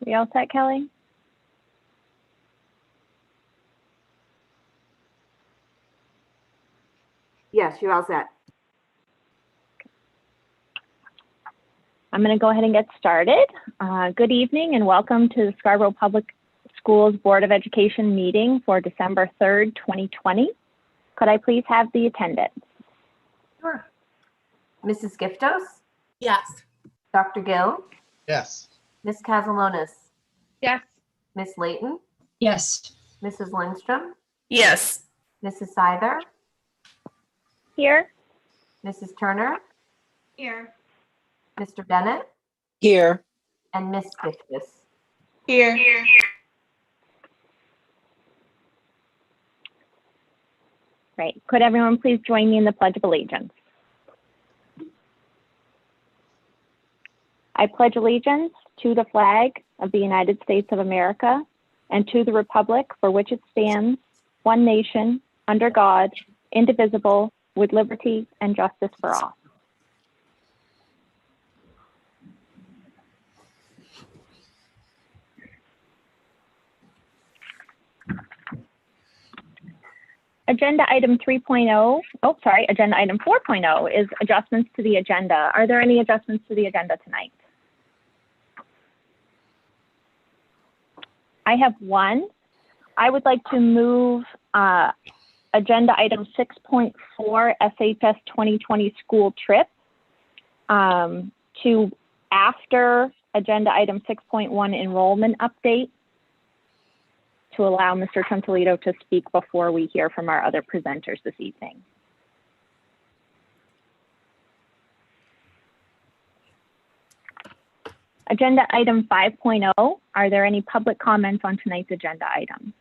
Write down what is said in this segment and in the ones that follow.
We all set, Kelly? Yes, you're all set. I'm going to go ahead and get started. Good evening and welcome to the Scarborough Public Schools Board of Education meeting for December 3rd, 2020. Could I please have the attendance? Sure. Mrs. Giftos? Yes. Dr. Gill? Yes. Ms. Casalonis? Yes. Ms. Layton? Yes. Mrs. Lindstrom? Yes. Mrs. Seither? Here. Mrs. Turner? Here. Mr. Bennett? Here. And Ms. Giftos? Here. Great. Could everyone please join me in the Pledge of Allegiance? I pledge allegiance to the flag of the United States of America and to the republic for which it stands, one nation, under God, indivisible, with liberty and justice for all. Agenda item 3.0, agenda item 4.0 is adjustments to the agenda. Are there any adjustments to the agenda tonight? I have one. I would like to move agenda item 6.4 SHS 2020 school trip to after agenda item 6.1 enrollment update to allow Mr. Trontolito to speak before we hear from our other presenters this evening. Agenda item 5.0, are there any public comments on tonight's agenda item?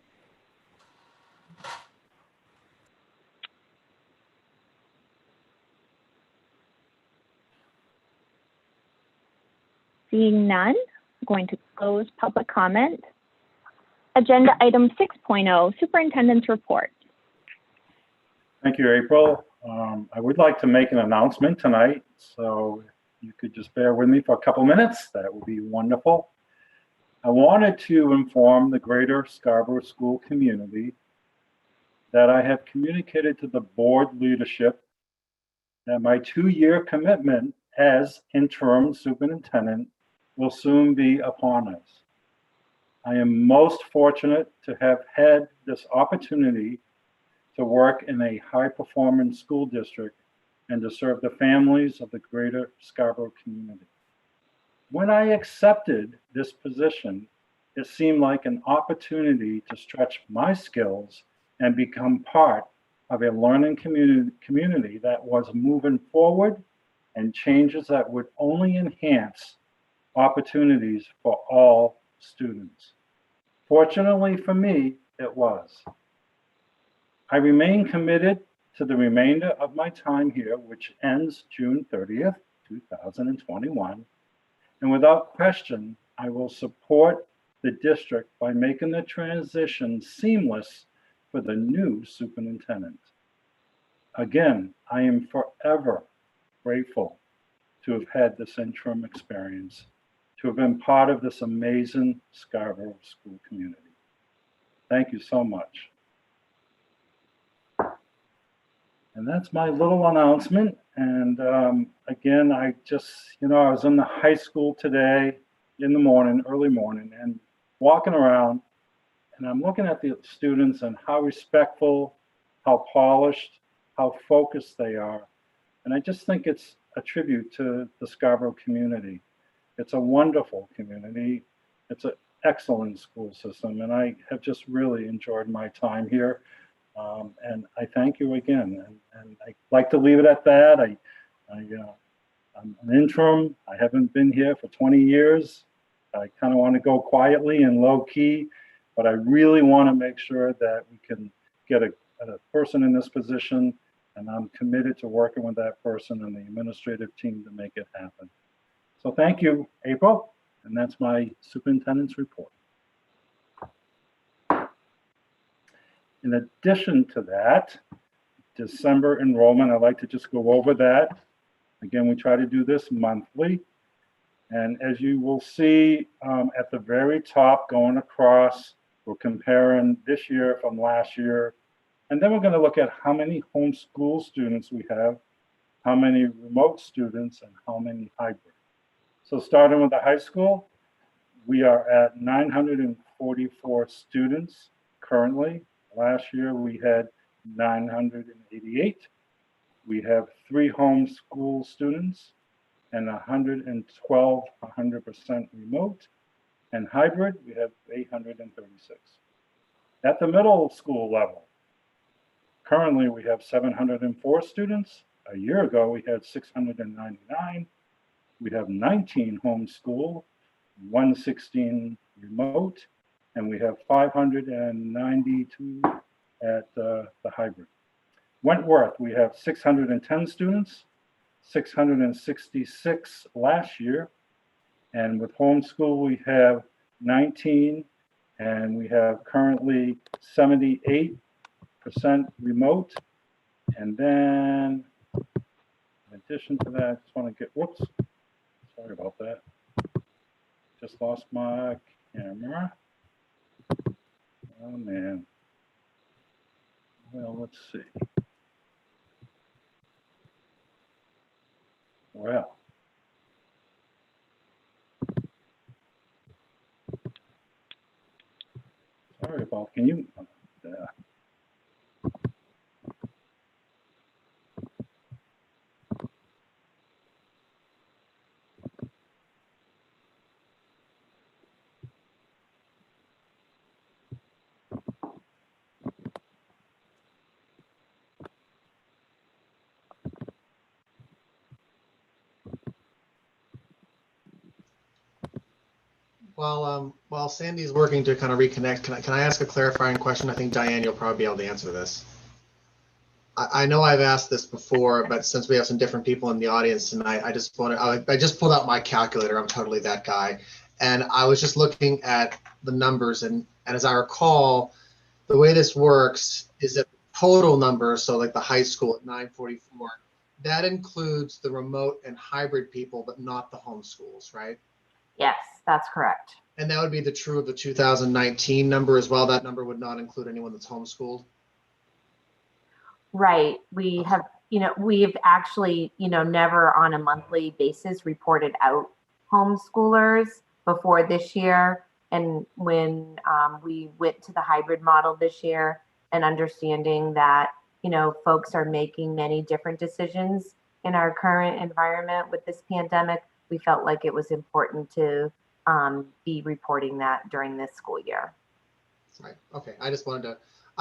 Seeing none, I'm going to close public comment. Agenda item 6.0, Superintendent's Report. Thank you, April. I would like to make an announcement tonight, so if you could just bear with me for a couple minutes, that would be wonderful. I wanted to inform the greater Scarborough school community that I have communicated to the board leadership that my 2-year commitment as interim superintendent will soon be upon us. I am most fortunate to have had this opportunity to work in a high-performance school district and to serve the families of the greater Scarborough community. When I accepted this position, it seemed like an opportunity to stretch my skills and become part of a learning community that was moving forward and changes that would only enhance opportunities for all students. Fortunately for me, it was. I remain committed to the remainder of my time here, which ends June 30th, 2021. And without question, I will support the district by making the transition seamless for the new superintendent. Again, I am forever grateful to have had this interim experience, to have been part of this amazing Scarborough school community. Thank you so much. And that's my little announcement. And again, I was in the high school today in the morning, early morning, and walking around, and I'm looking at the students and how respectful, how polished, how focused they are. And I just think it's a tribute to the Scarborough community. It's a wonderful community. It's an excellent school system, and I have just really enjoyed my time here. And I thank you again. And I'd like to leave it at that. I'm an interim. I haven't been here for 20 years. I kind of want to go quietly and low key, but I really want to make sure that we can get a person in this position, and I'm committed to working with that person and the administrative team to make it happen. So thank you, April, and that's my superintendent's report. In addition to that, December enrollment, I'd like to just go over that. Again, we try to do this monthly. And as you will see at the very top going across, we're comparing this year from last year. And then we're going to look at how many homeschool students we have, how many remote students, and how many hybrid. So starting with the high school, we are at 944 students currently. Last year we had 988. We have 3 homeschool students and 112 100% remote. And hybrid, we have 836. At the middle school level, currently we have 704 students. A year ago, we had 699. We have 19 homeschool, 116 remote, and we have 592 at the hybrid. Wentworth, we have 610 students, 666 last year. And with homeschool, we have 19, and we have currently 78% remote. And then in addition to that, I just want to get, whoops, sorry about that. Just lost my camera. Oh man. Well, let's see. Well. Sorry about, can you, While Sandy's working to kind of reconnect, can I ask a clarifying question? I think Diane, you'll probably be able to answer this. I know I've asked this before, but since we have some different people in the audience tonight, I just pulled out my calculator. I'm totally that guy. And I was just looking at the numbers, and as I recall, the way this works is that total numbers, so like the high school at 944, that includes the remote and hybrid people, but not the homeschools, right? Yes, that's correct. And that would be true of the 2019 number as well. That number would not include anyone that's homeschooled. Right. We have, we've actually, never on a monthly basis reported out homeschoolers before this year. And when we went to the hybrid model this year, and understanding that, folks are making many different decisions in our current environment with this pandemic, we felt like it was important to be reporting that during this school year. Right. Okay. I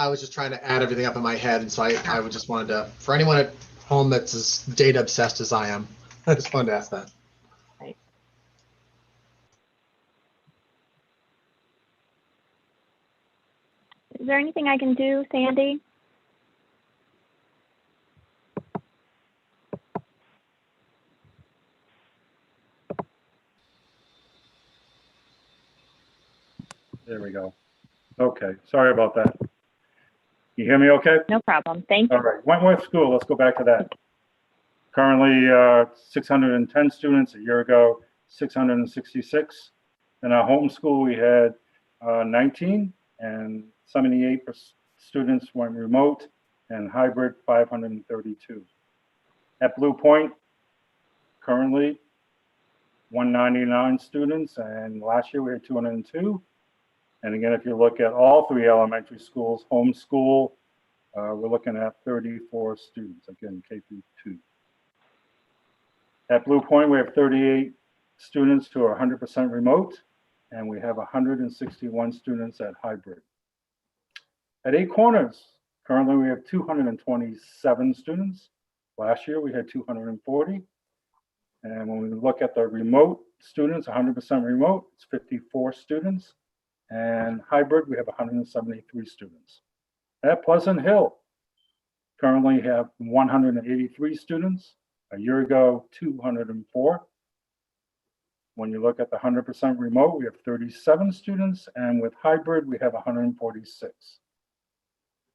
was just trying to add everything up in my head. And so I would just wanted to, for anyone at home that's as data obsessed as I am, I just wanted to ask that. Right. Is there anything I can do, Sandy? there we go. Okay, sorry about that. You hear me okay? No problem. Thank you. All right, Wentworth School, let's go back to that. Currently 610 students. A year ago, 666. In our home school, we had 19, and 78 students went remote, and hybrid 532. At Blue Point, currently 199 students, and last year we had 202. And again, if you look at all 3 elementary schools, homeschool, we're looking at 34 students, again, K through 2. At Blue Point, we have 38 students who are 100% remote, and we have 161 students at hybrid. At Eight Corners, currently we have 227 students. Last year we had 240. And when we look at the remote students, 100% remote, it's 54 students. And hybrid, we have 173 students. At Pleasant Hill, currently have 183 students. A year ago, 204. When you look at the 100% remote, we have 37 students, and with hybrid, we have 146.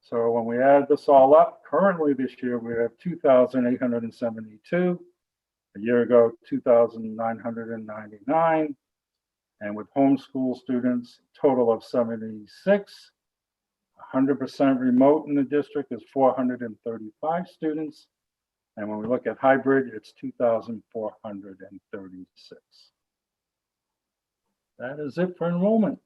So when we add this all up, currently this year, we have 2,872. A year ago, 2,999. And with homeschool students, total of 76. 100% remote in the district is 435 students. And when we look at hybrid, it's 2,436. That is it for enrollment.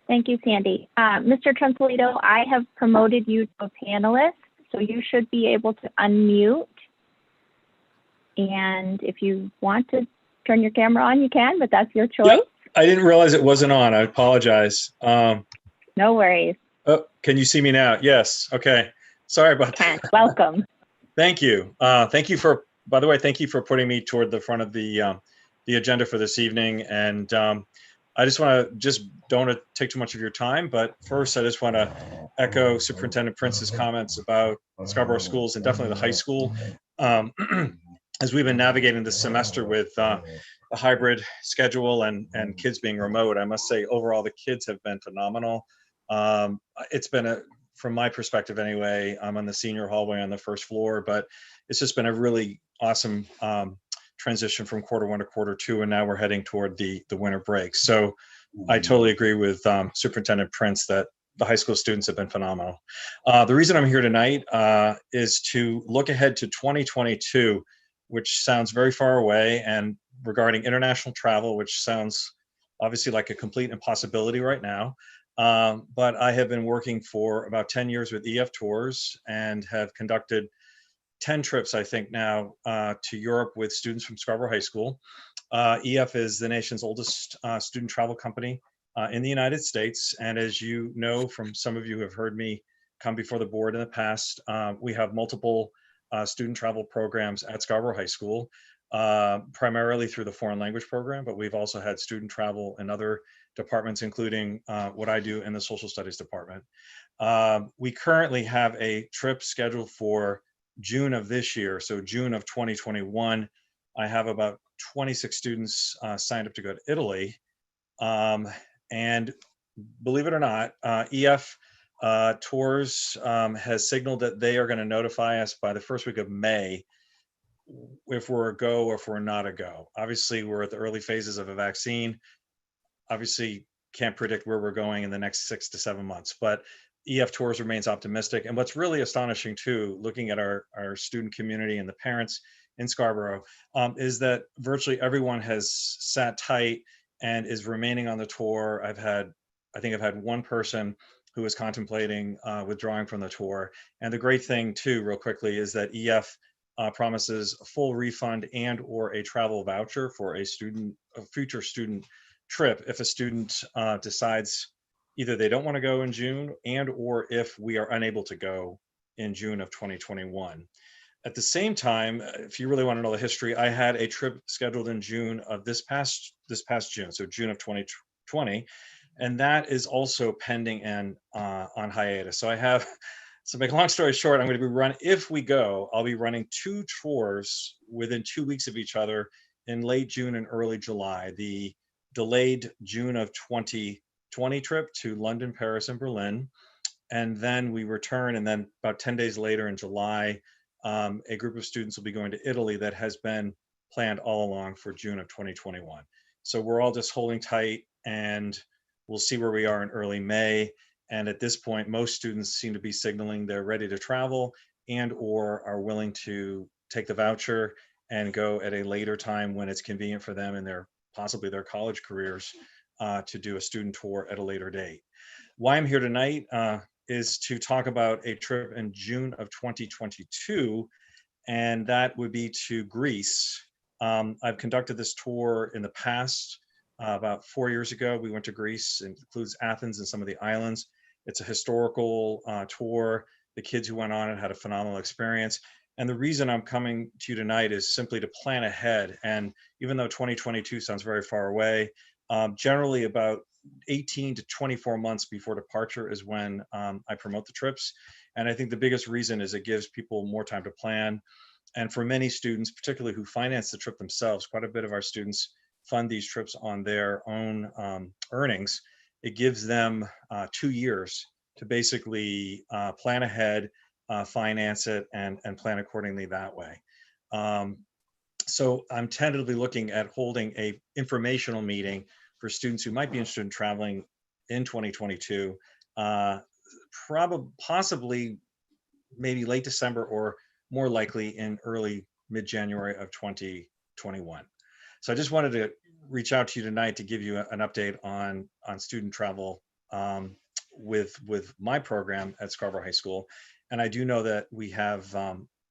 Thank you, Sandy. Mr. Tranquilito, I have promoted you to a panelist, so you should be able to unmute. And if you want to turn your camera on, you can, but that's your choice. Yep. I didn't realize it wasn't on. I apologize. No worries. Oh, can you see me now? Yes. Okay. Sorry about that. Welcome. Thank you. Thank you for, by the way, thank you for putting me toward the front of the agenda for this evening. And I just want to don't want to take too much of your time, but first I just want to echo Superintendent Prince's comments about Scarborough schools and definitely the high school. As we've been navigating this semester with a hybrid schedule and kids being remote, I must say overall the kids have been phenomenal. It's been from my perspective anyway, I'm on the senior hallway on the first floor, but it's just been a really awesome transition from Q1 to Q2, and now we're heading toward the winter break. So I totally agree with Superintendent Prince that the high school students have been phenomenal. The reason I'm here tonight is to look ahead to 2022, which sounds very far away, and regarding international travel, which sounds obviously like a complete impossibility right now. But I have been working for about 10 years with EF Tours and have conducted 10 trips, I think now, to Europe with students from Scarborough High School. EF is the nation's oldest student travel company in the United States. And as you know, from some of you who have heard me come before the board in the past, we have multiple student travel programs at Scarborough High School, primarily through the foreign language program, but we've also had student travel in other departments, including what I do in the social studies department. We currently have a trip scheduled for June of this year, so June of 2021. I have about 26 students signed up to go to Italy. And believe it or not, EF Tours has signaled that they are going to notify us by the first week of May if we're a go or if we're not a go. Obviously, we're at the early phases of a vaccine. Obviously, can't predict where we're going in the next 6 to 7 months, but EF Tours remains optimistic. And what's really astonishing too, looking at our student community and the parents in Scarborough, is that virtually everyone has sat tight and is remaining on the tour. I think I've had one person who is contemplating withdrawing from the tour. And the great thing too, real quickly, is that EF promises a full refund and or a travel voucher for a future student trip if a student decides either they don't want to go in June and or if we are unable to go in June of 2021. At the same time, if you really want to know the history, I had a trip scheduled in June of this past June, so June of 2020, and that is also pending and on hiatus. So to make a long story short, I'm going to be if we go, I'll be running 2 tours within 2 weeks of each other in late June and early July. The delayed June of 2020 trip to London, Paris, and Berlin. And then we return, and then about 10 days later in July, a group of students will be going to Italy that has been planned all along for June of 2021. So we're all just holding tight, and we'll see where we are in early May. And at this point, most students seem to be signaling they're ready to travel and or are willing to take the voucher and go at a later time when it's convenient for them and possibly their college careers to do a student tour at a later date. Why I'm here tonight is to talk about a trip in June of 2022, and that would be to Greece. I've conducted this tour in the past. About 4 years ago, we went to Greece. It includes Athens and some of the islands. It's a historical tour. The kids who went on it had a phenomenal experience. And the reason I'm coming to you tonight is simply to plan ahead. And even though 2022 sounds very far away, generally about 18 to 24 months before departure is when I promote the trips. And I think the biggest reason is it gives people more time to plan. And for many students, particularly who finance the trip themselves, quite a bit of our students fund these trips on their own earnings. It gives them 2 years to basically plan ahead finance it, and plan accordingly that way. So I'm tentatively looking at holding a informational meeting for students who might be interested in traveling in 2022, possibly maybe late December, or more likely in early mid-January of 2021. So I just wanted to reach out to you tonight to give you an update on student travel with my program at Scarborough High School. And I do know that we have,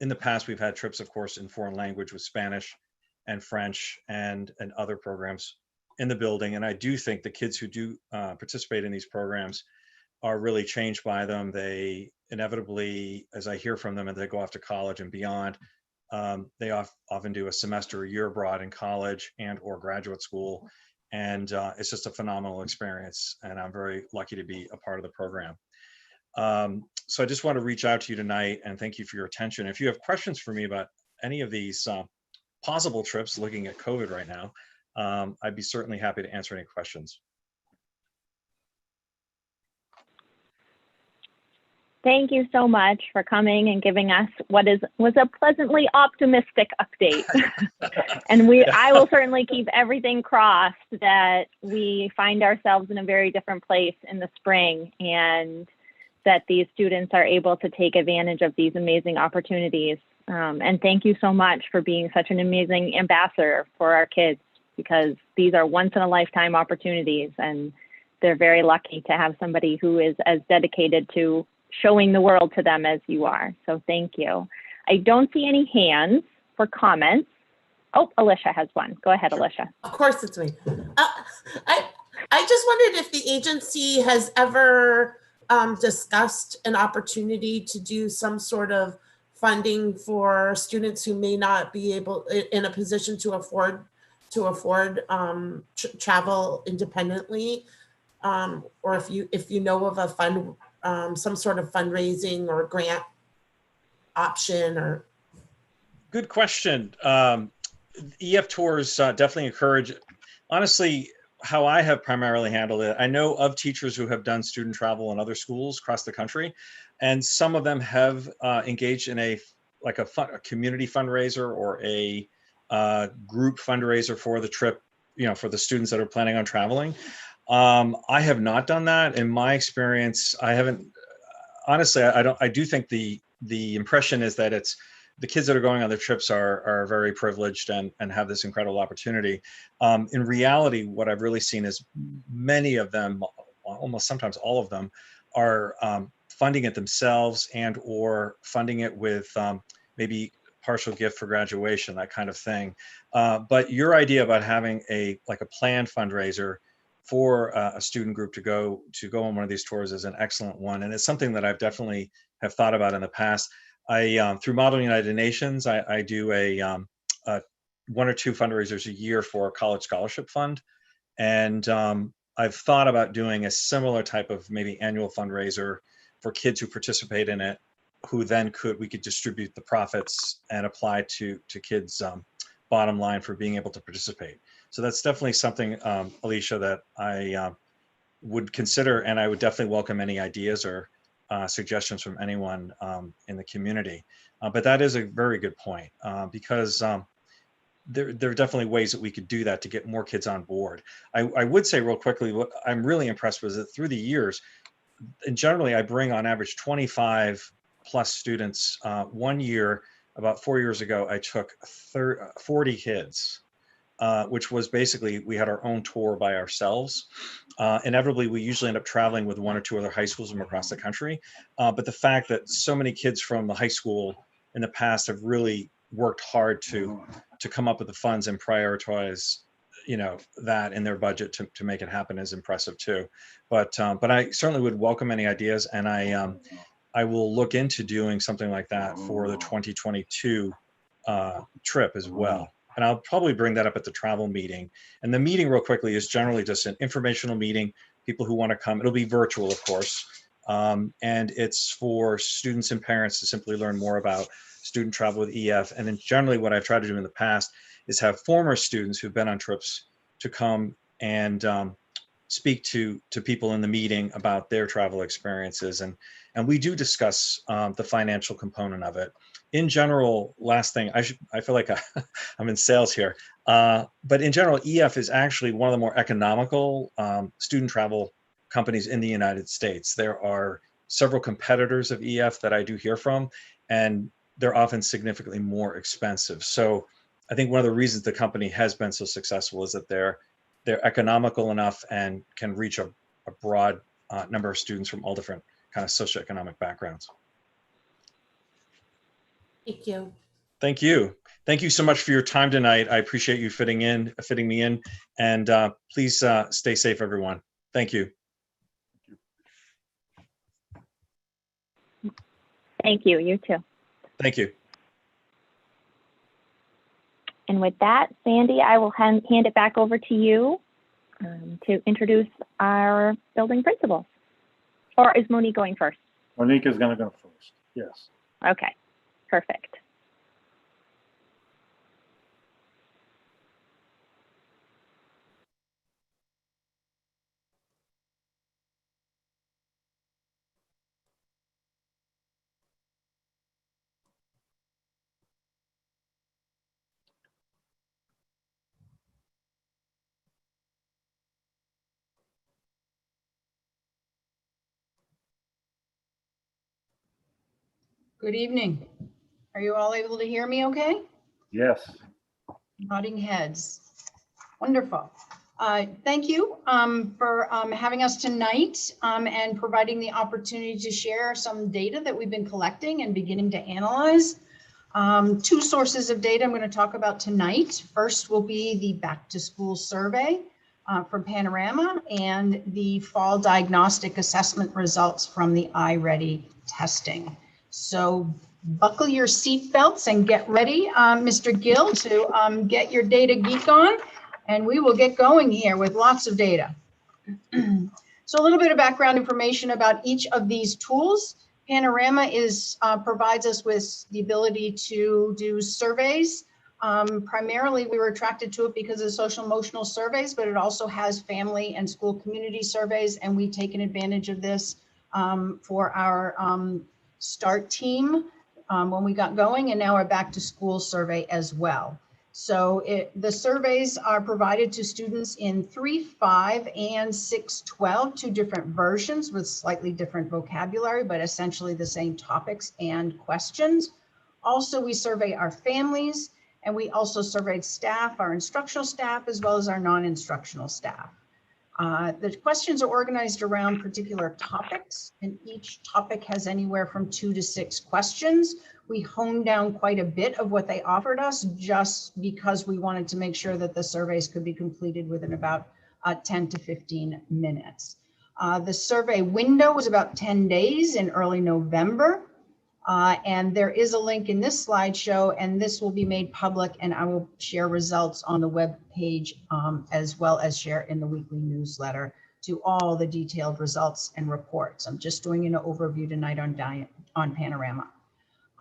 in the past, we've had trips, of course, in foreign language with Spanish and French and other programs in the building. And I do think the kids who do participate in these programs are really changed by them. They inevitably, as I hear from them, and they go off to college and beyond, they often do a semester, a year abroad in college and or graduate school. And it's just a phenomenal experience. And I'm very lucky to be a part of the program. So I just want to reach out to you tonight and thank you for your attention. If you have questions for me about any of these possible trips, looking at COVID right now, I'd be certainly happy to answer any questions. Thank you so much for coming and giving us what was a pleasantly optimistic update. And I will certainly keep everything crossed that we find ourselves in a very different place in the spring, and that these students are able to take advantage of these amazing opportunities. And thank you so much for being such an amazing ambassador for our kids, because these are once in a lifetime opportunities, and they're very lucky to have somebody who is as dedicated to showing the world to them as you are. So thank you. I don't see any hands for comments. Oh, Alicia has one. Go ahead, Alicia. Of course it's me. I just wondered if the agency has ever discussed an opportunity to do some sort of funding for students who may not be able in a position to afford travel independently, or if you know of a fund, some sort of fundraising or grant option. Or good question. EF tours definitely encourage. Honestly, how I have primarily handled it, I know of teachers who have done student travel in other schools across the country, and some of them have engaged in a community fundraiser or a group fundraiser for the trip, for the students that are planning on traveling. I have not done that. In my experience, I haven't. Honestly, I do think the impression is that it's the kids that are going on the trips are very privileged and have this incredible opportunity. In reality, what I've really seen is many of them, almost sometimes all of them, are funding it themselves and or funding it with maybe partial gift for graduation, that kind of thing. But your idea about having a planned fundraiser for a student group to go on one of these tours is an excellent one, and it's something that I've definitely have thought about in the past. I through Model United Nations, I do a 1 or 2 fundraisers a year for a college scholarship fund, and I've thought about doing a similar type of maybe annual fundraiser for kids who participate in it, who then we could distribute the profits and apply to kids' bottom line for being able to participate. So that's definitely something, Alicia, that I would consider, and I would definitely welcome any ideas or suggestions from anyone in the community. But that is a very good point, because there are definitely ways that we could do that to get more kids on board. I would say real quickly, what I'm really impressed with is that through the years, and generally I bring on average 25 plus students. One year, about 4 years ago, I took 40 kids. Which was basically, we had our own tour by ourselves. Inevitably, we usually end up traveling with 1 or 2 other high schools from across the country. But the fact that so many kids from the high school in the past have really worked hard to come up with the funds and prioritize, that in their budget to make it happen is impressive too. But I certainly would welcome any ideas, and I will look into doing something like that for the 2022 trip as well. And I'll probably bring that up at the travel meeting. And the meeting, real quickly, is generally just an informational meeting. People who want to come, it'll be virtual, of course. And it's for students and parents to simply learn more about student travel with EF. And then generally what I've tried to do in the past is have former students who've been on trips to come and speak to people in the meeting about their travel experiences, and we do discuss the financial component of it. In general, last thing, I feel like I'm in sales here, but in general, EF is actually one of the more economical student travel companies in the United States. There are several competitors of EF that I do hear from, and they're often significantly more expensive. So I think one of the reasons the company has been so successful is that they're economical enough and can reach a broad number of students from all different kind of socioeconomic backgrounds. Thank you. Thank you. Thank you so much for your time tonight. I appreciate you fitting me in, and please stay safe, everyone. Thank you. Thank you. You too. Thank you. And with that, Sandy, I will hand it back over to you to introduce our building principals. Or is Monique going first? Monique is going to go first. Yes. Okay, perfect. Good evening. Are you all able to hear me okay? Yes. Nodding heads. Wonderful. Thank you for having us tonight and providing the opportunity to share some data that we've been collecting and beginning to analyze. Two sources of data I'm going to talk about tonight. First will be the back to school survey from Panorama and the fall diagnostic assessment results from the iReady testing. So buckle your seatbelts and get ready, Mr. Gill, to get your data geek on, and we will get going here with lots of data. So a little bit of background information about each of these tools. Panorama provides us with the ability to do surveys. Primarily, we were attracted to it because of social emotional surveys, but it also has family and school community surveys, and we've taken advantage of this for our START team when we got going, and now our back to school survey as well. So the surveys are provided to students in 3.5 and 6.12, two different versions with slightly different vocabulary, but essentially the same topics and questions. Also, we survey our families, and we also surveyed staff, our instructional staff, as well as our non-instructional staff. The questions are organized around particular topics, and each topic has anywhere from 2 to 6 questions. We honed down quite a bit of what they offered us just because we wanted to make sure that the surveys could be completed within about 10 to 15 minutes. The survey window was about 10 days in early November. And there is a link in this slideshow, and this will be made public, and I will share results on the web page as well as share in the weekly newsletter to all the detailed results and reports. I'm just doing an overview tonight on Panorama.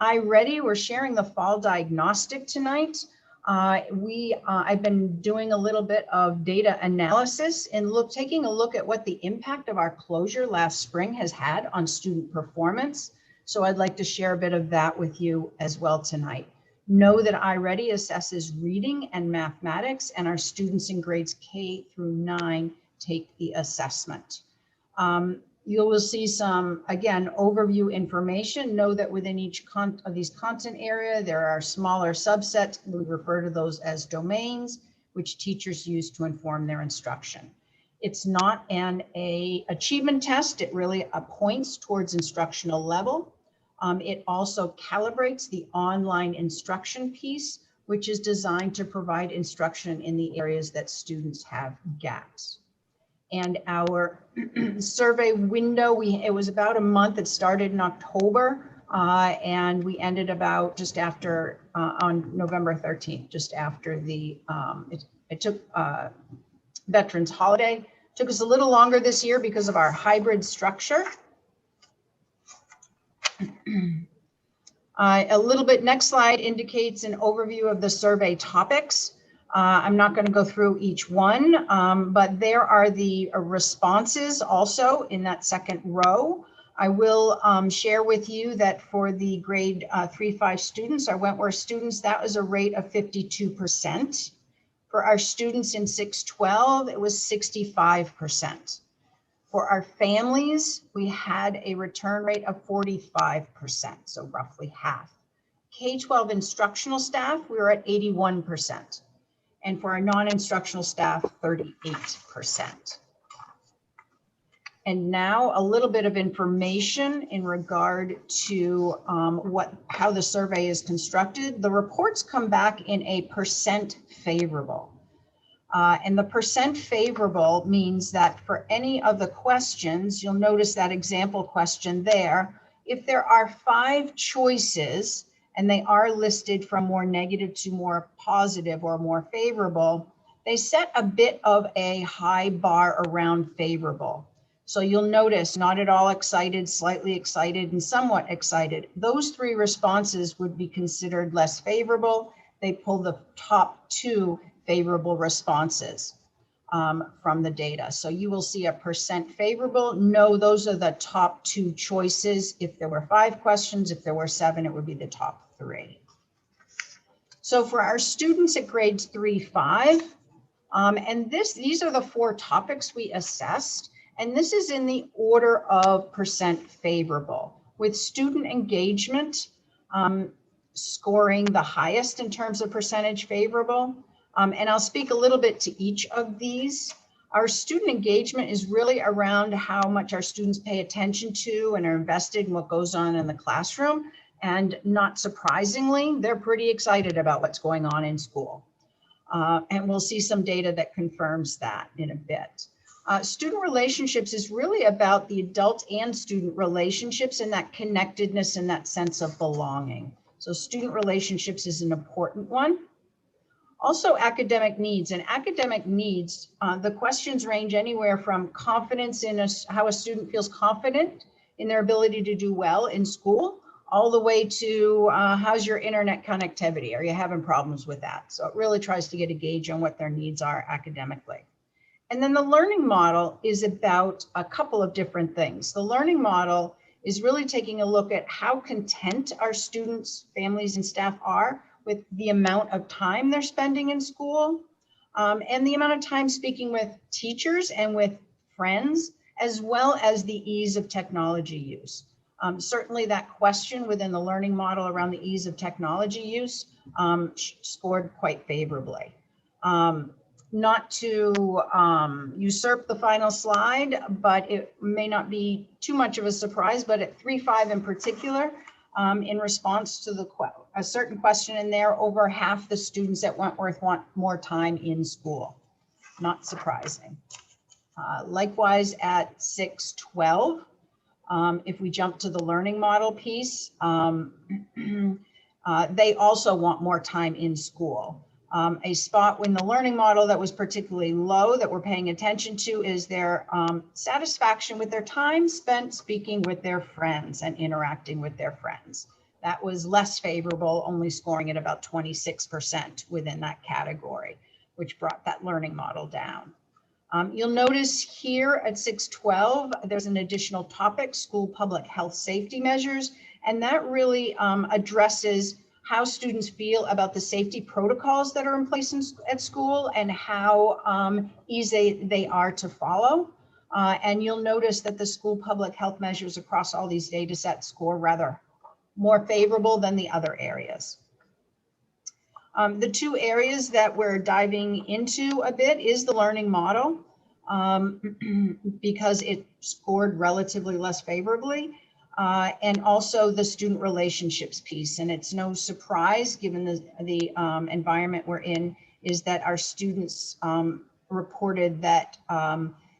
iReady, we're sharing the fall diagnostic tonight. I've been doing a little bit of data analysis and taking a look at what the impact of our closure last spring has had on student performance. So I'd like to share a bit of that with you as well tonight. Know that iReady assesses reading and mathematics, and our students in grades K through 9 take the assessment. You will see some, again, overview information. Know that within each of these content area, there are smaller subsets. We refer to those as domains, which teachers use to inform their instruction. It's not an achievement test. It really points towards instructional level. It also calibrates the online instruction piece, which is designed to provide instruction in the areas that students have gaps. And our survey window, it was about a month. It started in October, and we ended about just after, on November 13th, just after the, it took Veterans Holiday. Took us a little longer this year because of our hybrid structure. A little bit, next slide indicates an overview of the survey topics. I'm not going to go through each one, but there are the responses also in that second row. I will share with you that for the grade 3-5 students, our Wentworth students, that was a rate of 52%. For our students in 6-12, it was 65%. For our families, we had a return rate of 45%, so roughly half. K-12 instructional staff, we were at 81%. And for our non-instructional staff, 38%. And now a little bit of information in regard to how the survey is constructed. The reports come back in a percent favorable. And the percent favorable means that for any of the questions, you'll notice that example question there. If there are 5 choices and they are listed from more negative to more positive or more favorable, they set a bit of a high bar around favorable. So you'll notice not at all excited, slightly excited, and somewhat excited. Those 3 responses would be considered less favorable. They pull the top 2 favorable responses from the data. So you will see a percent favorable. No, those are the top 2 choices. If there were 5 questions, if there were 7, it would be the top 3. So for our students at grades 3-5, and these are the 4 topics we assessed. And this is in the order of percent favorable, with student engagement scoring the highest in terms of percentage favorable. And I'll speak a little bit to each of these. Our student engagement is really around how much our students pay attention to and are invested in what goes on in the classroom. And not surprisingly, they're pretty excited about what's going on in school. And we'll see some data that confirms that in a bit. Student relationships is really about the adult and student relationships and that connectedness and that sense of belonging. So student relationships is an important one. Also academic needs, and academic needs, the questions range anywhere from confidence in how a student feels confident in their ability to do well in school, all the way to how's your internet connectivity? Are you having problems with that? So it really tries to get a gauge on what their needs are academically. And then the learning model is about a couple of different things. The learning model is really taking a look at how content our students, families, and staff are with the amount of time they're spending in school, and the amount of time speaking with teachers and with friends, as well as the ease of technology use. Certainly that question within the learning model around the ease of technology use scored quite favorably. Not to usurp the final slide, but it may not be too much of a surprise, but at 3-5 in particular, in response to a certain question in there, over half the students at Wentworth want more time in school. Not surprising. Likewise at 6-12, if we jump to the learning model piece, they also want more time in school. A spot in the learning model that was particularly low that we're paying attention to is their satisfaction with their time spent speaking with their friends and interacting with their friends. That was less favorable, only scoring at about 26% within that category, which brought that learning model down. You'll notice here at 6-12, there's an additional topic, school public health safety measures, and that really addresses how students feel about the safety protocols that are in place at school and how easy they are to follow. And you'll notice that the school public health measures across all these data sets score rather more favorable than the other areas. The 2 areas that we're diving into a bit is the learning model, because it scored relatively less favorably. And also the student relationships piece. And it's no surprise, given the environment we're in, is that our students reported that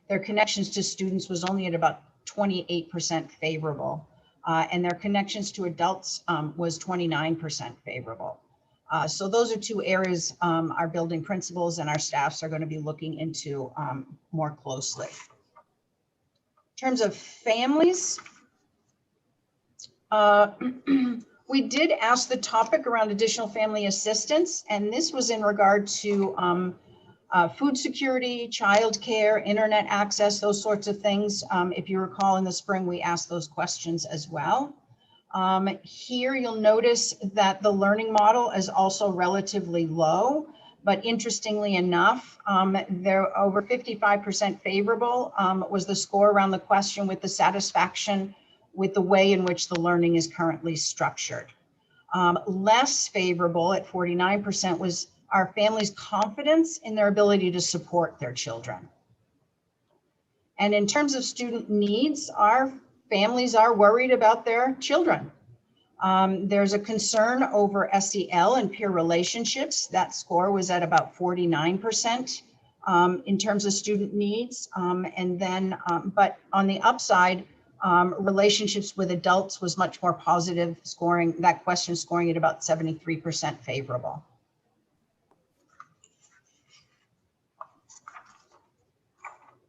their connections to students was only at about 28% favorable. And their connections to adults was 29% favorable. So those are 2 areas our building principals and our staffs are going to be looking into more closely. In terms of families, We did ask the topic around additional family assistance, and this was in regard to food security, childcare, internet access, those sorts of things. If you recall, in the spring, we asked those questions as well. Here, you'll notice that the learning model is also relatively low, but interestingly enough, they're over 55% favorable was the score around the question with the satisfaction with the way in which the learning is currently structured. Less favorable at 49% was our families' confidence in their ability to support their children. And in terms of student needs, our families are worried about their children. There's a concern over SEL and peer relationships. That score was at about 49% in terms of student needs. But on the upside, relationships with adults was much more positive, scoring that question scoring at about 73% favorable.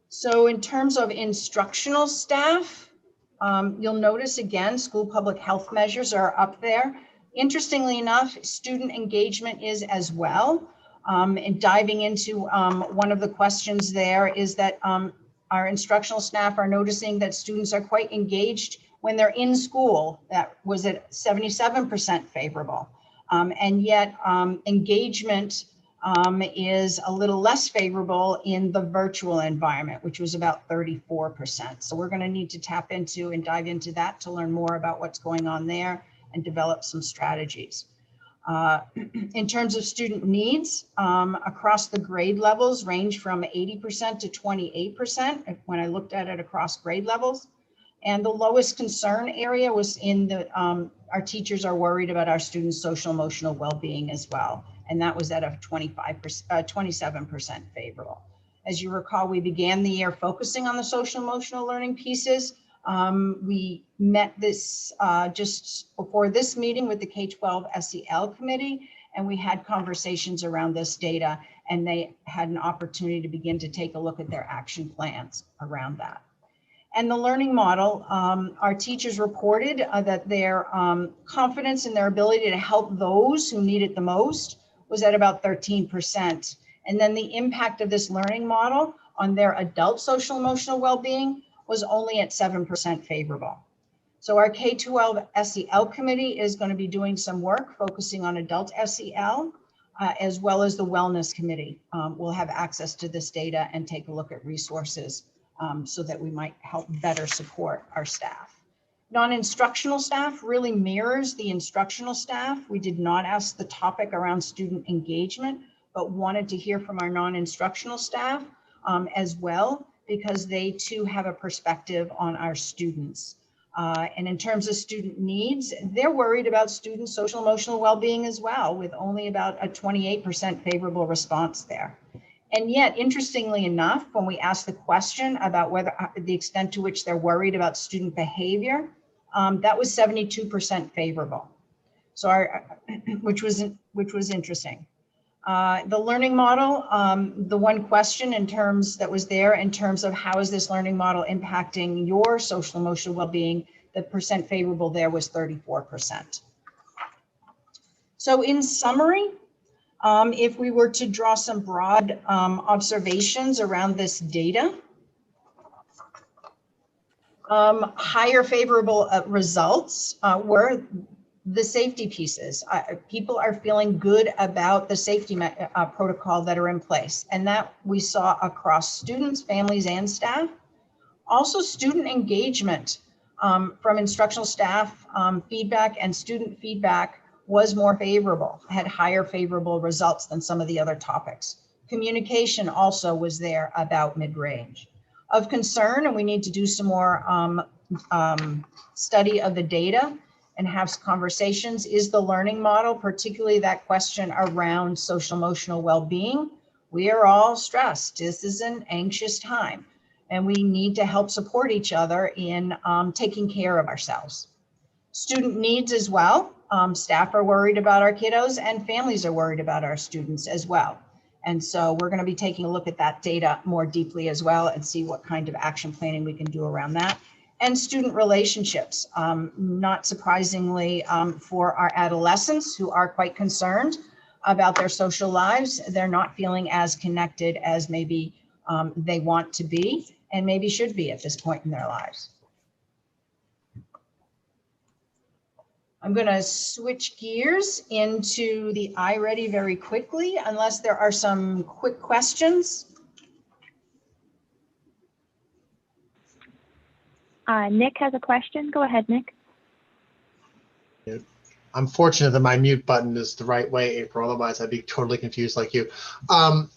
So in terms of instructional staff, you'll notice again, school public health measures are up there. Interestingly enough, student engagement is as well. And diving into one of the questions there is that our instructional staff are noticing that students are quite engaged when they're in school. That was at 77% favorable. And yet engagement is a little less favorable in the virtual environment, which was about 34%. So we're going to need to tap into and dive into that to learn more about what's going on there and develop some strategies. In terms of student needs, across the grade levels range from 80% to 28% when I looked at it across grade levels. And the lowest concern area was in the, our teachers are worried about our students' social emotional well-being as well. And that was at a 27% favorable. As you recall, we began the year focusing on the social emotional learning pieces. We met this just before this meeting with the K-12 SEL committee, and we had conversations around this data, and they had an opportunity to begin to take a look at their action plans around that. And the learning model, our teachers reported that their confidence in their ability to help those who need it the most was at about 13%. And then the impact of this learning model on their adult social emotional well-being was only at 7% favorable. So our K-12 SEL committee is going to be doing some work focusing on adult SEL, as well as the wellness committee. We'll have access to this data and take a look at resources so that we might help better support our staff. Non-instructional staff really mirrors the instructional staff. We did not ask the topic around student engagement, but wanted to hear from our non-instructional staff as well, because they too have a perspective on our students. And in terms of student needs, they're worried about student social emotional well-being as well, with only about a 28% favorable response there. And yet, interestingly enough, when we asked the question about whether the extent to which they're worried about student behavior, that was 72% favorable. So which was interesting. The learning model, the one question in terms that was there in terms of how is this learning model impacting your social emotional well-being, the percent favorable there was 34%. So in summary, if we were to draw some broad observations around this data, higher favorable results were the safety pieces. People are feeling good about the safety protocol that are in place, and that we saw across students, families, and staff. Also, student engagement from instructional staff feedback and student feedback was more favorable, had higher favorable results than some of the other topics. Communication also was there about mid-range. Of concern, and we need to do some more study of the data and have conversations, is the learning model, particularly that question around social emotional well-being. We are all stressed. This is an anxious time, and we need to help support each other in taking care of ourselves. Student needs as well. Staff are worried about our kiddos, and families are worried about our students as well. And so we're going to be taking a look at that data more deeply as well and see what kind of action planning we can do around that. and student relationships. Not surprisingly, for our adolescents who are quite concerned about their social lives, they're not feeling as connected as maybe they want to be and maybe should be at this point in their lives. I'm going to switch gears into the iReady very quickly, unless there are some quick questions. Nick has a question. Go ahead, Nick. I'm fortunate that my mute button is the right way, April. Otherwise, I'd be totally confused like you. I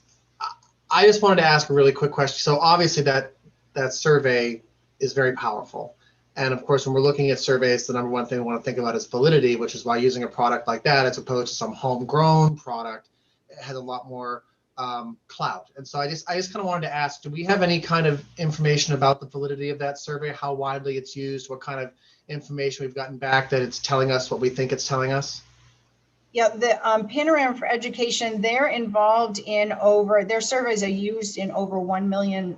just wanted to ask a really quick question. So obviously that survey is very powerful. And of course, when we're looking at surveys, the number one thing we want to think about is validity, which is why using a product like that, as opposed to some homegrown product, it has a lot more clout. And so I just kind of wanted to ask, do we have any kind of information about the validity of that survey, how widely it's used, what kind of information we've gotten back that it's telling us what we think it's telling us? Yeah, the Panorama for Education, they're involved in their surveys are used in over 1 million,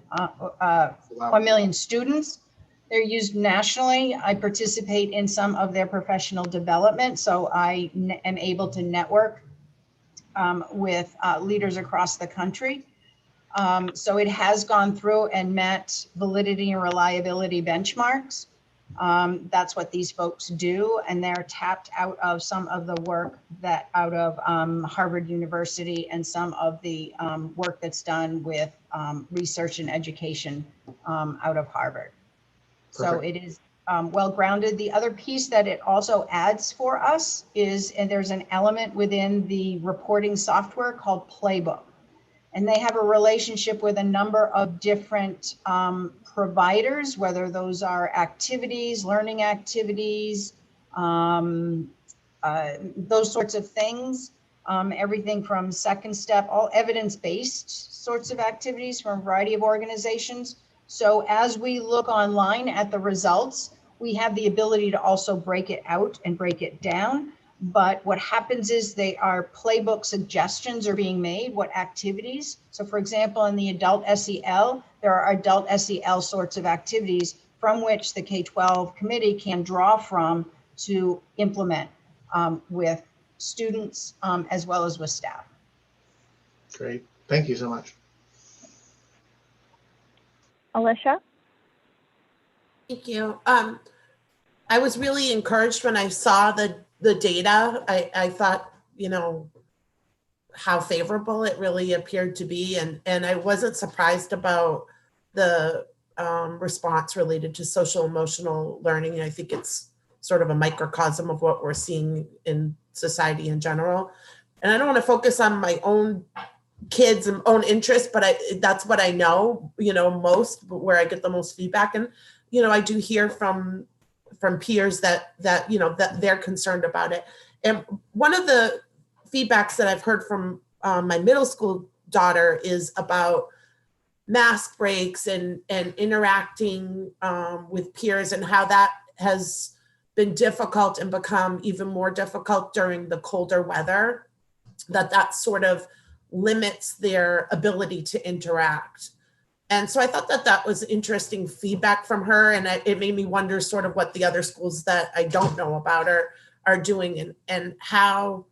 1 million students. They're used nationally. I participate in some of their professional development, so I am able to network with leaders across the country. So it has gone through and met validity and reliability benchmarks. That's what these folks do, and they're tapped out of some of the work that out of Harvard University and some of the work that's done with research and education out of Harvard. So Perfect. it is well-grounded. The other piece that it also adds for us is, and there's an element within the reporting software called Playbook. And they have a relationship with a number of different providers, whether those are activities, learning activities, those sorts of things. Everything from Second Step, all evidence-based sorts of activities from a variety of organizations. So as we look online at the results, we have the ability to also break it out and break it down. But what happens is they are playbook suggestions are being made, what activities. So for example, in the adult SEL, there are adult SEL sorts of activities from which the K-12 committee can draw from to implement with students as well as with staff. Great. Thank you so much. Alicia? Thank you. I was really encouraged when I saw the data. I thought, you know, how favorable it really appeared to be. And I wasn't surprised about the response related to social emotional learning. I think it's sort of a microcosm of what we're seeing in society in general. And I don't want to focus on my own kids and own interests, but that's what I know, you know, most, where I get the most feedback. And, you know, I do hear from peers that you know, that they're concerned about it. And one of the feedbacks that I've heard from my middle school daughter is about mask breaks and interacting with peers, and how that has been difficult and become even more difficult during the colder weather, that sort of limits their ability to interact. And so I thought that was interesting feedback from her, and it made me wonder sort of what the other schools that I don't know about are doing, and how,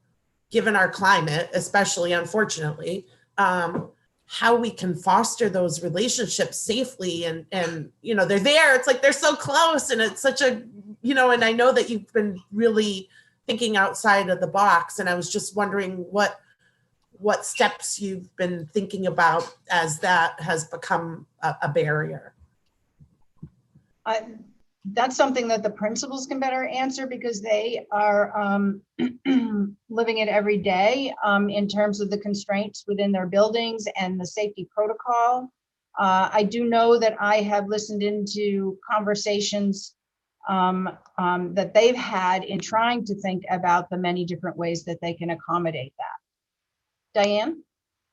given our climate, especially unfortunately, how we can foster those relationships safely. And you know, they're there, it's like they're so close, and it's such a, you know, and I know that you've been really thinking outside of the box, and I was just wondering what steps you've been thinking about as that has become a barrier. That's something that the principals can better answer, because they are living it every day in terms of the constraints within their buildings and the safety protocol. I do know that I have listened into conversations that they've had in trying to think about the many different ways that they can accommodate that. Diane?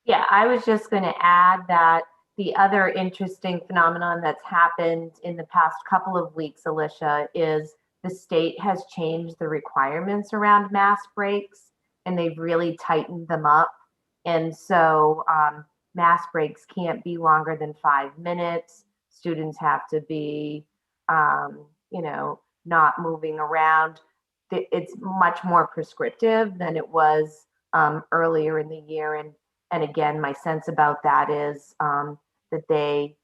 Yeah, I was just going to add that the other interesting phenomenon that's happened in the past couple of weeks, Alicia, is the state has changed the requirements around mask breaks, and they've really tightened them up. And so mask breaks can't be longer than 5 minutes. Students have to be you know, not moving around. It's much more prescriptive than it was earlier in the year. And again, my sense about that is that they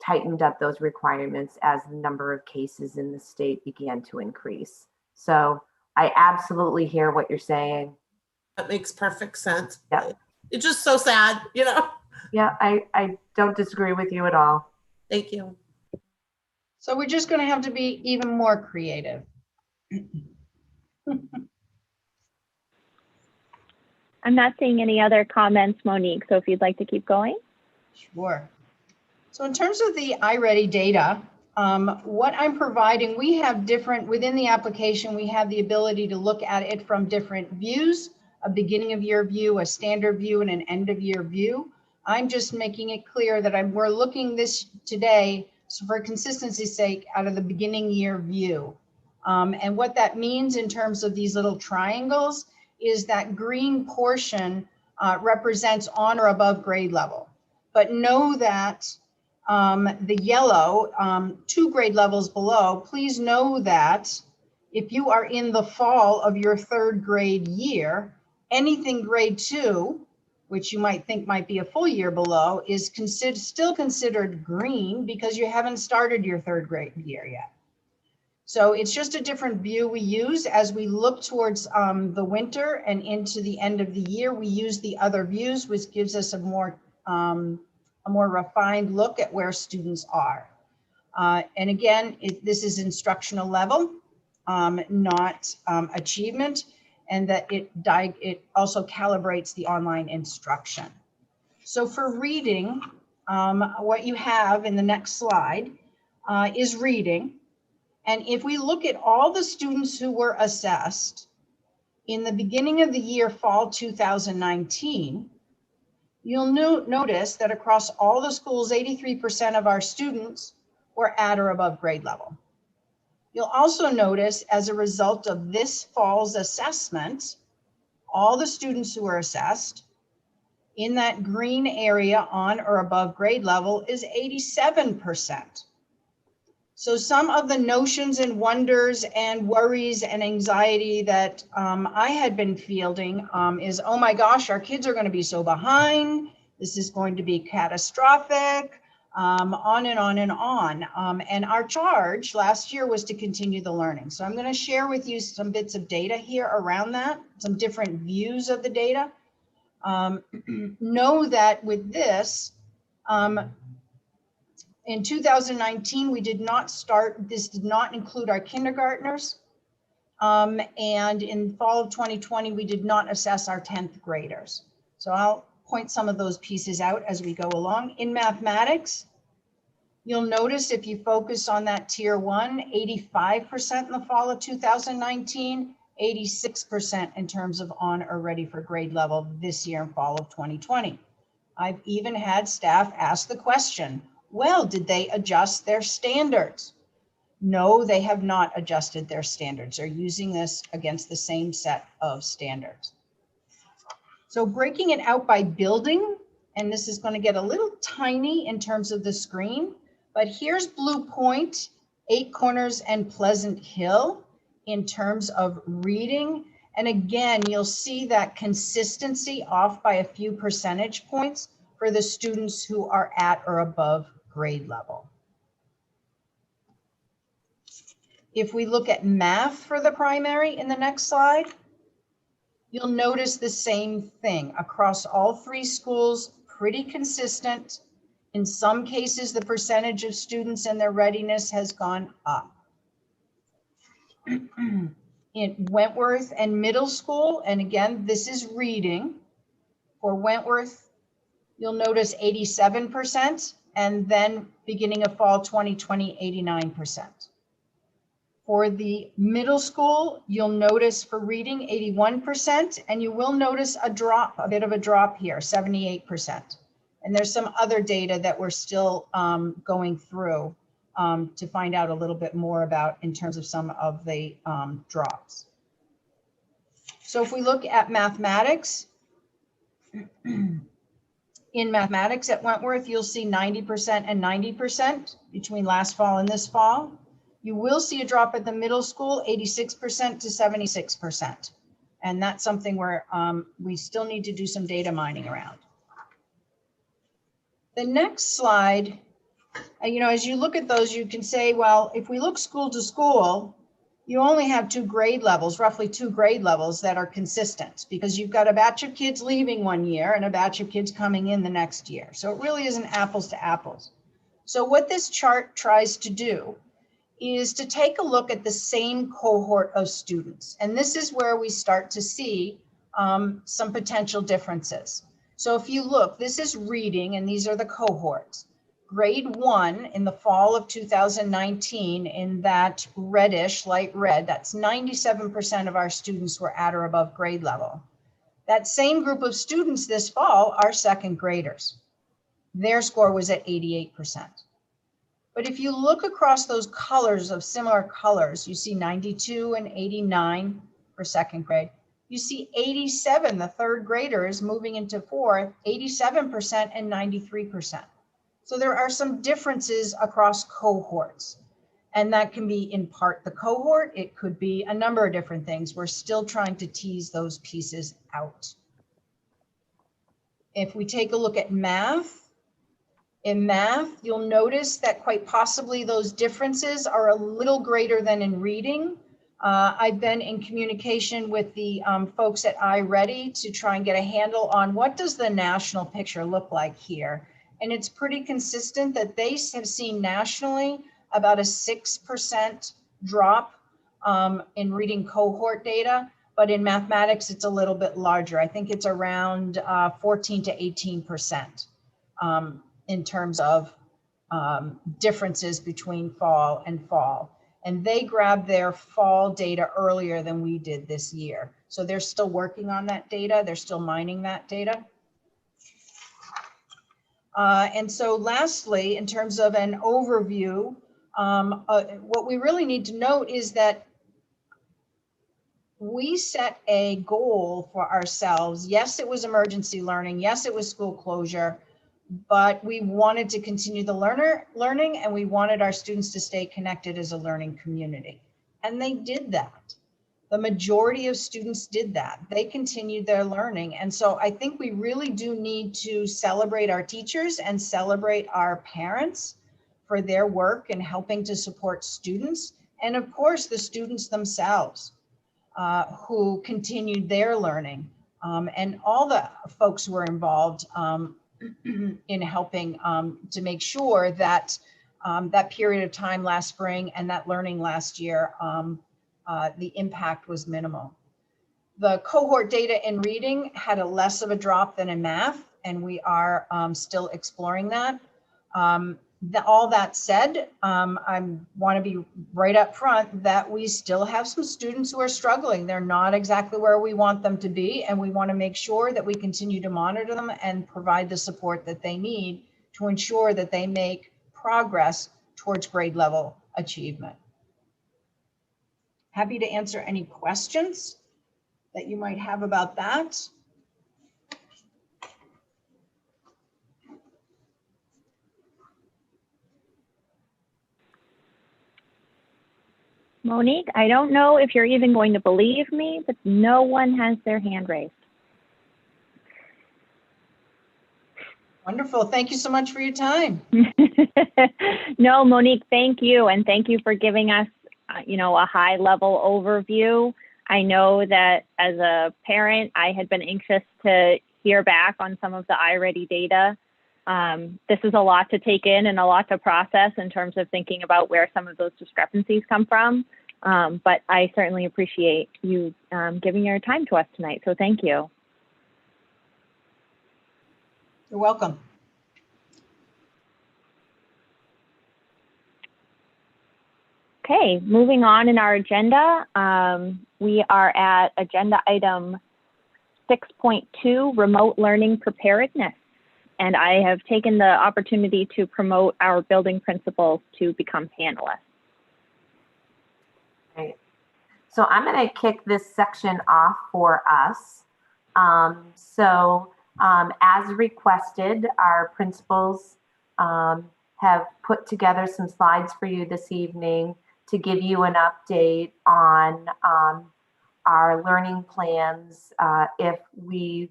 tightened up those requirements as the number of cases in the state began to increase. So I absolutely hear what you're saying. That makes perfect sense. Yeah. It's just so sad, you know? Yeah, I don't disagree with you at all. Thank you. So we're just going to have to be even more creative. I'm not seeing any other comments, Monique, so if you'd like to keep going. Sure. So in terms of the iReady data, what I'm providing, we have different, within the application, we have the ability to look at it from different views, a beginning of year view, a standard view, and an end of year view. I'm just making it clear that we're looking this today, so for consistency's sake, out of the beginning year view. And what that means in terms of these little triangles is that green portion represents on or above grade level. But know that the yellow, 2 grade levels below, please know that if you are in the fall of your 3rd grade year, anything grade 2, which you might think might be a full year below, is still considered green because you haven't started your 3rd grade year yet. So it's just a different view we use as we look towards the winter and into the end of the year. We use the other views, which gives us a more refined look at where students are. And again, this is instructional level, not achievement, and that it also calibrates the online instruction. So for reading, what you have in the next slide is reading. And if we look at all the students who were assessed in the beginning of the year, fall 2019, you'll notice that across all the schools, 83% of our students were at or above grade level. You'll also notice, as a result of this fall's assessment, all the students who were assessed in that green area on or above grade level is 87%. So some of the notions and wonders and worries and anxiety that I had been fielding is, oh my gosh, our kids are going to be so behind. This is going to be catastrophic, on and on and on. And our charge last year was to continue the learning. So I'm going to share with you some bits of data here around that, some different views of the data. Know that with this, in 2019, we did not start, this did not include our kindergartners. And in fall of 2020, we did not assess our 10th graders. So I'll point some of those pieces out as we go along. In mathematics, you'll notice if you focus on that tier 1, 85% in the fall of 2019, 86% in terms of on or ready for grade level this year in fall of 2020. I've even had staff ask the question, well, did they adjust their standards? No, they have not adjusted their standards. They're using this against the same set of standards. So breaking it out by building, and this is going to get a little tiny in terms of the screen, but here's Blue Point, 8 Corners, and Pleasant Hill in terms of reading. And again, you'll see that consistency off by a few percentage points for the students who are at or above grade level. If we look at math for the primary in the next slide, you'll notice the same thing across all 3 schools, pretty consistent. In some cases, the percentage of students and their readiness has gone up. In Wentworth and middle school, and again, this is reading. For Wentworth, you'll notice 87%, and then beginning of fall 2020, 89%. For the middle school, you'll notice for reading 81%, and you will notice a drop, a bit of a drop here, 78%. And there's some other data that we're still going through to find out a little bit more about in terms of some of the drops. So if we look at mathematics, in mathematics at Wentworth, you'll see 90% and 90% between last fall and this fall. You will see a drop at the middle school, 86% to 76%. And that's something where we still need to do some data mining around. The next slide, as you look at those, you can say, well, if we look school to school, you only have roughly two grade levels that are consistent, because you've got a batch of kids leaving one year and a batch of kids coming in the next year. So it really isn't apples to apples. So what this chart tries to do is to take a look at the same cohort of students. And this is where we start to see some potential differences. So if you look, this is reading, and these are the cohorts. Grade 1 in the fall of 2019, in that reddish, light red, that's 97% of our students were at or above grade level. That same group of students this fall are second graders. Their score was at 88%. But if you look across those colors of similar colors, you see 92 and 89 for second grade. You see 87, the third graders moving into fourth, 87% and 93%. So there are some differences across cohorts, and that can be in part the cohort. It could be a number of different things. We're still trying to tease those pieces out. If we take a look at math, in math, you'll notice that quite possibly those differences are a little greater than in reading. I've been in communication with the folks at iReady to try and get a handle on what does the national picture look like here. And it's pretty consistent that they have seen nationally about a 6% drop in reading cohort data, but in mathematics, it's a little bit larger. I think it's around 14 to 18% in terms of differences between fall and fall. And they grabbed their fall data earlier than we did this year. So they're still working on that data. They're still mining that data. And so lastly, in terms of an overview, what we really need to note is that we set a goal for ourselves. Yes, it was emergency learning. Yes, it was school closure, but we wanted to continue the learning, and we wanted our students to stay connected as a learning community. And they did that. The majority of students did that. They continued their learning. And so I think we really do need to celebrate our teachers and celebrate our parents for their work in helping to support students. And of course, the students themselves who continued their learning, and all the folks who were involved in helping to make sure that that period of time last spring and that learning last year, the impact was minimal. The cohort data in reading had a less of a drop than in math, and we are still exploring that. All that said, I want to be right up front that we still have some students who are struggling. They're not exactly where we want them to be, and we want to make sure that we continue to monitor them and provide the support that they need to ensure that they make progress towards grade level achievement. Happy to answer any questions that you might have about that. Monique, I don't know if you're even going to believe me, but no one has their hand raised. Wonderful. Thank you so much for your time. No, Monique, thank you. And thank you for giving us, a high level overview. I know that as a parent, I had been anxious to hear back on some of the iReady data. This is a lot to take in and a lot to process in terms of thinking about where some of those discrepancies come from. But I certainly appreciate you giving your time to us tonight. So thank you. You're welcome. Okay, moving on in our agenda, we are at agenda item 6.2, remote learning preparedness. And I have taken the opportunity to promote our building principals to become panelists. Great. So I'm going to kick this section off for us. As requested, our principals have put together some slides for you this evening to give you an update on our learning plans if we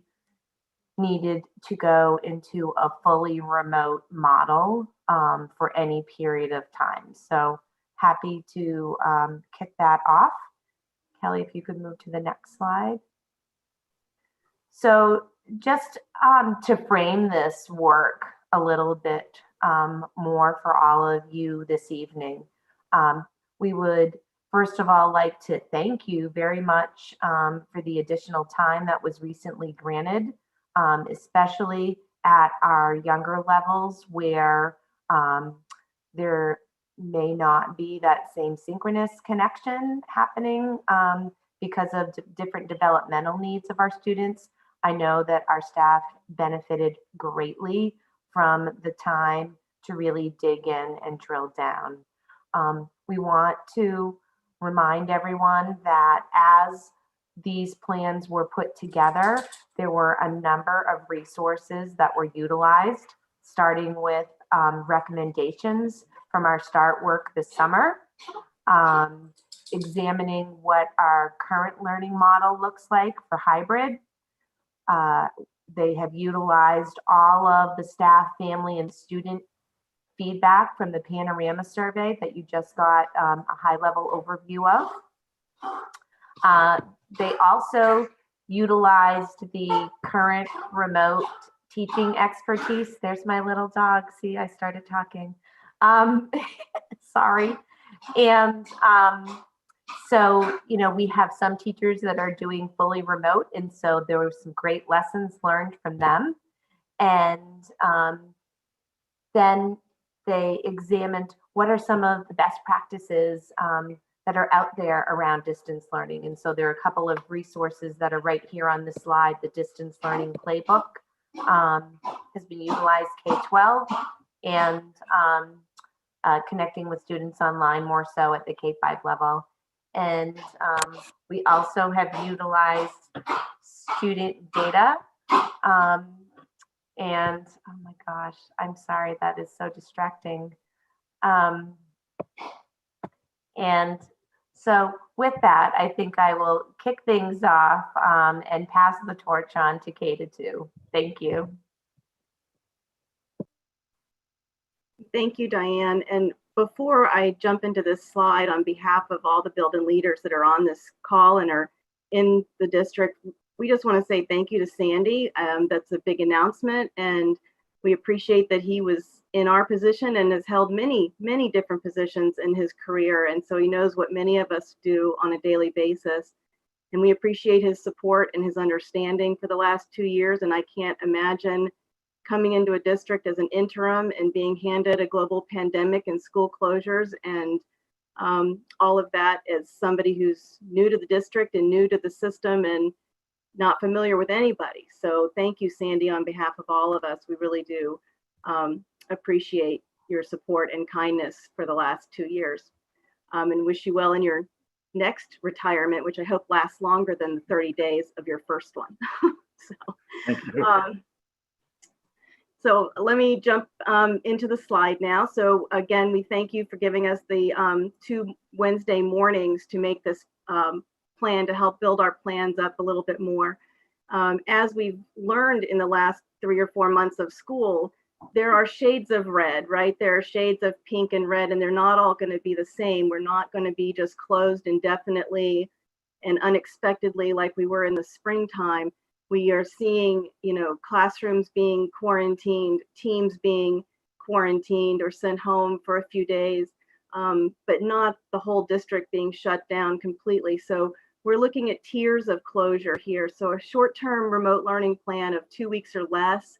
needed to go into a fully remote model for any period of time. So happy to kick that off. Kelly, if you could move to the next slide. So just to frame this work a little bit more for all of you this evening, we would first of all like to thank you very much for the additional time that was recently granted, especially at our younger levels where there may not be that same synchronous connection happening because of different developmental needs of our students. I know that our staff benefited greatly from the time to really dig in and drill down. We want to remind everyone that as these plans were put together, there were a number of resources that were utilized, starting with recommendations from our START work this summer, examining what our current learning model looks like for hybrid. They have utilized all of the staff, family, and student feedback from the Panorama survey that you just got a high-level overview of. They also utilized the current remote teaching expertise. There's my little dog. See, I started talking. Sorry. And so, you know, we have some teachers that are doing fully remote. And so there were some great lessons learned from them. And then they examined what are some of the best practices that are out there around distance learning. And so there are a couple of resources that are right here on the slide. The Distance Learning Playbook has been utilized K-12 and connecting with students online more so at the K-5 level. And we also have utilized student data. And oh my gosh, I'm sorry, that is so distracting. And so with that, I think I will kick things off and pass the torch on to K-2. Thank you. Thank you, Diane. And before I jump into this slide, on behalf of all the building leaders that are on this call and are in the district, we just want to say thank you to Sandy. That's a big announcement, and we appreciate that he was in our position and has held many, many different positions in his career. And so he knows what many of us do on a daily basis. And we appreciate his support and his understanding for the last 2 years. And I can't imagine coming into a district as an interim and being handed a global pandemic and school closures and all of that as somebody who's new to the district and new to the system and not familiar with anybody. So thank you, Sandy, on behalf of all of us. We really do appreciate your support and kindness for the last 2 years, and wish you well in your next retirement, which I hope lasts longer than the 30 days of your first one. So, Thank you. So let me jump into the slide now. So again, we thank you for giving us the 2 Wednesday mornings to make this plan to help build our plans up a little bit more. As we've learned in the last 3 or 4 months of school, there are shades of red, right? There are shades of pink and red, and they're not all going to be the same. We're not going to be just closed indefinitely and unexpectedly like we were in the springtime. We are seeing, you know, classrooms being quarantined, teams being quarantined or sent home for a few days, but not the whole district being shut down completely. So we're looking at tiers of closure here. So a short-term remote learning plan of 2 weeks or less.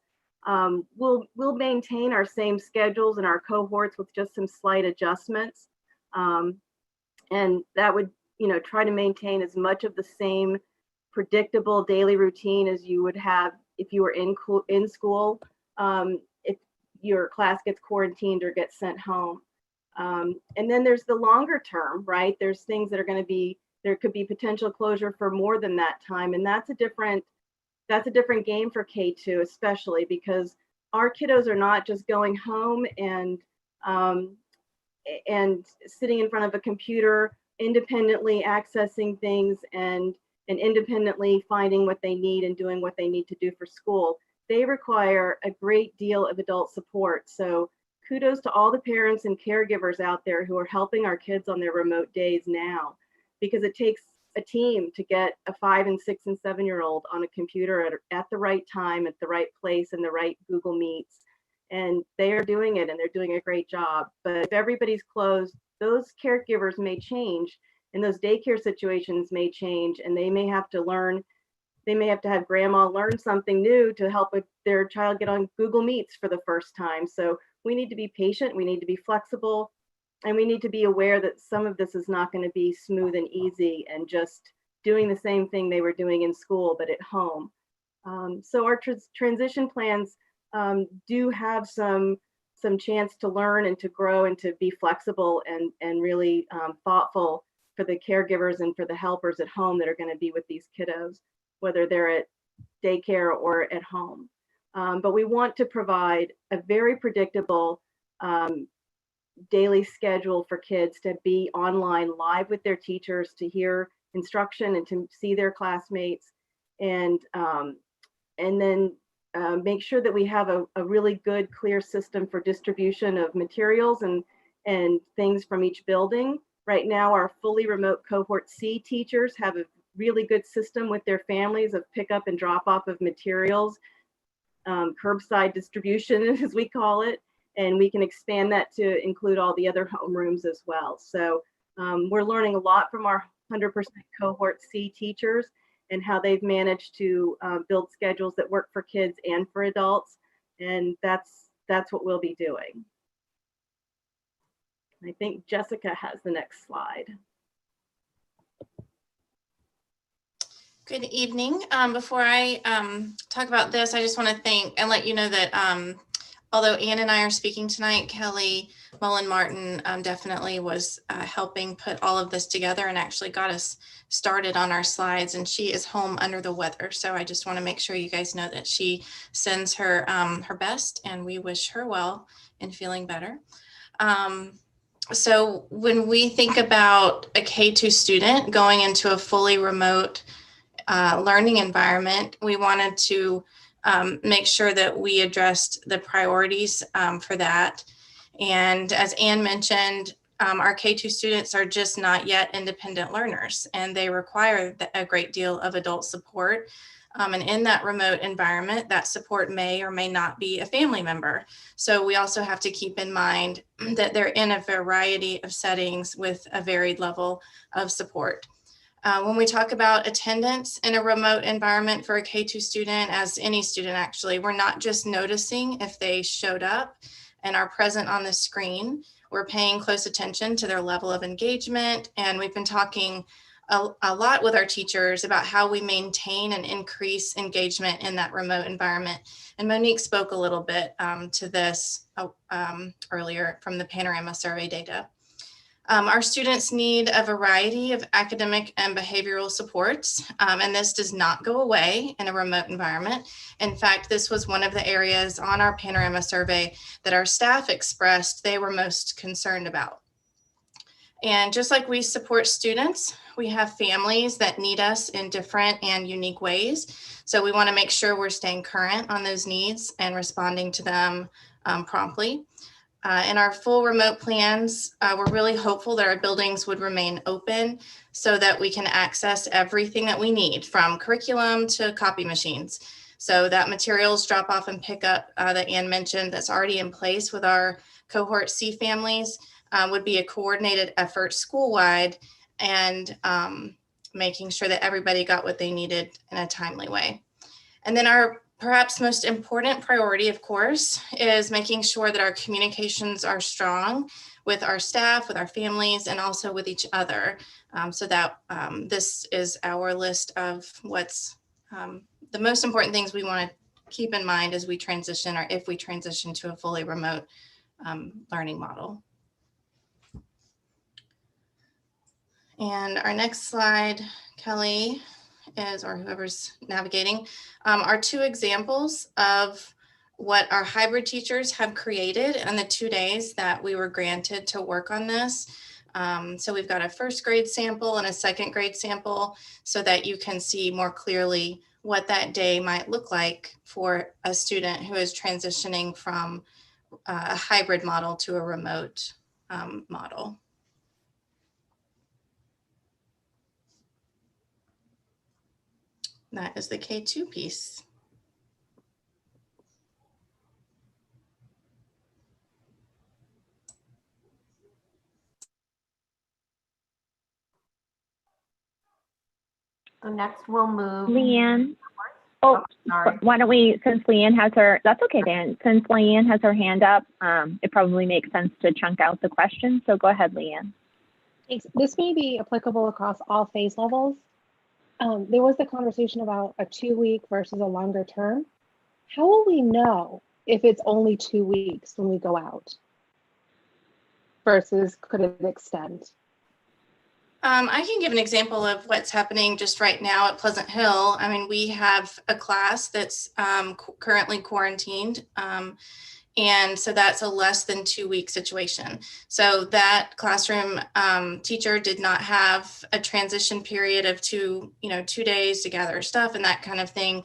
We'll maintain our same schedules and our cohorts with just some slight adjustments. And that would, you know, try to maintain as much of the same predictable daily routine as you would have if you were in school, if your class gets quarantined or gets sent home. And then there's the longer term, right? There's things that are going to be, there could be potential closure for more than that time. And that's a different game for K2, especially because our kiddos are not just going home and and sitting in front of a computer, independently accessing things and independently finding what they need and doing what they need to do for school. They require a great deal of adult support. So kudos to all the parents and caregivers out there who are helping our kids on their remote days now, because it takes a team to get a 5 and 6 and 7-year-old on a computer at the right time, at the right place, in the right Google Meets. And they are doing it, and they're doing a great job. But if everybody's closed, those caregivers may change, and those daycare situations may change, and they may have to learn, they may have to have grandma learn something new to help with their child get on Google Meets for the first time. So we need to be patient, we need to be flexible, and we need to be aware that some of this is not going to be smooth and easy and just doing the same thing they were doing in school, but at home. So our transition plans do have some chance to learn and to grow and to be flexible and really thoughtful for the caregivers and for the helpers at home that are going to be with these kiddos, whether they're at daycare or at home. But we want to provide a very predictable daily schedule for kids to be online live with their teachers, to hear instruction and to see their classmates, and then make sure that we have a really good, clear system for distribution of materials and things from each building. Right now, our fully remote cohort C teachers have a really good system with their families of pickup and drop off of materials, curbside distribution, as we call it. And we can expand that to include all the other homerooms as well. So we're learning a lot from our 100% cohort C teachers and how they've managed to build schedules that work for kids and for adults. And that's what we'll be doing. I think Jessica has the next slide. Good evening. Before I talk about this, I just want to thank and let you know that although Ann and I are speaking tonight, Kelly Mullen Martin definitely was helping put all of this together and actually got us started on our slides, and she is home under the weather. So I just want to make sure you guys know that she sends her her best, and we wish her well in feeling better. So when we think about a K-2 student going into a fully remote learning environment, we wanted to make sure that we addressed the priorities for that. And as Ann mentioned, our K-2 students are just not yet independent learners, and they require a great deal of adult support. And in that remote environment, that support may or may not be a family member. So we also have to keep in mind that they're in a variety of settings with a varied level of support. When we talk about attendance in a remote environment for a K-2 student, as any student actually, we're not just noticing if they showed up and are present on the screen. We're paying close attention to their level of engagement, and we've been talking a lot with our teachers about how we maintain and increase engagement in that remote environment. And Monique spoke a little bit to this earlier from the Panorama survey data. Our students need a variety of academic and behavioral supports, and this does not go away in a remote environment. In fact, this was one of the areas on our Panorama survey that our staff expressed they were most concerned about. And just like we support students, we have families that need us in different and unique ways. So we want to make sure we're staying current on those needs and responding to them promptly. In our full remote plans, we're really hopeful that our buildings would remain open so that we can access everything that we need, from curriculum to copy machines. So that materials drop off and pick up that Ann mentioned that's already in place with our cohort C families would be a coordinated effort school-wide, and making sure that everybody got what they needed in a timely way. And then our perhaps most important priority, of course, is making sure that our communications are strong with our staff, with our families, and also with each other. So that this is our list of what's the most important things we want to keep in mind as we transition, or if we transition to a fully remote learning model. And our next slide, Kelly, is, or whoever's navigating, are two examples of what our hybrid teachers have created in the 2 days that we were granted to work on this. So we've got a first grade sample and a second grade sample so that you can see more clearly what that day might look like for a student who is transitioning from a hybrid model to a remote model. That is the K2 piece. So next we'll move. Leanne. Oh, Oh, sorry. why don't we, since Leanne has her, that's okay, Dan. Since Leanne has her hand up, it probably makes sense to chunk out the question. So go ahead, Leanne. Thanks. This may be applicable across all phase levels. There was the conversation about a 2-week versus a longer term. How will we know if it's only 2 weeks when we go out versus could it extend? I can give an example of what's happening just right now at Pleasant Hill. I mean, we have a class that's currently quarantined. And so that's a less than 2-week situation. So that classroom teacher did not have a transition period of 2 days to gather her stuff and that kind of thing.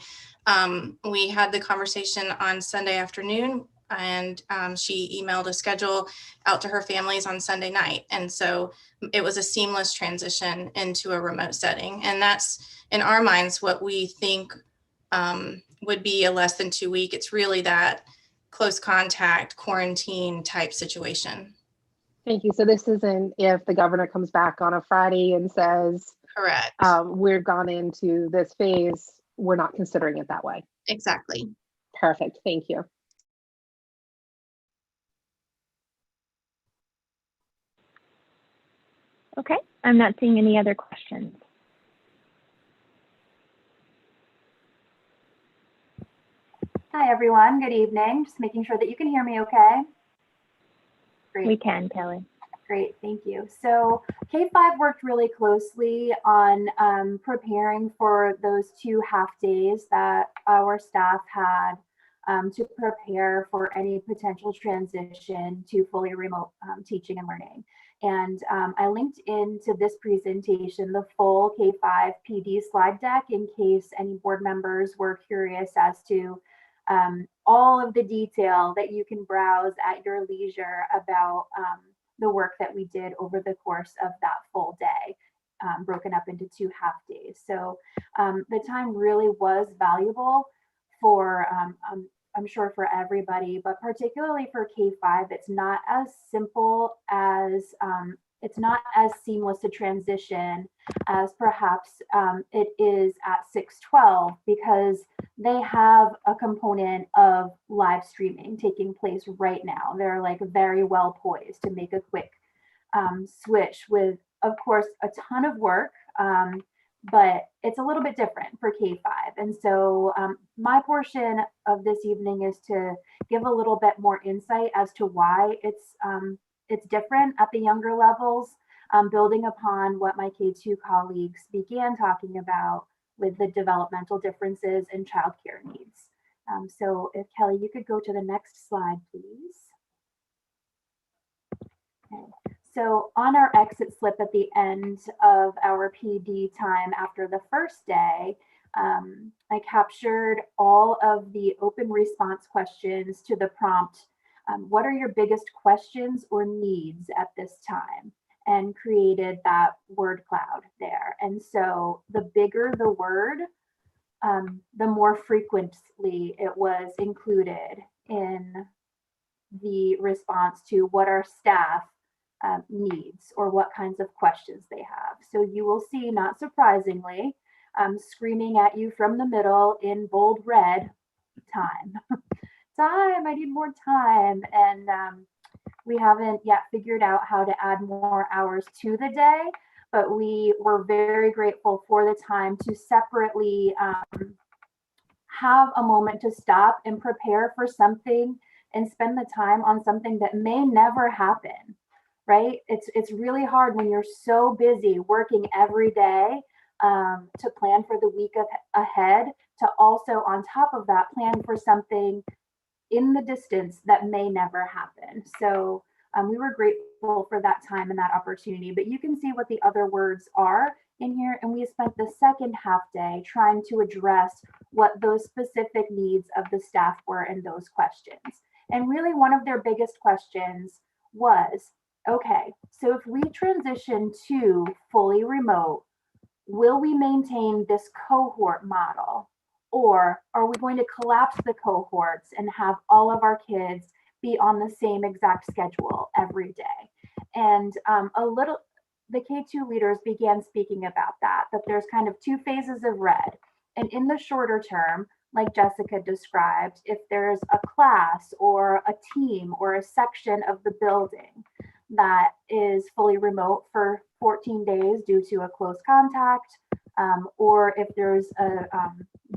We had the conversation on Sunday afternoon, and she emailed a schedule out to her families on Sunday night. And so it was a seamless transition into a remote setting. And that's, in our minds, what we think would be a less than 2 week. It's really that close contact quarantine type situation. Thank you. So this isn't if the governor comes back on a Friday and says, correct, we've gone into this phase, we're not considering it that way. Exactly. Perfect. Thank you. Okay, I'm not seeing any other questions. Hi, everyone. Good evening. Just making sure that you can hear me okay. Great. We can, Kelly. Great, thank you. So K5 worked really closely on preparing for those 2 half days that our staff had to prepare for any potential transition to fully remote teaching and learning. And I linked into this presentation the full K5 PD slide deck in case any board members were curious as to all of the detail that you can browse at your leisure about the work that we did over the course of that full day, broken up into 2 half days. So the time really was valuable for, I'm sure for everybody, but particularly for K5, it's not as simple as, it's not as seamless a transition as perhaps it is at 612, because they have a component of live streaming taking place right now. They're like very well poised to make a quick switch with, of course, a ton of work, but it's a little bit different for K5. And so my portion of this evening is to give a little bit more insight as to why it's different at the younger levels, building upon what my K2 colleagues began talking about with the developmental differences in childcare needs. So if Kelly, you could go to the next slide, please. Okay. So on our exit slip at the end of our PD time after the first day, I captured all of the open response questions to the prompt, what are your biggest questions or needs at this time? And created that word cloud there. And so the bigger the word, the more frequently it was included in the response to what our staff needs or what kinds of questions they have. So you will see, not surprisingly, screaming at you from the middle in bold red, time. Time, I need more time. And we haven't yet figured out how to add more hours to the day, but we were very grateful for the time to separately have a moment to stop and prepare for something and spend the time on something that may never happen, right? It's really hard when you're so busy working every day to plan for the week ahead, to also on top of that plan for something in the distance that may never happen. So we were grateful for that time and that opportunity, but you can see what the other words are in here. And we spent the second half day trying to address what those specific needs of the staff were in those questions. And really one of their biggest questions was, okay, so if we transition to fully remote, will we maintain this cohort model? Or are we going to collapse the cohorts and have all of our kids be on the same exact schedule every day? And the K2 leaders began speaking about that there's kind of two phases of red. And in the shorter term, like Jessica described, if there's a class or a team or a section of the building that is fully remote for 14 days due to a close contact, or if there's a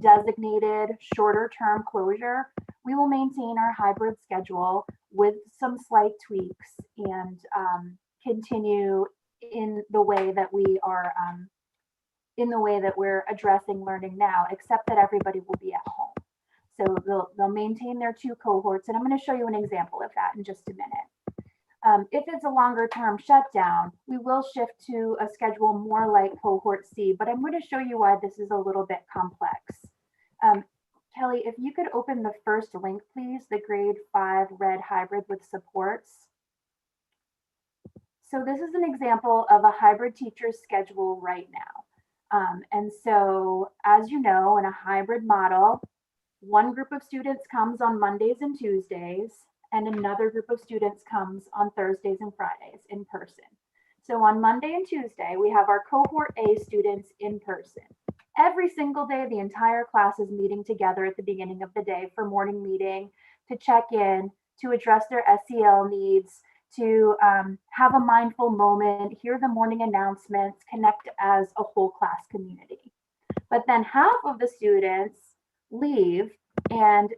designated shorter term closure, we will maintain our hybrid schedule with some slight tweaks and continue in the way that we are we're addressing learning now, except that everybody will be at home. So they'll maintain their 2 cohorts, and I'm going to show you an example of that in just a minute. If it's a longer term shutdown, we will shift to a schedule more like cohort C, but I'm going to show you why this is a little bit complex. Kelly, if you could open the first link, please, the grade 5 red hybrid with supports. So this is an example of a hybrid teacher's schedule right now. And so, as you know, in a hybrid model, one group of students comes on Mondays and Tuesdays, and another group of students comes on Thursdays and Fridays in person. So on Monday and Tuesday, we have our cohort A students in person. Every single day, the entire class is meeting together at the beginning of the day for morning meeting, to check in, to address their SEL needs, to have a mindful moment, hear the morning announcements, connect as a whole class community. But then half of the students leave and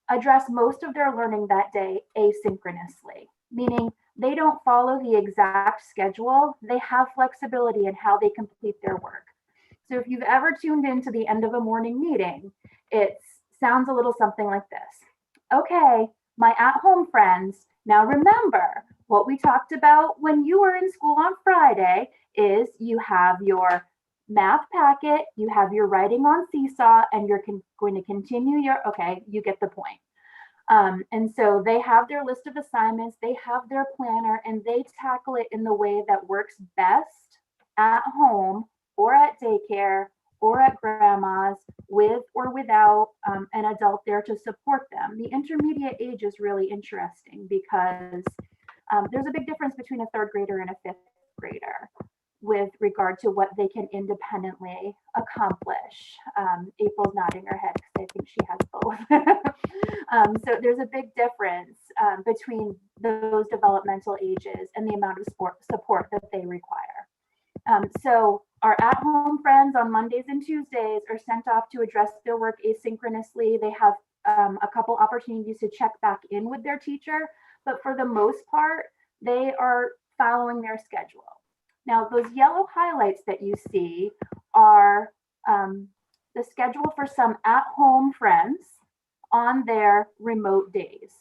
address most of their learning that day asynchronously, meaning they don't follow the exact schedule. They have flexibility in how they complete their work. So if you've ever tuned into the end of a morning meeting, it sounds a little something like this. Okay, my at-home friends, now remember what we talked about when you were in school on Friday is you have your math packet, you have your writing on Seesaw, and you're going to continue your, okay, you get the point. And so they have their list of assignments, they have their planner, and they tackle it in the way that works best at home or at daycare or at grandma's, with or without an adult there to support them. The intermediate age is really interesting because there's a big difference between a 3rd grader and a 5th grader with regard to what they can independently accomplish. April's nodding her head because I think she has both. So there's a big difference between those developmental ages and the amount of support that they require. So our at-home friends on Mondays and Tuesdays are sent off to address their work asynchronously. They have a couple opportunities to check back in with their teacher, but for the most part, they are following their schedule. Now, those yellow highlights that you see are the schedule for some at-home friends on their remote days.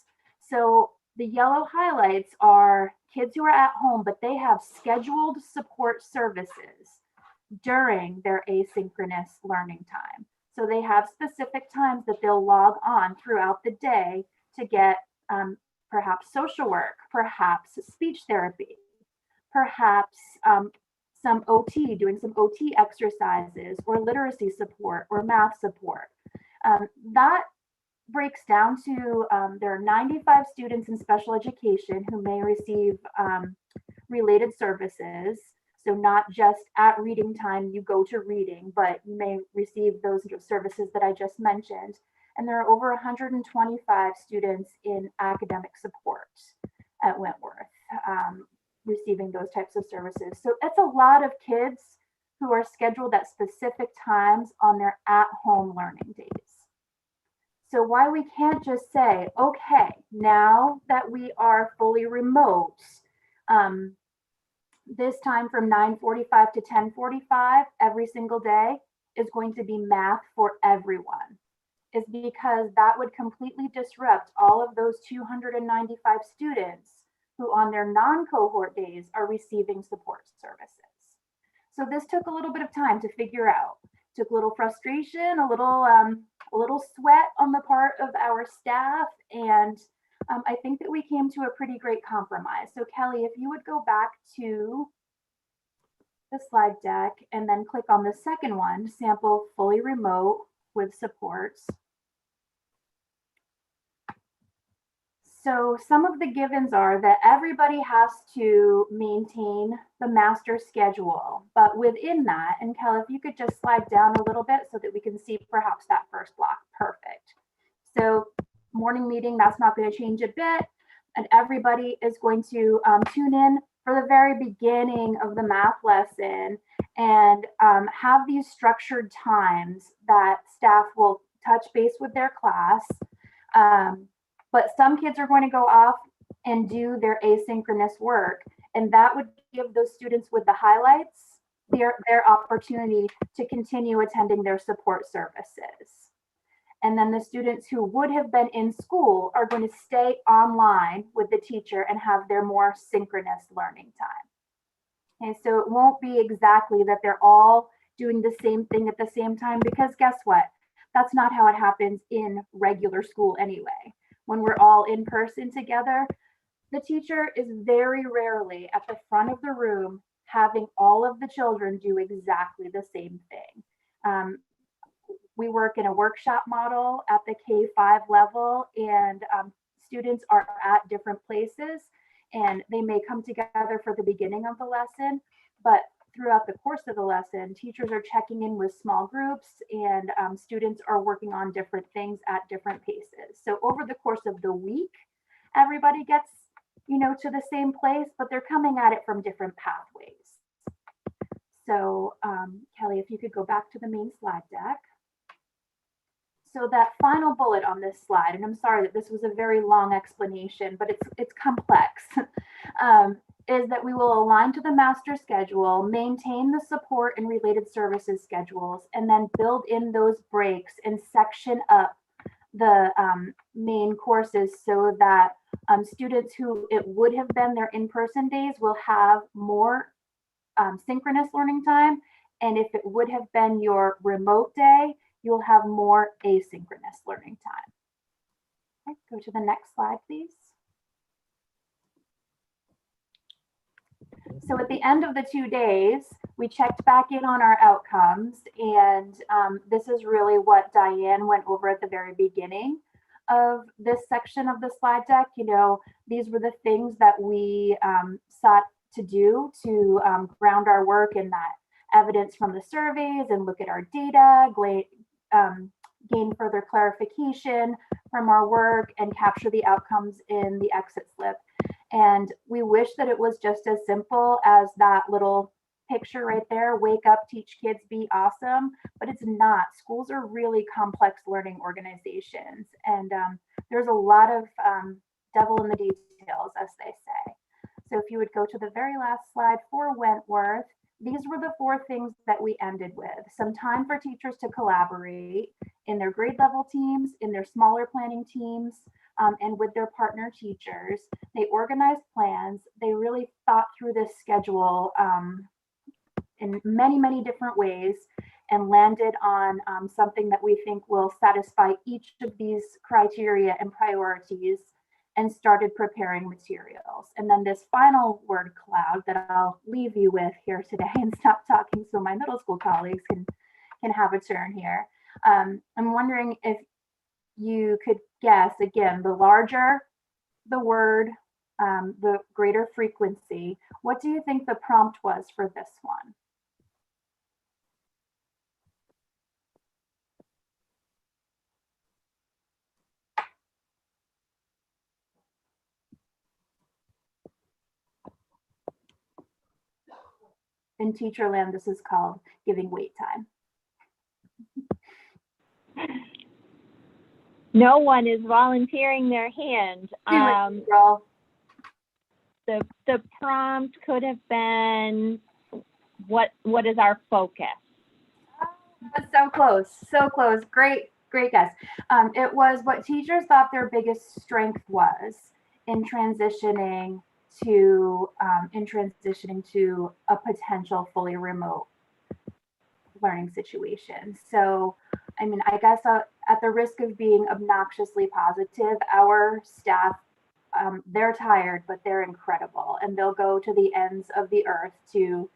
So the yellow highlights are kids who are at home, but they have scheduled support services during their asynchronous learning time. So they have specific times that they'll log on throughout the day to get perhaps social work, perhaps speech therapy, perhaps some OT, doing some OT exercises, or literacy support, or math support. That breaks down to there are 95 students in special education who may receive related services. So not just at reading time, you go to reading, but you may receive those services that I just mentioned. And there are over 125 students in academic support at Wentworth receiving those types of services. So it's a lot of kids who are scheduled at specific times on their at-home learning days. So why we can't just say, okay, now that we are fully remote, this time from 9:45 to 10:45 every single day is going to be math for everyone. is because that would completely disrupt all of those 295 students who on their non-cohort days are receiving support services. So this took a little bit of time to figure out. Took a little frustration, a little sweat on the part of our staff, and I think that we came to a pretty great compromise. So Kelly, if you would go back to the slide deck and then click on the second one, sample fully remote with supports. So some of the givens are that everybody has to maintain the master schedule, but within that, and Kelly, if you could just slide down a little bit so that we can see perhaps that first block, perfect. So morning meeting, that's not going to change a bit, and everybody is going to tune in for the very beginning of the math lesson and have these structured times that staff will touch base with their class. But some kids are going to go off and do their asynchronous work, and that would give those students with the highlights their opportunity to continue attending their support services. And then the students who would have been in school are going to stay online with the teacher and have their more synchronous learning time. Okay, so it won't be exactly that they're all doing the same thing at the same time, because guess what? That's not how it happens in regular school anyway. When we're all in person together, the teacher is very rarely at the front of the room having all of the children do exactly the same thing. We work in a workshop model at the K-5 level, and students are at different places, and they may come together for the beginning of the lesson, but throughout the course of the lesson, teachers are checking in with small groups, and students are working on different things at different paces. So over the course of the week, everybody gets, to the same place, but they're coming at it from different pathways. So Kelly, if you could go back to the main slide deck. So that final bullet on this slide, and I'm sorry that this was a very long explanation, but it's complex, is that we will align to the master schedule, maintain the support and related services schedules, and then build in those breaks and section up the main courses so that students who it would have been their in-person days will have more synchronous learning time. And if it would have been your remote day, you'll have more asynchronous learning time. Okay, go to the next slide, please. So at the end of the 2 days, we checked back in on our outcomes, and this is really what Diane went over at the very beginning of this section of the slide deck. These were the things that we sought to do to ground our work in that evidence from the surveys and look at our data, gain further clarification from our work, and capture the outcomes in the exit slip. And we wish that it was just as simple as that little picture right there, wake up, teach kids, be awesome, but it's not. Schools are really complex learning organizations, and there's a lot of devil in the details, as they say. So if you would go to the very last slide for Wentworth, these were the 4 things that we ended with. Some time for teachers to collaborate in their grade level teams, in their smaller planning teams, and with their partner teachers. They organized plans. They really thought through this schedule in many, many different ways, and landed on something that we think will satisfy each of these criteria and priorities, and started preparing materials. And then this final word cloud that I'll leave you with here today and stop talking so my middle school colleagues can have a turn here. I'm wondering if you could guess, again, the larger the word, the greater frequency. What do you think the prompt was for this one? In Teacherland, this is called giving wait time. No one is volunteering their hand. The prompt could have been, what is our focus? So close, so close. Great Great guess. It was what teachers thought their biggest strength was in transitioning to a potential fully remote learning situation. So, I mean, I guess at the risk of being obnoxiously positive, our staff, they're tired, but they're incredible, and they'll go to the ends of the earth to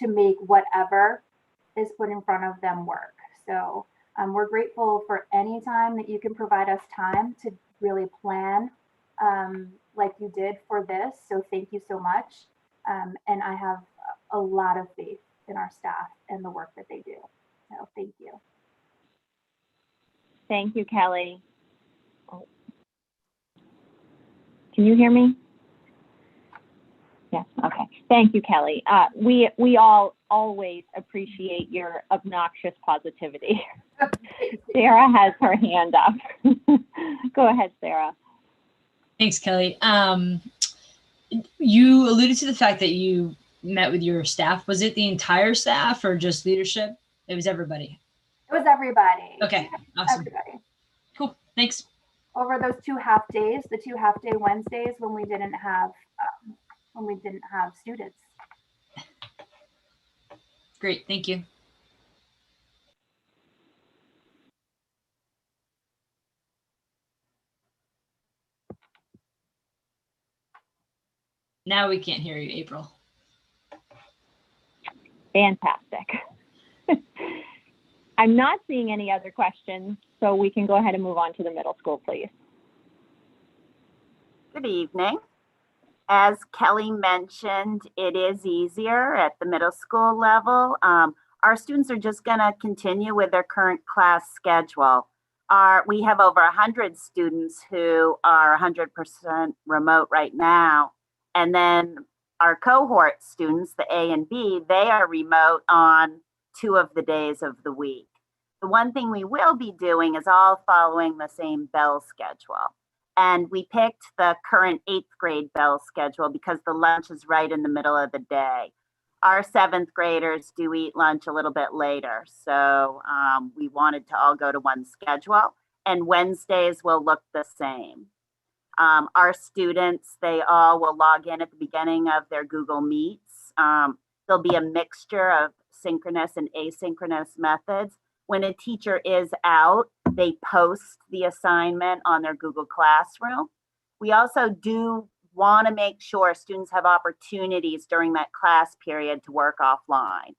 make whatever is put in front of them work. So we're grateful for any time that you can provide us time to really plan like you did for this. So thank you so much. And I have a lot of faith in our staff and the work that they do. So thank you. Thank you, Kelly. Oh. Can you hear me? Yes, okay. Thank you, Kelly. We all always appreciate your obnoxious positivity. Sarah has her hand up. Go ahead, Sarah. Thanks, Kelly. You alluded to the fact that you met with your staff. Was it the entire staff or just leadership? It was everybody. It was everybody. Okay, awesome. Everybody. Cool, thanks. Over those 2 half days, the 2 half-day Wednesdays when we didn't have students. Great, thank you. Now we can't hear you, April. Fantastic. I'm not seeing any other questions, so we can go ahead and move on to the middle school, please. Good evening. As Kelly mentioned, it is easier at the middle school level. Our students are just going to continue with their current class schedule. We have over 100 students who are 100% remote right now. And then our cohort students, the A and B, they are remote on 2 of the days of the week. The one thing we will be doing is all following the same bell schedule. And we picked the current 8th grade bell schedule because the lunch is right in the middle of the day. Our 7th graders do eat lunch a little bit later. So we wanted to all go to one schedule, and Wednesdays will look the same. Our students, they all will log in at the beginning of their Google Meets. There'll be a mixture of synchronous and asynchronous methods. When a teacher is out, they post the assignment on their Google Classroom. We also do want to make sure students have opportunities during that class period to work offline.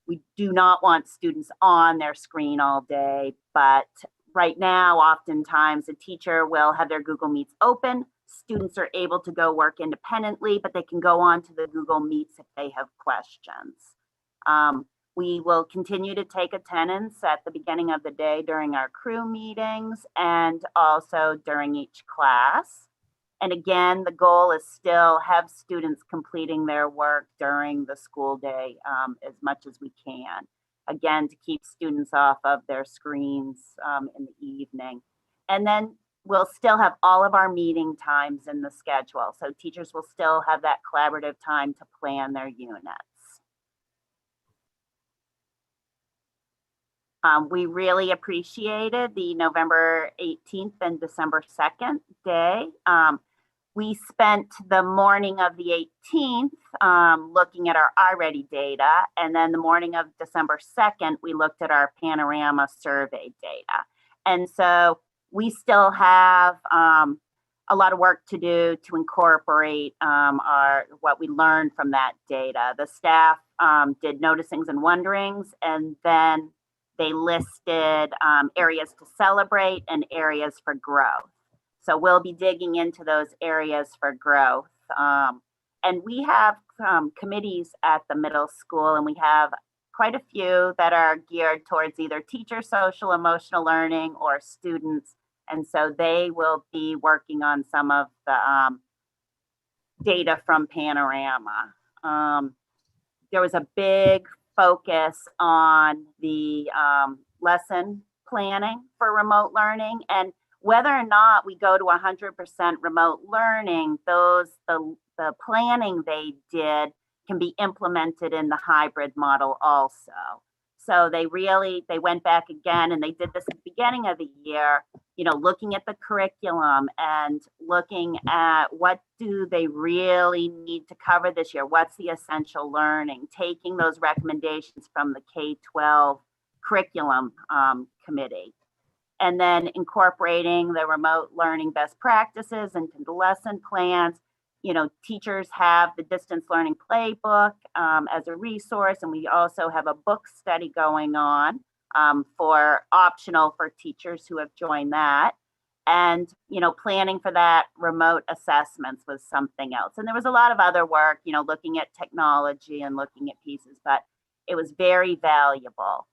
We do not want students on their screen all day, but right now, oftentimes a teacher will have their Google Meets open. Students are able to go work independently, but they can go on to the Google Meets if they have questions. We will continue to take attendance at the beginning of the day during our crew meetings and also during each class. And again, the goal is still have students completing their work during the school day as much as we can. Again, to keep students off of their screens in the evening. And then we'll still have all of our meeting times in the schedule. So teachers will still have that collaborative time to plan their units. We really appreciated the November 18th and December 2nd day. We spent the morning of the 18th looking at our iReady data, and then the morning of December 2nd, we looked at our Panorama survey data. And so we still have a lot of work to do to incorporate what we learned from that data. The staff did noticings and wonderings, and then they listed areas to celebrate and areas for growth. So we'll be digging into those areas for growth. And we have committees at the middle school, and we have quite a few that are geared towards either teacher social emotional learning or students. And so they will be working on some of the data from Panorama. There was a big focus on the lesson planning for remote learning, and whether or not we go to 100% remote learning, the planning they did can be implemented in the hybrid model also. So they went back again, and they did this at the beginning of the year, looking at the curriculum and looking at what do they really need to cover this year? What's the essential learning? Taking those recommendations from the K-12 curriculum committee, and then incorporating the remote learning best practices into the lesson plans. Teachers have the distance learning playbook as a resource, and we also have a book study going on for optional for teachers who have joined that. And, planning for that remote assessments was something else. And there was a lot of other work, looking at technology and looking at pieces, but it was very valuable.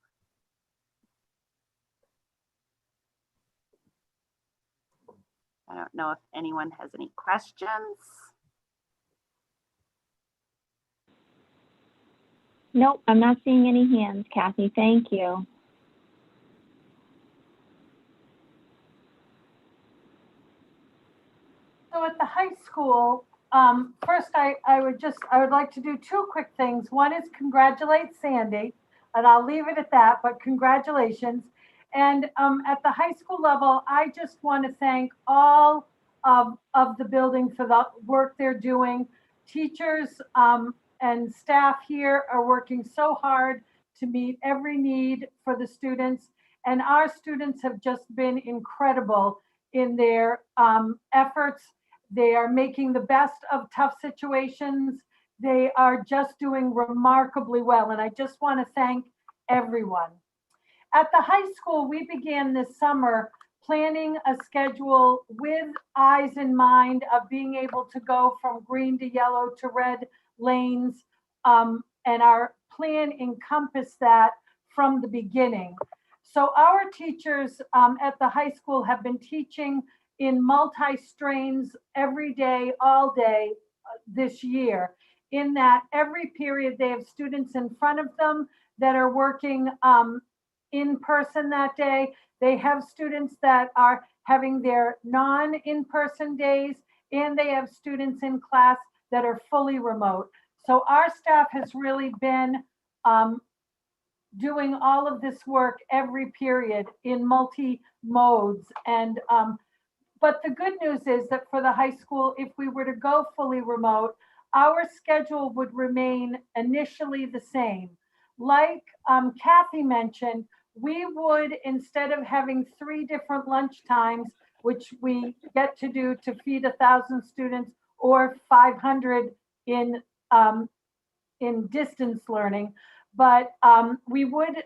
I don't know if anyone has any questions. Nope, I'm not seeing any hands, Kathy. Thank you. So at the high school, first I would like to do two quick things. One is congratulate Sandy, and I'll leave it at that, but congratulations. And at the high school level, I just want to thank all of the building for the work they're doing. Teachers and staff here are working so hard to meet every need for the students. And our students have just been incredible in their efforts. They are making the best of tough situations. They are just doing remarkably well. And I just want to thank everyone. At the high school, we began this summer planning a schedule with eyes in mind of being able to go from green to yellow to red lanes. And our plan encompassed that from the beginning. So our teachers at the high school have been teaching in multi-strains every day, all day this year. In that every period they have students in front of them that are working in person that day. They have students that are having their non-in-person days, and they have students in class that are fully remote. So our staff has really been doing all of this work every period in multi-modes. And but the good news is that for the high school, if we were to go fully remote, our schedule would remain initially the same. Like Kathy mentioned, we would, instead of having 3 different lunch times, which we get to do to feed 1,000 students or 500 in distance learning, but we would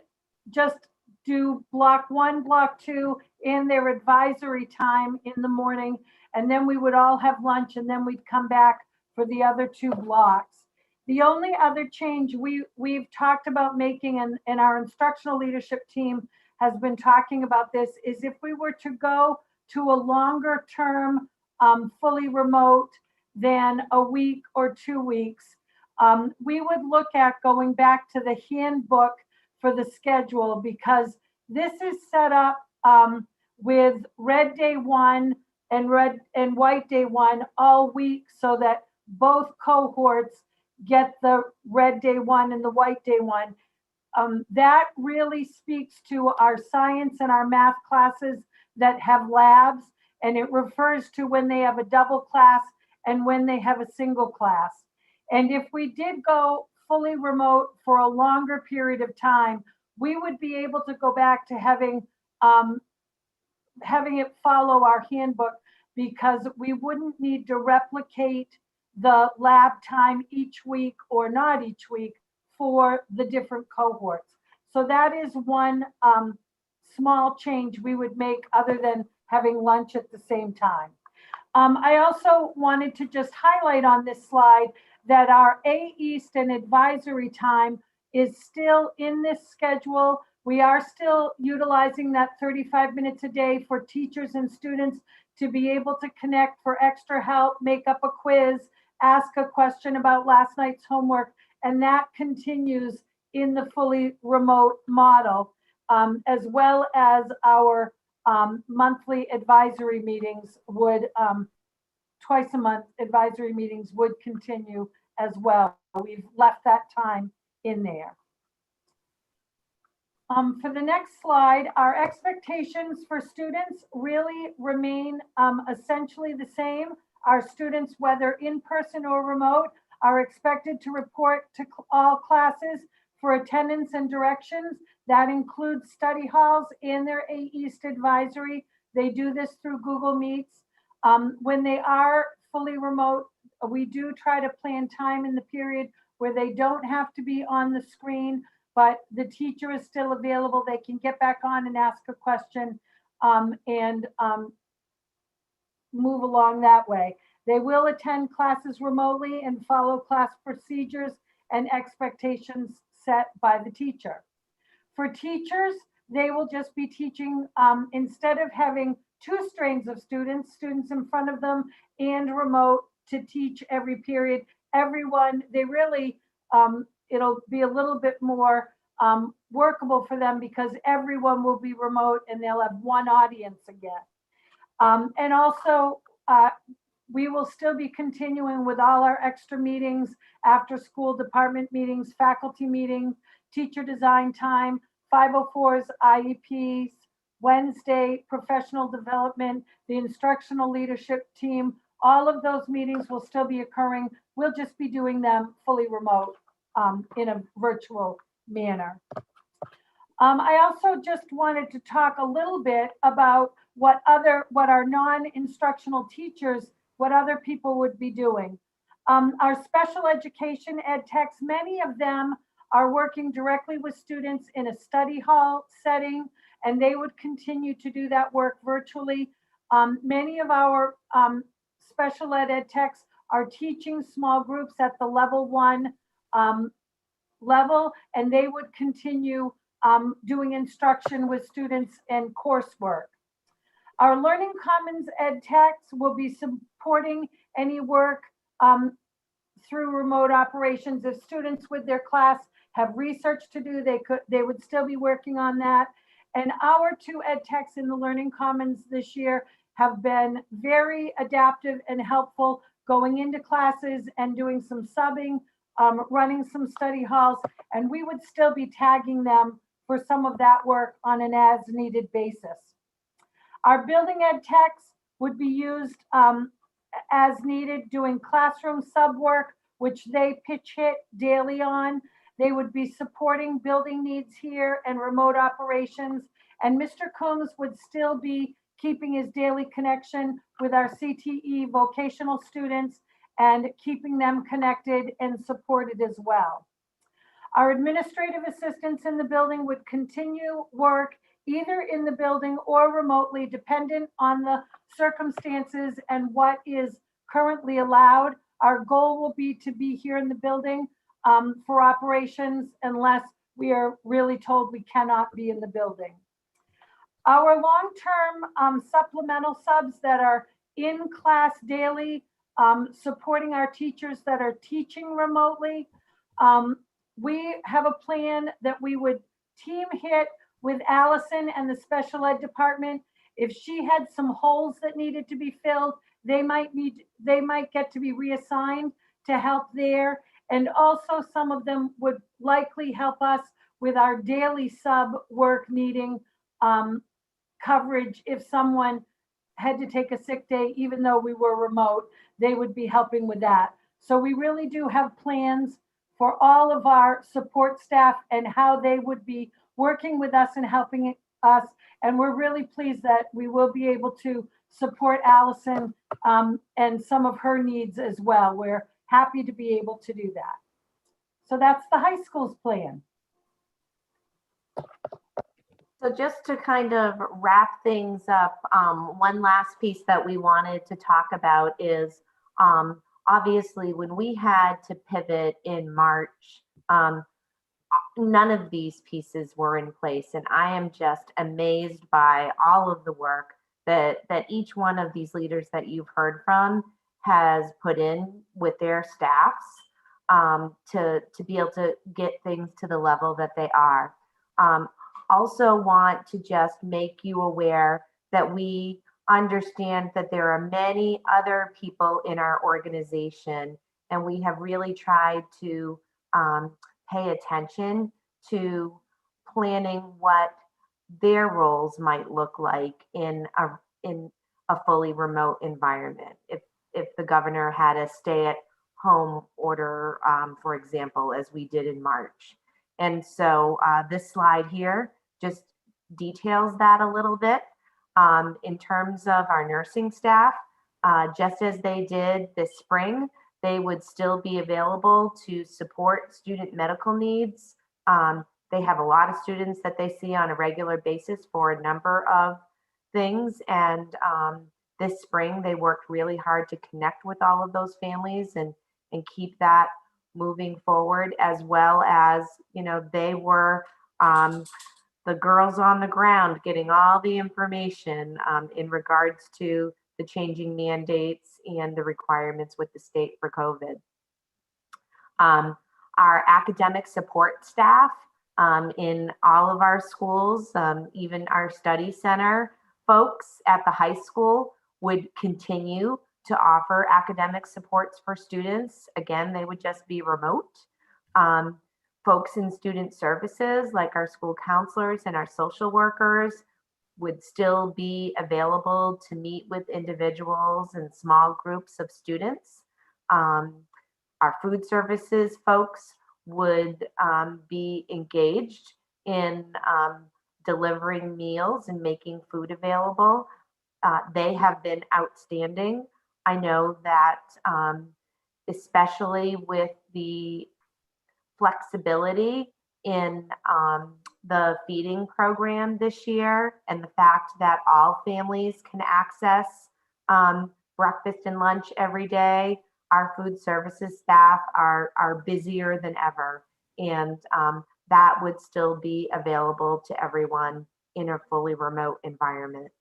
just do block 1, block 2 in their advisory time in the morning, and then we would all have lunch, and then we'd come back for the other 2 blocks. The only other change we've talked about making, and our instructional leadership team has been talking about this, is if we were to go to a longer term, fully remote than a week or 2 weeks, we would look at going back to the handbook for the schedule, because this is set up with red day 1 and white day 1 all week, so that both cohorts get the red day 1 and the white day 1. That really speaks to our science and our math classes that have labs, and it refers to when they have a double class and when they have a single class. And if we did go fully remote for a longer period of time, we would be able to go back to having it follow our handbook, because we wouldn't need to replicate the lab time each week or not each week for the different cohorts. So that is one small change we would make, other than having lunch at the same time. I also wanted to just highlight on this slide that our A East and advisory time is still in this schedule. We are still utilizing that 35 minutes a day for teachers and students to be able to connect for extra help, make up a quiz, ask a question about last night's homework, and that continues in the fully remote model, as well as our monthly advisory meetings would, twice a month advisory meetings would continue as well. We've left that time in there. For the next slide, our expectations for students really remain essentially the same. Our students, whether in person or remote, are expected to report to all classes for attendance and directions. That includes study halls and their East advisory. They do this through Google Meets. When they are fully remote, we do try to plan time in the period where they don't have to be on the screen, but the teacher is still available. They can get back on and ask a question and move along that way. They will attend classes remotely and follow class procedures and expectations set by the teacher. For teachers, they will just be teaching, instead of having 2 strains of students in front of them and remote to teach every period, everyone, they really, it'll be a little bit more workable for them because everyone will be remote and they'll have one audience again. And also, we will still be continuing with all our extra meetings, after school department meetings, faculty meetings, teacher design time, 504s, IEPs, Wednesday, professional development, the instructional leadership team. All of those meetings will still be occurring. We'll just be doing them fully remote in a virtual manner. I also just wanted to talk a little bit about what our non-instructional teachers, what other people would be doing. Our special education ed techs, many of them are working directly with students in a study hall setting, and they would continue to do that work virtually. Many of our special ed techs are teaching small groups at the level 1 level, and they would continue doing instruction with students and coursework. Our Learning Commons ed techs will be supporting any work through remote operations. If students with their class have research to do, they would still be working on that. And our 2 ed techs in the Learning Commons this year have been very adaptive and helpful, going into classes and doing some subbing, running some study halls, and we would still be tagging them for some of that work on an as needed basis. Our building ed techs would be used as needed, doing classroom sub work, which they pitch hit daily on. They would be supporting building needs here and remote operations. And Mr. Coombs would still be keeping his daily connection with our CTE vocational students and keeping them connected and supported as well. Our administrative assistants in the building would continue work either in the building or remotely, dependent on the circumstances and what is currently allowed. Our goal will be to be here in the building for operations unless we are really told we cannot be in the building. Our long-term supplemental subs that are in class daily, supporting our teachers that are teaching remotely. We have a plan that we would team hit with Allison and the special ed department. If she had some holes that needed to be filled, they might get to be reassigned to help there. And also some of them would likely help us with our daily sub work needing coverage. If someone had to take a sick day, even though we were remote, they would be helping with that. So we really do have plans for all of our support staff and how they would be working with us and helping us. And we're really pleased that we will be able to support Allison and some of her needs as well. We're happy to be able to do that. So that's the high school's plan. So just to kind of wrap things up, one last piece that we wanted to talk about is obviously when we had to pivot in March, none of these pieces were in place. And I am just amazed by all of the work that each one of these leaders that you've heard from has put in with their staffs to be able to get things to the level that they are. Also want to just make you aware that we understand that there are many other people in our organization, and we have really tried to pay attention to planning what their roles might look like in a fully remote environment. If the governor had a stay-at-home order, for example, as we did in March. And so this slide here just details that a little bit. In terms of our nursing staff, just as they did this spring, they would still be available to support student medical needs. They have a lot of students that they see on a regular basis for a number of things. And this spring, they worked really hard to connect with all of those families and keep that moving forward, as well as, you know, they were the girls on the ground getting all the information in regards to the changing mandates and the requirements with the state for COVID. Our academic support staff in all of our schools, even our study center folks at the high school, would continue to offer academic supports for students. Again, they would just be remote. Folks in student services, like our school counselors and our social workers, would still be available to meet with individuals and small groups of students. Our food services folks would be engaged in delivering meals and making food available. They have been outstanding. I know that especially with the flexibility in the feeding program this year, and the fact that all families can access breakfast and lunch every day, our food services staff are busier than ever. And that would still be available to everyone in a fully remote environment.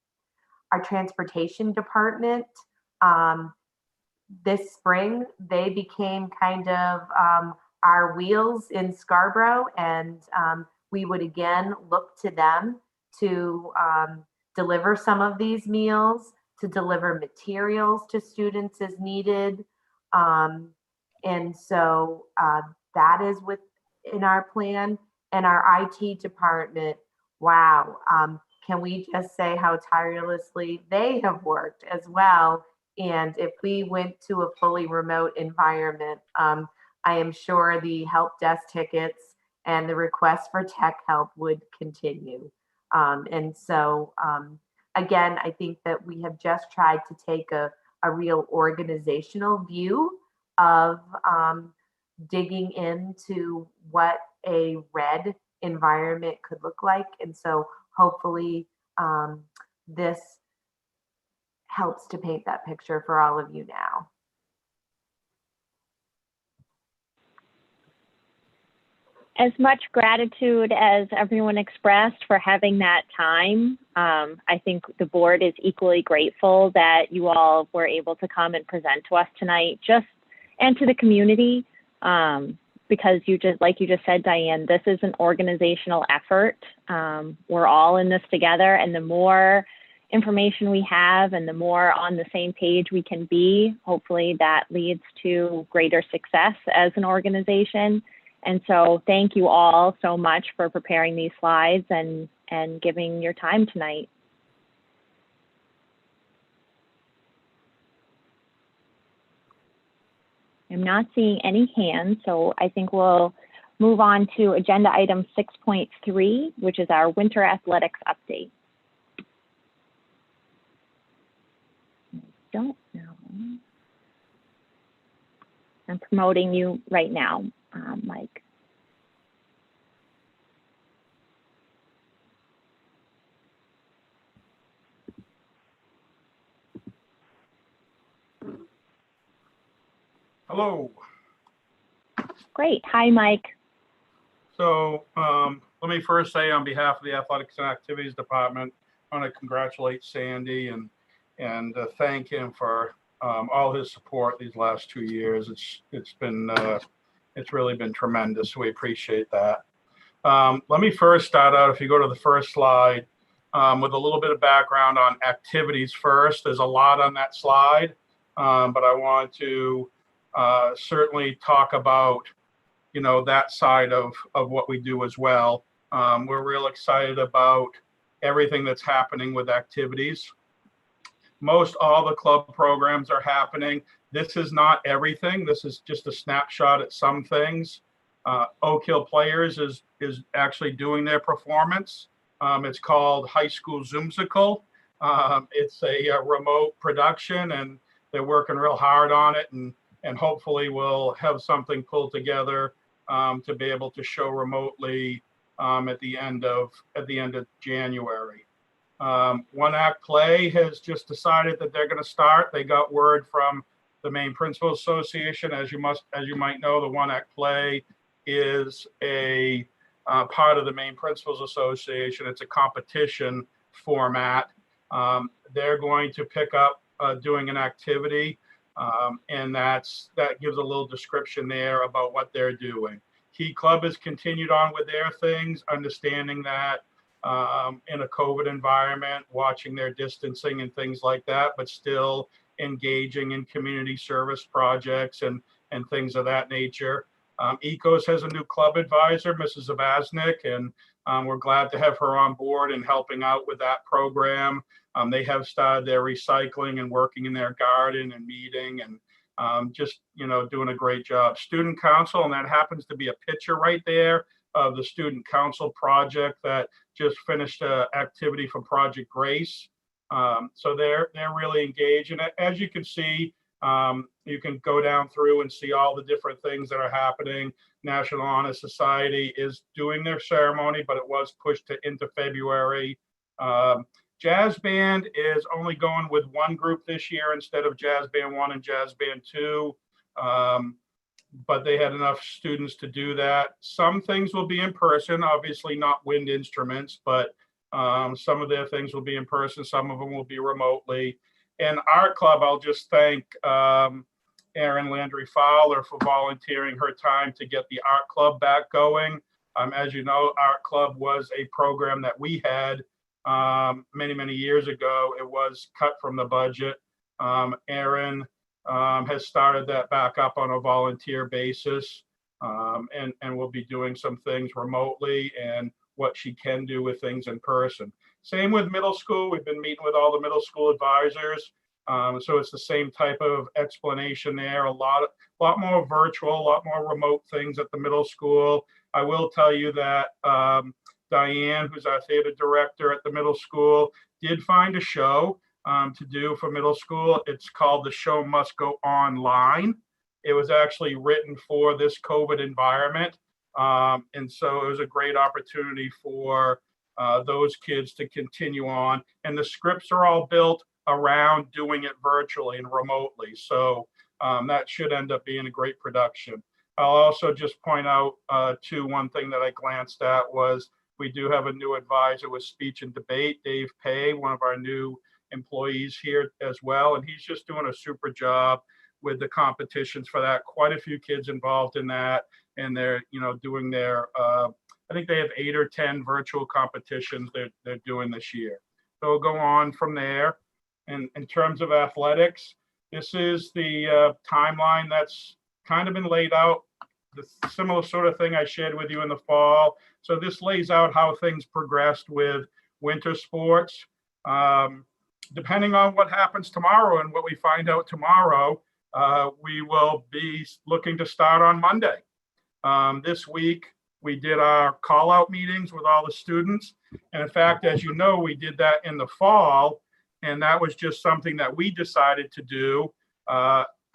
Our transportation department, this spring, they became kind of our wheels in Scarborough, and we would again look to them to deliver some of these meals, to deliver materials to students as needed. And so that is within our plan. And our IT department, wow, can we just say how tirelessly they have worked as well? And if we went to a fully remote environment, I am sure the help desk tickets and the request for tech help would continue. And so, again, I think that we have just tried to take a real organizational view of digging into what a red environment could look like. And so hopefully this helps to paint that picture for all of you now. As much gratitude as everyone expressed for having that time, I think the board is equally grateful that you all were able to come and present to us tonight, and to the community, because like you just said, Diane, this is an organizational effort. We're all in this together, and the more information we have and the more on the same page we can be, hopefully that leads to greater success as an organization. And so thank you all so much for preparing these slides and giving your time tonight. I'm not seeing any hands, so I think we'll move on to agenda item 6.3, which is our winter athletics update. I don't know. I'm promoting you right now, Mike. Hello. Great. Hi, Mike. So let me first say, on behalf of the Athletics and Activities Department, I want to congratulate Sandy and thank him for all his support these last 2 years. It's really been tremendous. We appreciate that. Let me first start out, if you go to the first slide, with a little bit of background on activities first. There's a lot on that slide, but I want to certainly talk about, that side of what we do as well. We're real excited about everything that's happening with activities. Most all the club programs are happening. This is not everything. This is just a snapshot at some things. Oak Hill Players is actually doing their performance. It's called High School Zoomsicle. It's a remote production, and they're working real hard on it, and hopefully we'll have something pulled together to be able to show remotely at the end of January. One Act Play has just decided that they're going to start. They got word from the Maine Principals Association. As you might know, the One Act Play is a part of the Maine Principals Association. It's a competition format. They're going to pick up doing an activity, and that gives a little description there about what they're doing. Key Club has continued on with their things, understanding that in a COVID environment, watching their distancing and things like that, but still engaging in community service projects and things of that nature. ECOS has a new club advisor, Mrs. Zavaznik, and we're glad to have her on board and helping out with that program. They have started their recycling and working in their garden and meeting and just, doing a great job. Student Council, and that happens to be a picture right there of the Student Council project that just finished an activity for Project Grace. So they're really engaged. And as you can see, you can go down through and see all the different things that are happening. National Honor Society is doing their ceremony, but it was pushed into February. Jazz Band is only going with one group this year instead of Jazz Band 1 and Jazz Band 2. But they had enough students to do that. Some things will be in person, obviously not wind instruments, but some of their things will be in person. Some of them will be remotely. And Art Club, I'll just thank Erin Landry Fowler for volunteering her time to get the Art Club back going. As you know, Art Club was a program that we had many, many years ago. It was cut from the budget. Erin has started that back up on a volunteer basis, and will be doing some things remotely and what she can do with things in person. Same with middle school. We've been meeting with all the middle school advisors. So it's the same type of explanation there. A lot more virtual, a lot more remote things at the middle school. I will tell you that Diane, who's our theater director at the middle school, did find a show to do for middle school. It's called The Show Must Go Online. It was actually written for this COVID environment. And so it was a great opportunity for those kids to continue on. And the scripts are all built around doing it virtually and remotely. So that should end up being a great production. I'll also just point out one thing that I glanced at was we do have a new advisor with speech and debate, Dave Pay, one of our new employees here as well. And he's just doing a super job with the competitions for that. Quite a few kids involved in that. And they're, doing their, I think they have 8 or 10 virtual competitions they're doing this year. So we'll go on from there. And in terms of athletics, this is the timeline that's kind of been laid out, the similar sort of thing I shared with you in the fall. So this lays out how things progressed with winter sports. Depending on what happens tomorrow and what we find out tomorrow, we will be looking to start on Monday. This week, we did our call-out meetings with all the students. And in fact, as you know, we did that in the fall, and that was just something that we decided to do.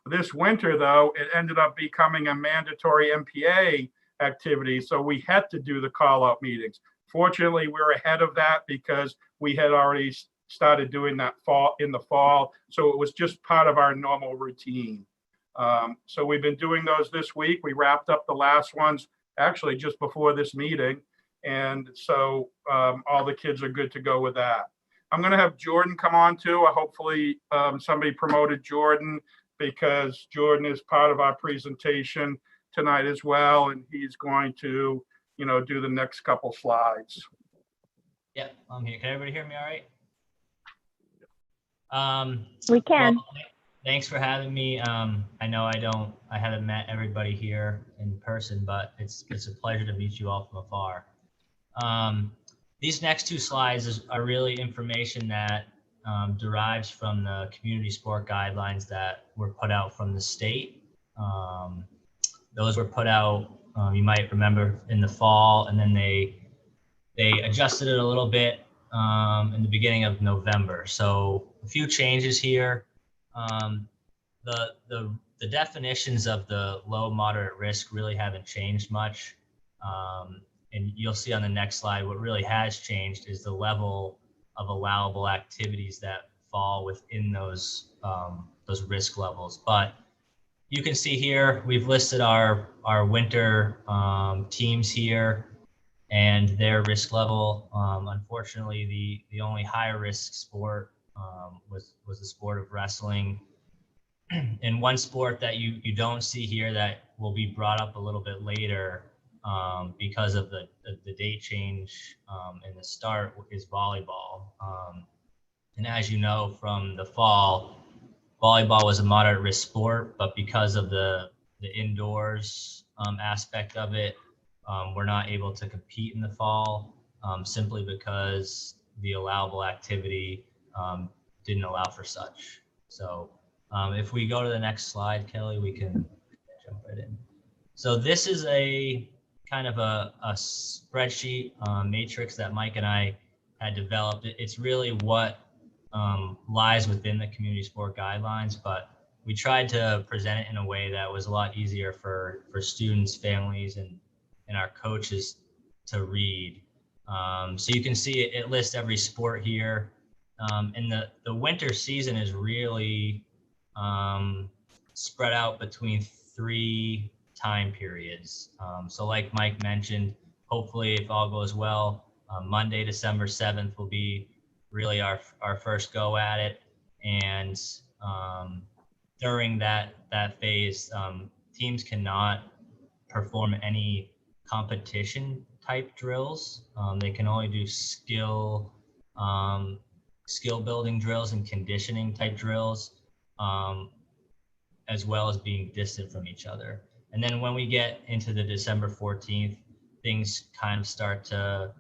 This winter, though, it ended up becoming a mandatory MPA activity, so we had to do the call-out meetings. Fortunately, we're ahead of that because we had already started doing that in the fall, so it was just part of our normal routine. So we've been doing those this week. We wrapped up the last ones actually just before this meeting, and so all the kids are good to go with that. I'm going to have Jordan come on too. Hopefully somebody promoted Jordan, because Jordan is part of our presentation tonight as well, and he's going to, do the next couple slides. Yeah, I'm here. Can everybody hear me all right? We can. Well, thanks for having me. I know I haven't met everybody here in person, but it's a pleasure to meet you all from afar. These next two slides are really information that derives from the community sport guidelines that were put out from the state. Those were put out, you might remember, in the fall, and then they adjusted it a little bit in the beginning of November. So a few changes here. The definitions of the low, moderate risk really haven't changed much. And you'll see on the next slide, what really has changed is the level of allowable activities that fall within those risk levels. But you can see here, we've listed our winter teams here and their risk level. Unfortunately, the only higher risk sport was the sport of wrestling. And one sport that you don't see here that will be brought up a little bit later because of the date change and the start is volleyball. And as you know from the fall, volleyball was a moderate risk sport, but because of the indoors aspect of it, we're not able to compete in the fall simply because the allowable activity didn't allow for such. So if we go to the next slide, Kelly, we can jump right in. So this is a kind of a spreadsheet matrix that Mike and I had developed. It's really what lies within the community sport guidelines, but we tried to present it in a way that was a lot easier for students, families, and our coaches to read. So you can see it lists every sport here. And the winter season is really spread out between 3 time periods. So like Mike mentioned, hopefully if all goes well, Monday, December 7th will be really our first go at it. And during that phase, teams cannot perform any competition type drills. They can only do skill building drills and conditioning type drills, as well as being distant from each other. And then when we get into the December 14th, things kind of start to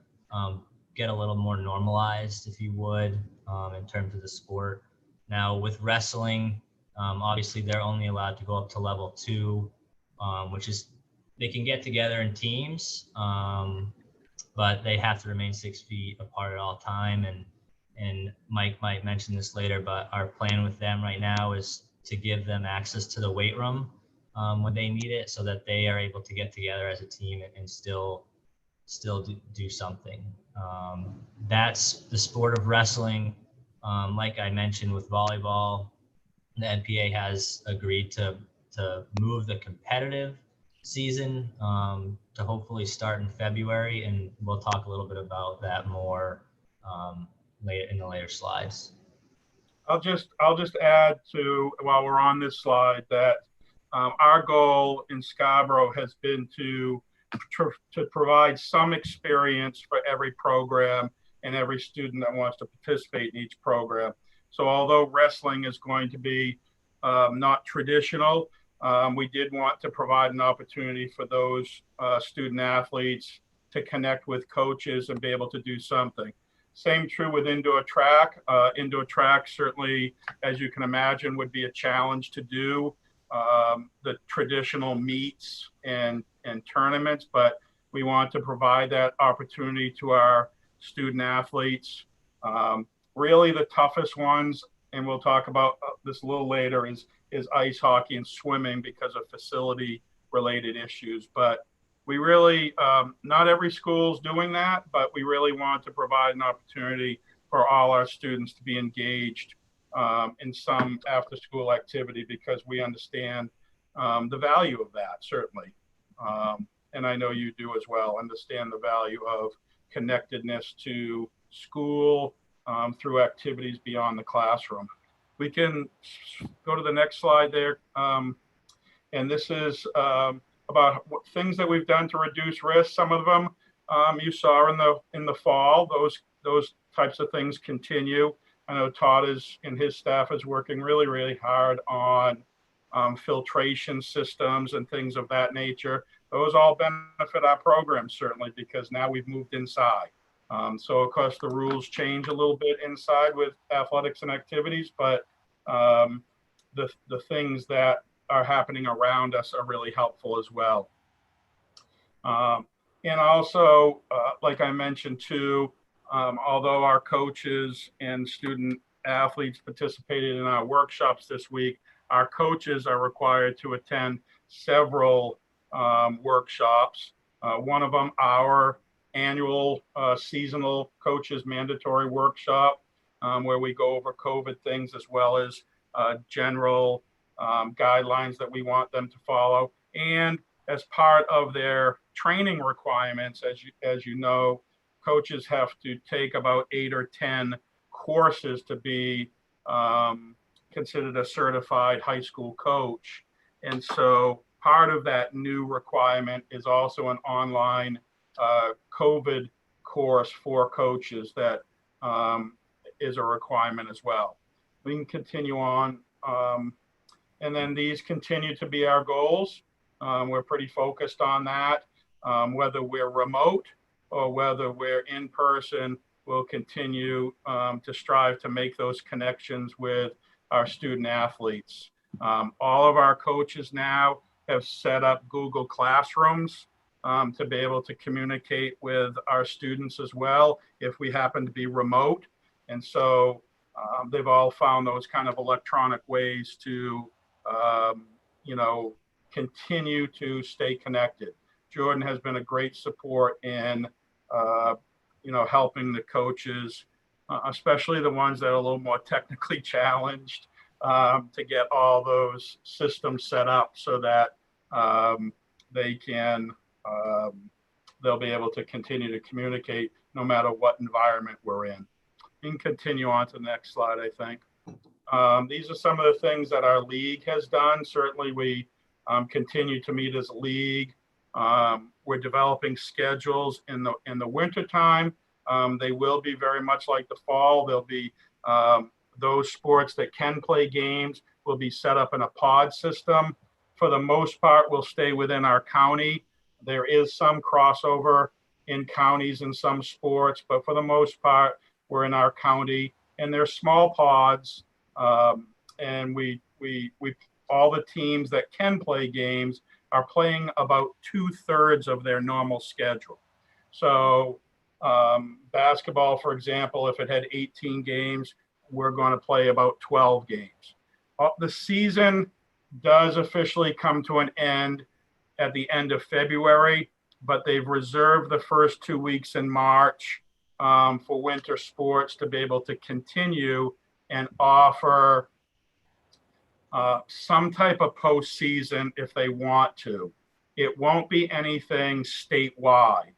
get a little more normalized, if you would, in terms of the sport. Now with wrestling, obviously they're only allowed to go up to level 2, which is they can get together in teams, but they have to remain 6 feet apart at all time. And Mike might mention this later, but our plan with them right now is to give them access to the weight room when they need it, so that they are able to get together as a team and still do something. That's the sport of wrestling. Like I mentioned with volleyball, the NPA has agreed to move the competitive season to hopefully start in February, and we'll talk a little bit about that more later in the later slides. I'll just add to, while we're on this slide, that our goal in Scarborough has been to provide some experience for every program and every student that wants to participate in each program. So although wrestling is going to be not traditional, we did want to provide an opportunity for those student athletes to connect with coaches and be able to do something. Same true with indoor track. Indoor track certainly, as you can imagine, would be a challenge to do the traditional meets and tournaments, but we want to provide that opportunity to our student athletes. Really the toughest ones, and we'll talk about this a little later, is ice hockey and swimming because of facility related issues. But we really, not every school's doing that, but we really want to provide an opportunity for all our students to be engaged in some after school activity, because we understand the value of that, certainly. And I know you do as well, understand the value of connectedness to school through activities beyond the classroom. We can go to the next slide there. And this is about things that we've done to reduce risk. Some of them you saw in the fall. Those types of things continue. I know Todd and his staff is working really, really hard on filtration systems and things of that nature. Those all benefit our program certainly, because now we've moved inside. So of course the rules change a little bit inside with athletics and activities, but the things that are happening around us are really helpful as well. And also, like I mentioned too, although our coaches and student athletes participated in our workshops this week, our coaches are required to attend several workshops. One of them, our annual seasonal coaches mandatory workshop, where we go over COVID things as well as general guidelines that we want them to follow. And as part of their training requirements, as you know, coaches have to take about 8 or 10 courses to be considered a certified high school coach. And so part of that new requirement is also an online COVID course for coaches that is a requirement as well. We can continue on. And then these continue to be our goals. We're pretty focused on that. Whether we're remote or whether we're in person, we'll continue to strive to make those connections with our student athletes. All of our coaches now have set up Google Classrooms to be able to communicate with our students as well if we happen to be remote. And so they've all found those kind of electronic ways to, continue to stay connected. Jordan has been a great support in, helping the coaches, especially the ones that are a little more technically challenged, to get all those systems set up so that they can, they'll be able to continue to communicate no matter what environment we're in. We can continue on to the next slide, I think. These are some of the things that our league has done. Certainly we continue to meet as a league. We're developing schedules in the winter time. They will be very much like the fall. There'll be those sports that can play games will be set up in a pod system. For the most part, we'll stay within our county. There is some crossover in counties in some sports, but for the most part, we're in our county, and they're small pods. And we all the teams that can play games are playing about 2/3 of their normal schedule. So basketball, for example, if it had 18 games, we're going to play about 12 games. The season does officially come to an end at the end of February, but they've reserved the first 2 weeks in March for winter sports to be able to continue and offer some type of postseason if they want to. It won't be anything statewide.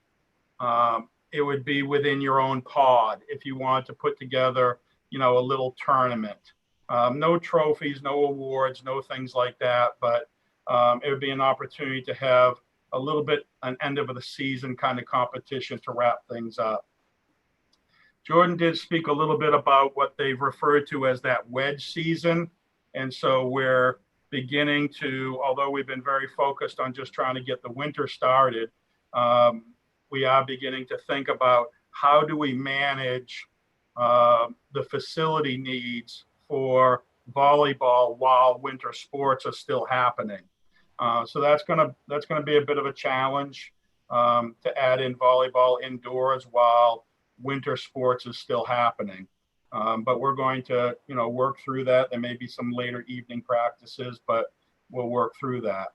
It would be within your own pod if you want to put together, a little tournament. No trophies, no awards, no things like that, but it would be an opportunity to have a little bit an end of the season kind of competition to wrap things up. Jordan did speak a little bit about what they've referred to as that wedge season. And so we're beginning to, although we've been very focused on just trying to get the winter started, we are beginning to think about how do we manage the facility needs for volleyball while winter sports are still happening. So that's gonna be a bit of a challenge to add in volleyball indoors while winter sports is still happening. But we're going to, work through that. There may be some later evening practices, but we'll work through that.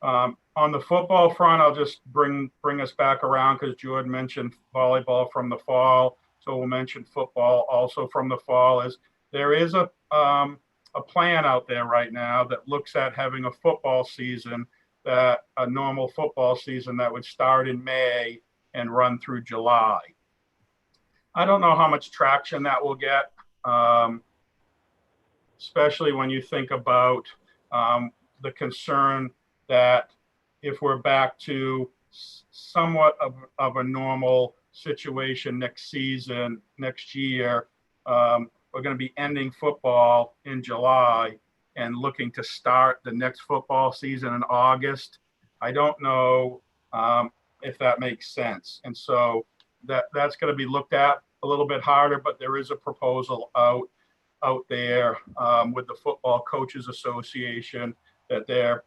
On the football front, I'll just bring us back around because Jordan mentioned volleyball from the fall. So we'll mention football also from the fall. There is a plan out there right now that looks at having a football season, a normal football season that would start in May and run through July. I don't know how much traction that will get, especially when you think about the concern that if we're back to somewhat of a normal situation next season, next year, we're going to be ending football in July. and looking to start the next football season in August. I don't know if that makes sense. And so that's going to be looked at a little bit harder, but there is a proposal out there with the Football Coaches Association that they're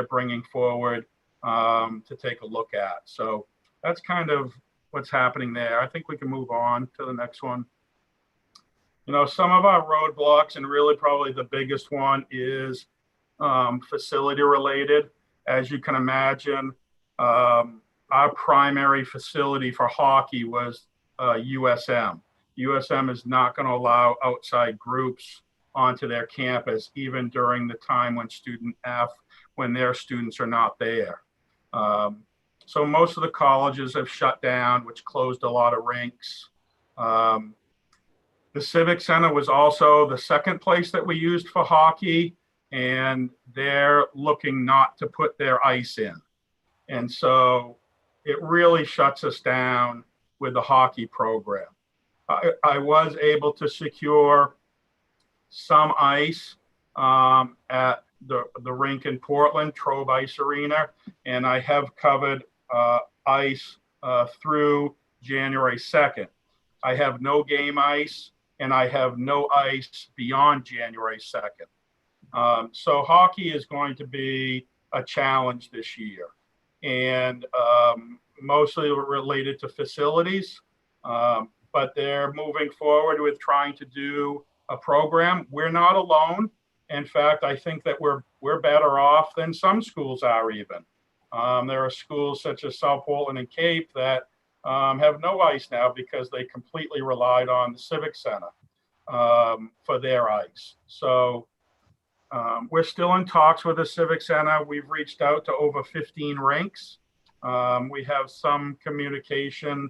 bringing forward to take a look at. So that's kind of what's happening there. I think we can move on to the next one. You know, some of our roadblocks, and really probably the biggest one, is facility related. As you can imagine, our primary facility for hockey was USM. USM is not going to allow outside groups onto their campus, even during the time when when their students are not there. So most of the colleges have shut down, which closed a lot of rinks. The Civic Center was also the second place that we used for hockey, and they're looking not to put their ice in. And so it really shuts us down with the hockey program. I was able to secure some ice at the rink in Portland, Trove Ice Arena, and I have covered ice through January 2nd. I have no game ice, and I have no ice beyond January 2nd. So hockey is going to be a challenge this year, and mostly related to facilities, but they're moving forward with trying to do a program. We're not alone. In fact, I think that we're better off than some schools are even. There are schools such as South Portland and Cape that have no ice now because they completely relied on the Civic Center for their ice. So we're still in talks with the Civic Center. We've reached out to over 15 rinks. We have some communication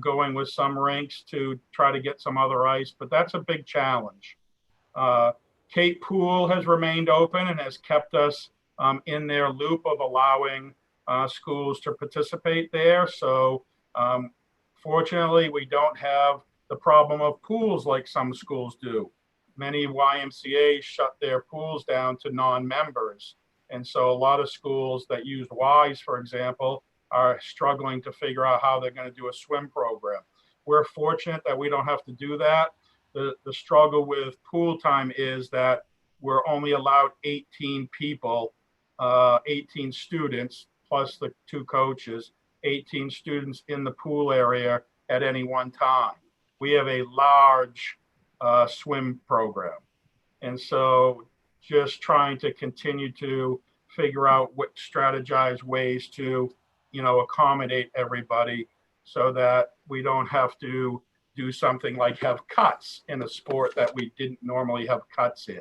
going with some rinks to try to get some other ice, but that's a big challenge. Cape Pool has remained open and has kept us in their loop of allowing schools to participate there. So fortunately, we don't have the problem of pools like some schools do. Many YMCA's shut their pools down to non-members. And so a lot of schools that use Ys, for example, are struggling to figure out how they're going to do a swim program. We're fortunate that we don't have to do that. The struggle with pool time is that we're only allowed 18 people, 18 students, plus the 2 coaches, 18 students in the pool area at any one time. We have a large swim program. And so just trying to continue to figure out what strategized ways to, accommodate everybody so that we don't have to do something like have cuts in a sport that we didn't normally have cuts in.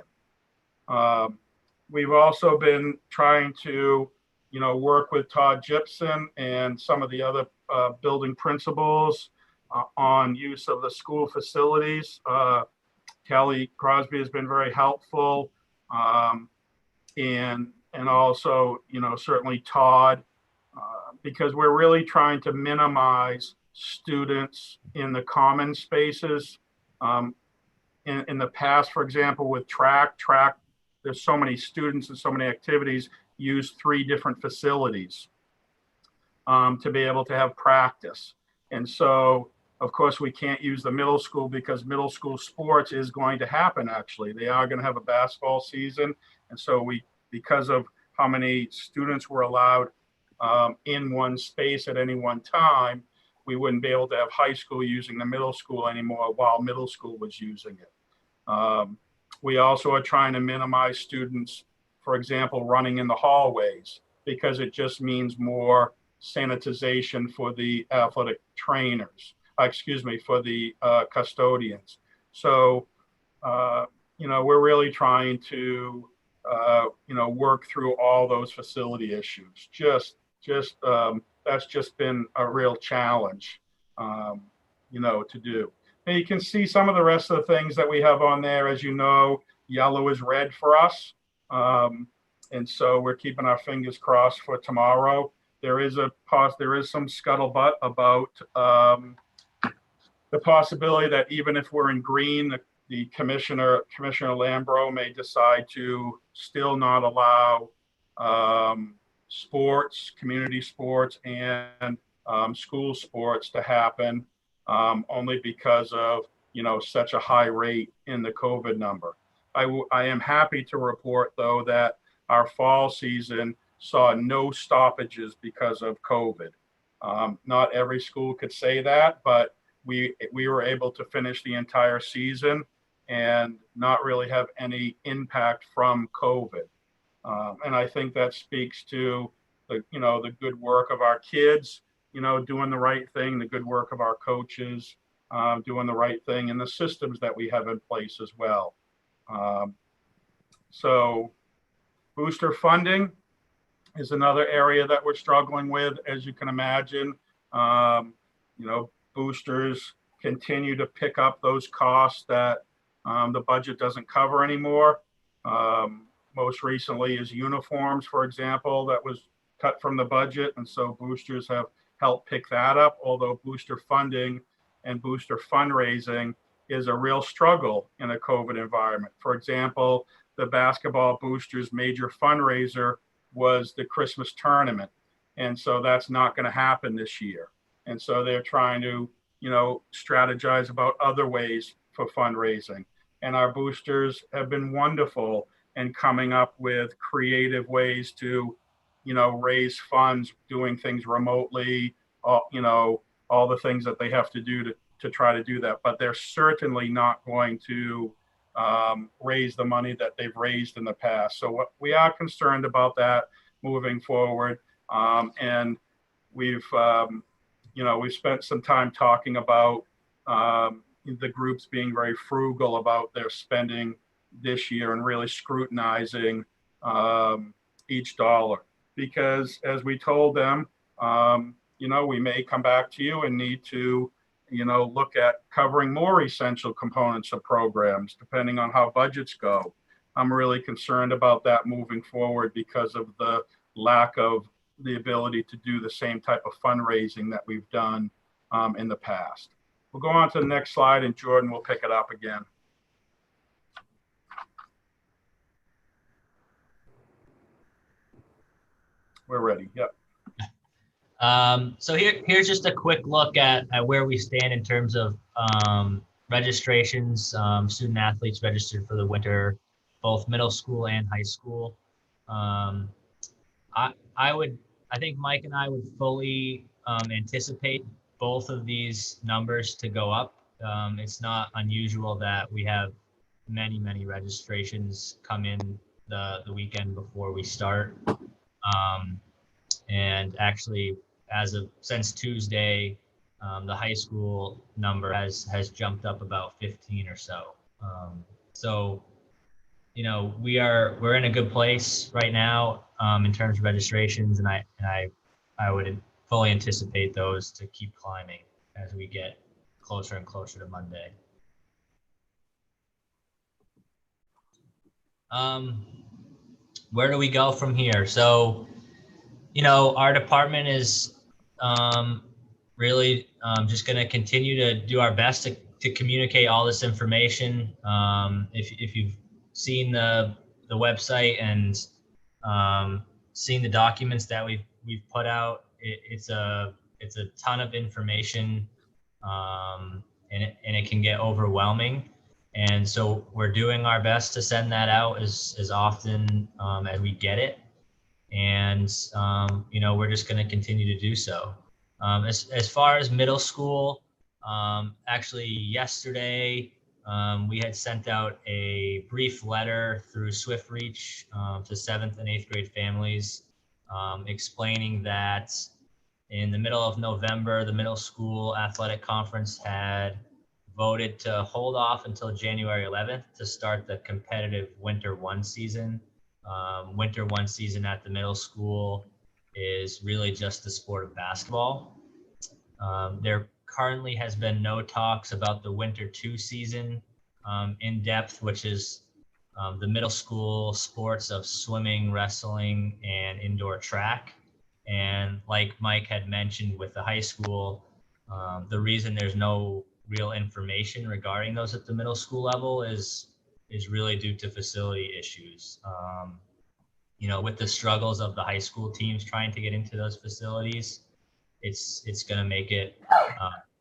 We've also been trying to, work with Todd Gibson and some of the other building principals on use of the school facilities. Kelly Crosby has been very helpful. And also, certainly Todd, because we're really trying to minimize students in the common spaces. In the past, for example, with track, there's so many students and so many activities, use 3 different facilities to be able to have practice. And so, of course, we can't use the middle school because middle school sports is going to happen, actually. They are going to have a basketball season. And so because of how many students were allowed in one space at any one time, we wouldn't be able to have high school using the middle school anymore while middle school was using it. We also are trying to minimize students, for example, running in the hallways, because it just means more sanitization for the athletic trainers, for the custodians. So, we're really trying to, work through all those facility issues. That's just been a real challenge, to do. And you can see some of the rest of the things that we have on there. As you know, yellow is red for us. And so we're keeping our fingers crossed for tomorrow. There is some scuttlebutt about the possibility that even if we're in green, the Commissioner Lambro may decide to still not allow sports, community sports, and school sports to happen only because of, such a high rate in the COVID number. I am happy to report, though, that our fall season saw no stoppages because of COVID. Not every school could say that, but we were able to finish the entire season and not really have any impact from COVID. And I think that speaks to the good work of our kids, doing the right thing, the good work of our coaches, doing the right thing, and the systems that we have in place as well. So booster funding is another area that we're struggling with, as you can imagine. Boosters continue to pick up those costs that the budget doesn't cover anymore. Most recently is uniforms, for example, that was cut from the budget. And so boosters have helped pick that up, although booster funding and booster fundraising is a real struggle in a COVID environment. For example, the basketball boosters' major fundraiser was the Christmas tournament. And so that's not going to happen this year. And so they're trying to, strategize about other ways for fundraising. And our boosters have been wonderful in coming up with creative ways to, raise funds, doing things remotely, all the things that they have to do to try to do that. But they're certainly not going to raise the money that they've raised in the past. So we are concerned about that moving forward. And we've spent some time talking about the groups being very frugal about their spending this year and really scrutinizing each dollar. Because as we told them, we may come back to you and need to, look at covering more essential components of programs, depending on how budgets go. I'm really concerned about that moving forward because of the lack of the ability to do the same type of fundraising that we've done in the past. We'll go on to the next slide, and Jordan will pick it up again. We're ready. Yep. So here's just a quick look at where we stand in terms of registrations, student athletes registered for the winter, both middle school and high school. I think Mike and I would fully anticipate both of these numbers to go up. It's not unusual that we have many registrations come in the weekend before we start. And actually, since Tuesday, the high school number has jumped up about 15 or so. So, we're in a good place right now in terms of registrations, and I would fully anticipate those to keep climbing as we get closer and closer to Monday. Where do we go from here? So, our department is really just going to continue to do our best to communicate all this information. If you've seen the website and seen the documents that we've put out, it's a ton of information, and it can get overwhelming. And so we're doing our best to send that out as often as we get it. And, we're just going to continue to do so. As far as middle school, actually yesterday, we had sent out a brief letter through SwiftReach to 7th and 8th grade families, explaining that in the middle of November, the middle school athletic conference had voted to hold off until January 11th to start the competitive Winter 1 season. Winter 1 season at the middle school is really just the sport of basketball. There currently has been no talks about the Winter 2 season in depth, which is the middle school sports of swimming, wrestling, and indoor track. And like Mike had mentioned with the high school, the reason there's no real information regarding those at the middle school level is really due to facility issues. You know, with the struggles of the high school teams trying to get into those facilities, it's going to make it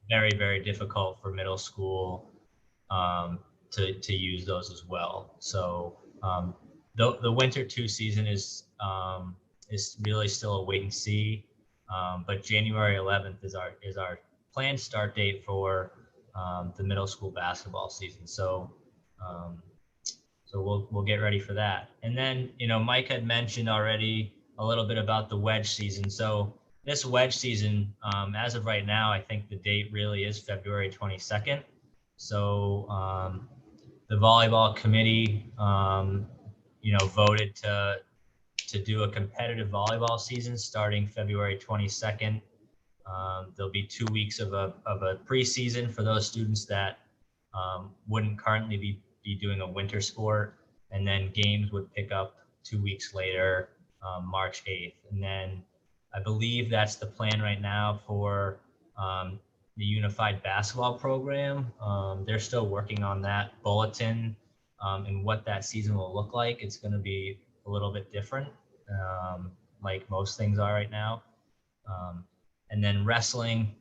very, very difficult for middle school to use those as well. So the winter 2 season is really still a wait and see. But January 11th is our planned start date for the middle school basketball season. So we'll get ready for that. And then, you know, Mike had mentioned already a little bit about the wedge season. So this wedge season, as of right now, I think the date really is February 22nd. So the volleyball committee, you know, voted to do a competitive volleyball season starting February 22nd. There'll be 2 weeks of a preseason for those students that wouldn't currently be doing a winter sport, and then games would pick up 2 weeks later, March 8th. And then I believe that's the plan right now for the unified basketball program. They're still working on that bulletin and what that season will look like. It's going to be a little bit different, like most things are right now. And then wrestling,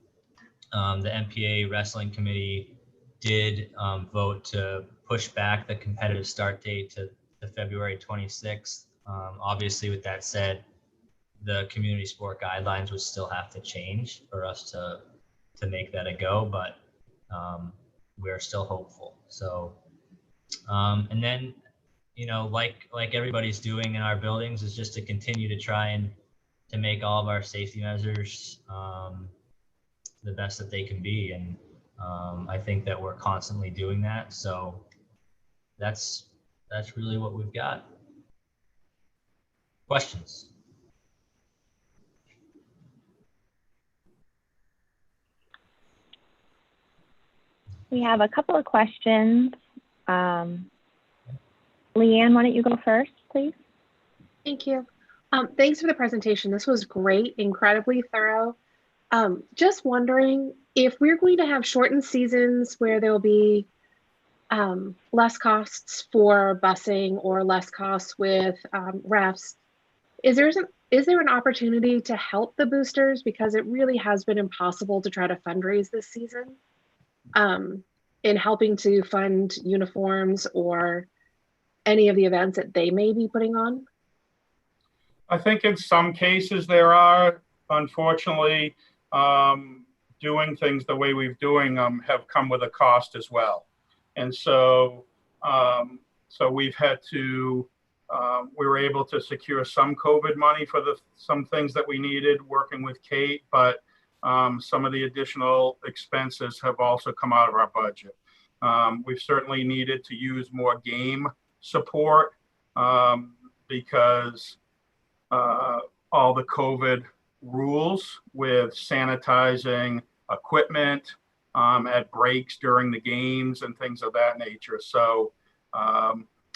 the MPA wrestling committee did vote to push back the competitive start date to February 26th. Obviously, with that said, the community sport guidelines would still have to change for us to make that a go, but we're still hopeful. So, and then, you know, like everybody's doing in our buildings, is just to continue to try and to make all of our safety measures the best that they can be. And I think that we're constantly doing that. So that's really what we've got. Questions? We have a couple of questions. Leanne, why don't you go first, please? Thank you. Thanks for the presentation. This was great, incredibly thorough. Just wondering if we're going to have shortened seasons where there will be less costs for busing or less costs with refs. Is there an opportunity to help the boosters, because it really has been impossible to try to fundraise this season in helping to fund uniforms or any of the events that they may be putting on? I think in some cases there are, unfortunately, doing things the way we've doing them have come with a cost as well. And so, so we've had to, we were able to secure some COVID money for some things that we needed working with Kate, but some of the additional expenses have also come out of our budget. We've certainly needed to use more game support because all the COVID rules with sanitizing equipment at breaks during the games and things of that nature. So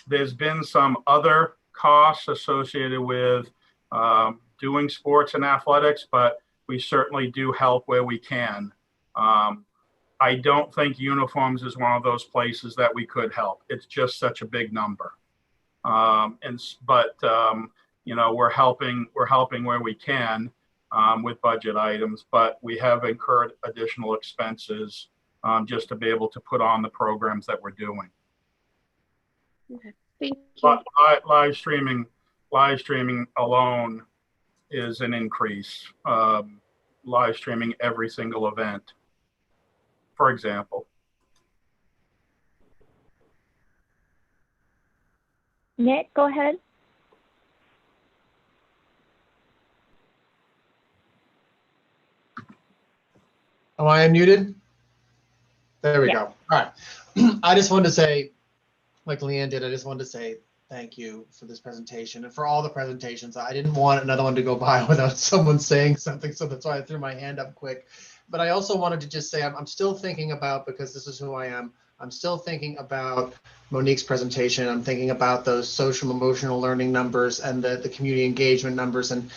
there's been some other costs associated with doing sports and athletics, but we certainly do help where we can. I don't think uniforms is one of those places that we could help. It's just such a big number. You know, we're helping where we can with budget items, but we have incurred additional expenses just to be able to put on the programs that we're doing. Okay, thank you. But live streaming alone is an increase. Live streaming every single event, for example. Nick, go ahead. Am I unmuted? There we go. All right. I just wanted to say, like Leanne did, I just wanted to say thank you for this presentation and for all the presentations. I didn't want another one to go by without someone saying something, so that's why I threw my hand up quick. But I also wanted to just say I'm still thinking about, because this is who I am, I'm still thinking about Monique's presentation. I'm thinking about those social emotional learning numbers and the community engagement numbers. And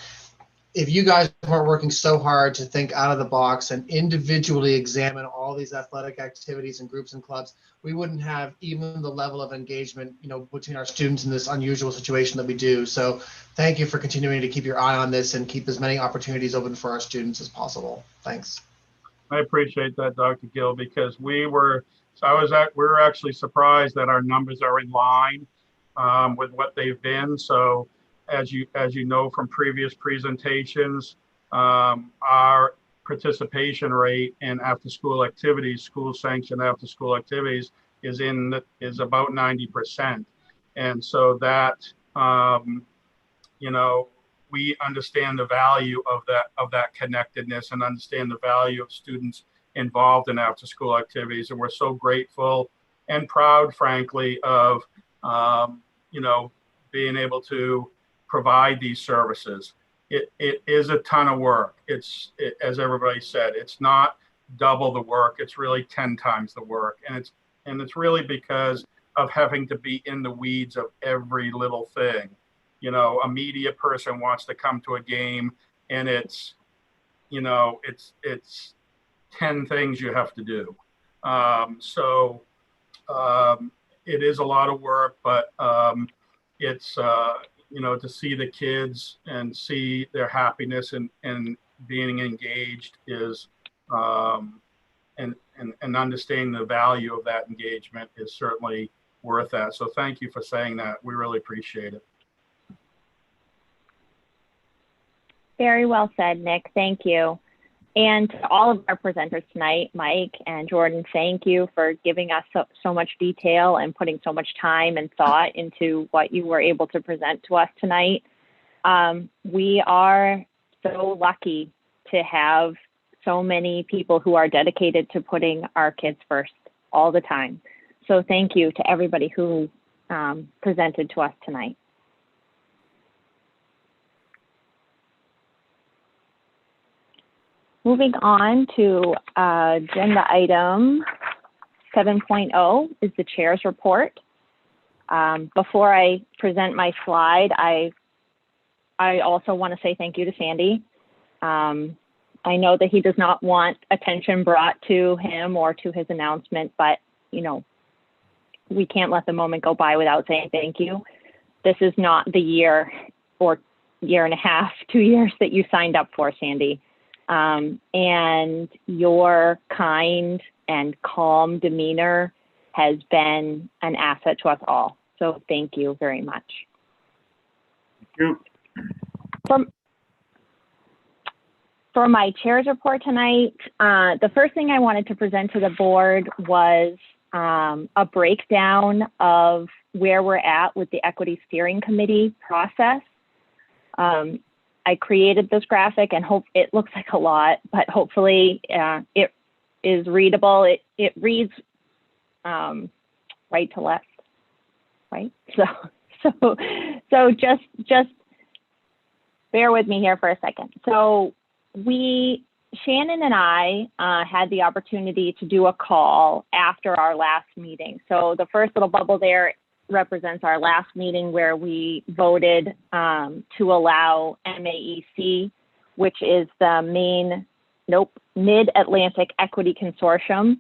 if you guys weren't working so hard to think out of the box and individually examine all these athletic activities and groups and clubs, we wouldn't have even the level of engagement, between our students in this unusual situation that we do. So thank you for continuing to keep your eye on this and keep as many opportunities open for our students as possible. Thanks. I appreciate that, Dr. Gill, because we were actually surprised that our numbers are in line with what they've been. So as you know from previous presentations, our participation rate in after-school activities, school-sanctioned after-school activities, is about 90%, and so that we understand the value of that connectedness and understand the value of students involved in after-school activities, and we're so grateful and proud, frankly, of being able to provide these services. It is a ton of work. As everybody said, it's not double the work. It's really 10 times the work. And it's really because of having to be in the weeds of every little thing. A media person wants to come to a game and it's 10 things you have to do. It is a lot of work, but it's, to see the kids and see their happiness and being engaged is, and understanding the value of that engagement is certainly worth that. So thank you for saying that. We really appreciate it. Very well said, Nick. Thank you. And to all of our presenters tonight, Mike and Jordan, thank you for giving us so much detail and putting so much time and thought into what you were able to present to us tonight. We are so lucky to have so many people who are dedicated to putting our kids first all the time. So thank you to everybody who presented to us tonight. Moving on to agenda item 7.0 is the chair's report. Before I present my slide, I also want to say thank you to Sandy. I know that he does not want attention brought to him or to his announcement, but we can't let the moment go by without saying thank you. This is not the year or year and a half, 2 years that you signed up for, Sandy. And your kind and calm demeanor has been an asset to us all. So thank you very much. Thank you. For my chair's report tonight, the first thing I wanted to present to the board was a breakdown of where we're at with the Equity Steering Committee process. I created this graphic and hope it looks like a lot, but hopefully it is readable. It reads right to left, right? So just bear with me here for a second. So Shannon and I had the opportunity to do a call after our last meeting. So the first little bubble there represents our last meeting where we voted to allow MAEC, which is the Mid-Atlantic Equity Consortium,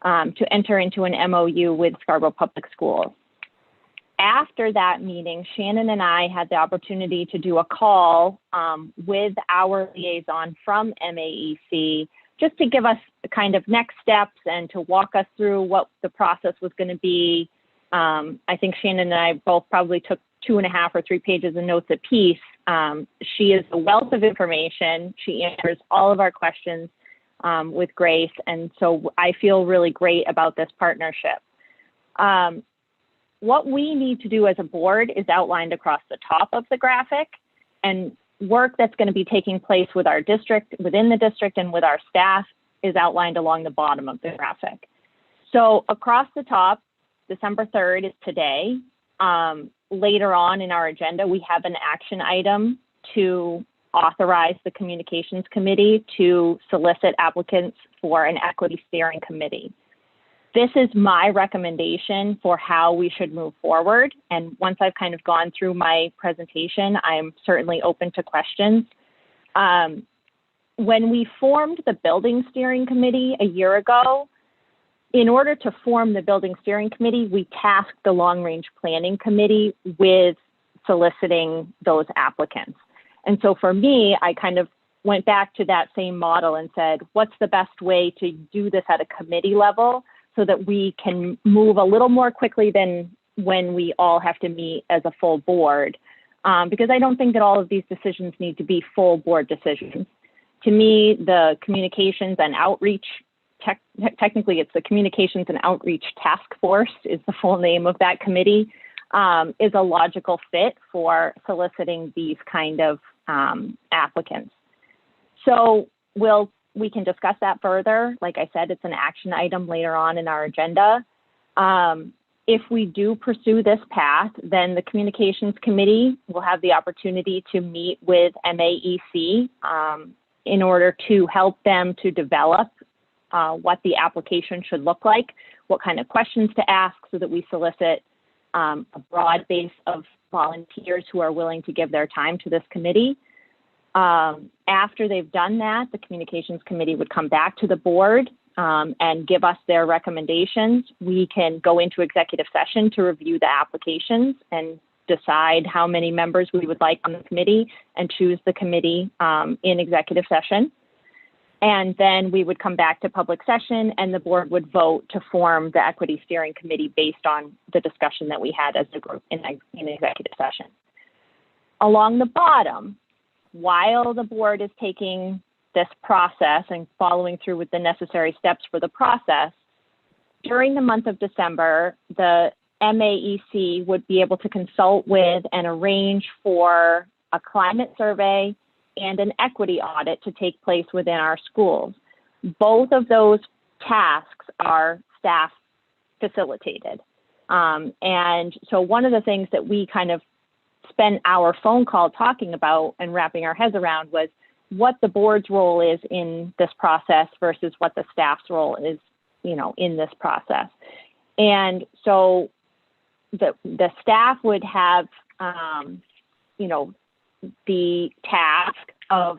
to enter into an MOU with Scarborough Public Schools. After that meeting, Shannon and I had the opportunity to do a call with our liaison from MAEC, just to give us kind of next steps and to walk us through what the process was going to be. I think Shannon and I both probably took 2.5 or 3 pages of notes apiece. She is a wealth of information. She answers all of our questions with grace. And so I feel really great about this partnership. What we need to do as a board is outlined across the top of the graphic, and work that's going to be taking place with our district, within the district, and with our staff is outlined along the bottom of the graphic. So across the top, December 3rd is today. Later on in our agenda, we have an action item to authorize the communications committee to solicit applicants for an equity steering committee. This is my recommendation for how we should move forward. And once I've kind of gone through my presentation, I'm certainly open to questions. When we formed the building steering committee a year ago, in order to form the building steering committee, we tasked the long range planning committee with soliciting those applicants. And so for me, I kind of went back to that same model and said, what's the best way to do this at a committee level so that we can move a little more quickly than when we all have to meet as a full board? Because I don't think that all of these decisions need to be full board decisions. To me, the communications and outreach, technically it's the Communications and Outreach Task Force is the full name of that committee, is a logical fit for soliciting these kind of applicants. So we can discuss that further. Like I said, it's an action item later on in our agenda. If we do pursue this path, then the Communications Committee will have the opportunity to meet with MAEC in order to help them to develop what the application should look like, what kind of questions to ask so that we solicit a broad base of volunteers who are willing to give their time to this committee. After they've done that, the Communications Committee would come back to the board and give us their recommendations. We can go into executive session to review the applications and decide how many members we would like on the committee and choose the committee in executive session. And then we would come back to public session and the board would vote to form the Equity Steering Committee based on the discussion that we had as a group in executive session. Along the bottom, while the board is taking this process and following through with the necessary steps for the process, during the month of December, the MAEC would be able to consult with and arrange for a climate survey and an equity audit to take place within our schools. Both of those tasks are staff facilitated. And so one of the things that we kind of spent our phone call talking about and wrapping our heads around was what the board's role is in this process versus what the staff's role is, in this process. And so the staff would have, the task of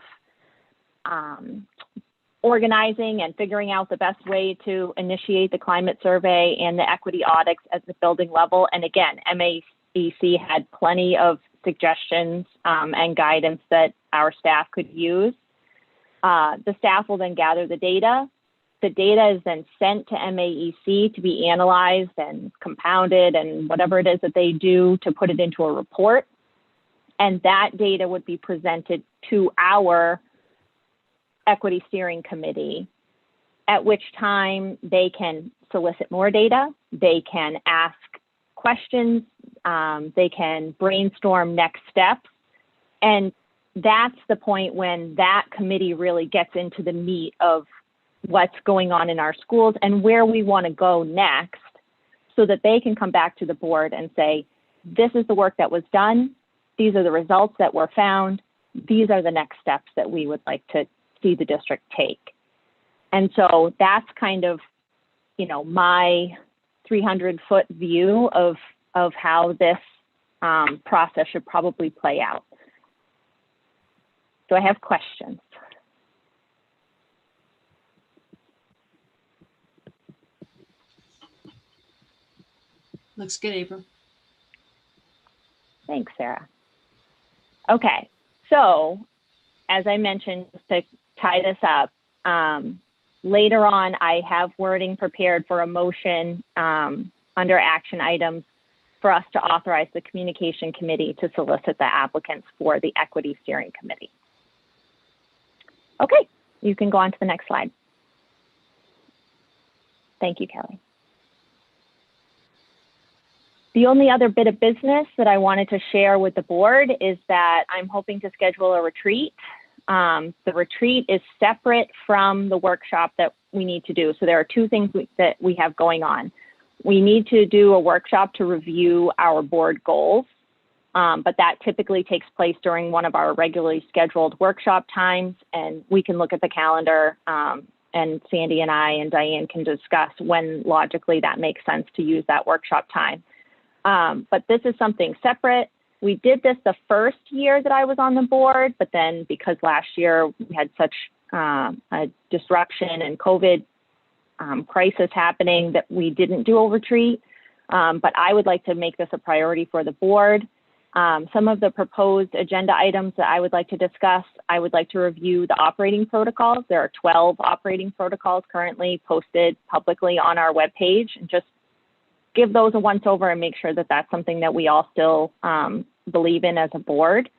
organizing and figuring out the best way to initiate the climate survey and the equity audits at the building level. And again, MAEC had plenty of suggestions and guidance that our staff could use. The staff will then gather the data. The data is then sent to MAEC to be analyzed and compounded and whatever it is that they do to put it into a report. And that data would be presented to our Equity Steering Committee, at which time they can solicit more data, they can ask questions, they can brainstorm next steps. And that's the point when that committee really gets into the meat of what's going on in our schools and where we want to go next so that they can come back to the board and say, this is the work that was done. These are the results that were found. These are the next steps that we would like to see the district take. And so that's kind of, my 300-foot view of how this process should probably play out. So I have questions. Looks good, April. Thanks, Sarah. Okay, so as I mentioned, just to tie this up, later on, I have wording prepared for a motion under action items for us to authorize the Communication Committee to solicit the applicants for the Equity Steering Committee. Okay, you can go on to the next slide. Thank you, Kelly. The only other bit of business that I wanted to share with the board is that I'm hoping to schedule a retreat. The retreat is separate from the workshop that we need to do. So there are two things that we have going on. We need to do a workshop to review our board goals, but that typically takes place during one of our regularly scheduled workshop times, and we can look at the calendar and Sandy and I and Diane can discuss when logically that makes sense to use that workshop time. But this is something separate. We did this the first year that I was on the board, but then because last year we had such a disruption and COVID crisis happening that we didn't do a retreat. But I would like to make this a priority for the board. Some of the proposed agenda items that I would like to discuss, I would like to review the operating protocols. There are 12 operating protocols currently posted publicly on our webpage, and just give those a once over and make sure that that's something that we all still believe in as a board.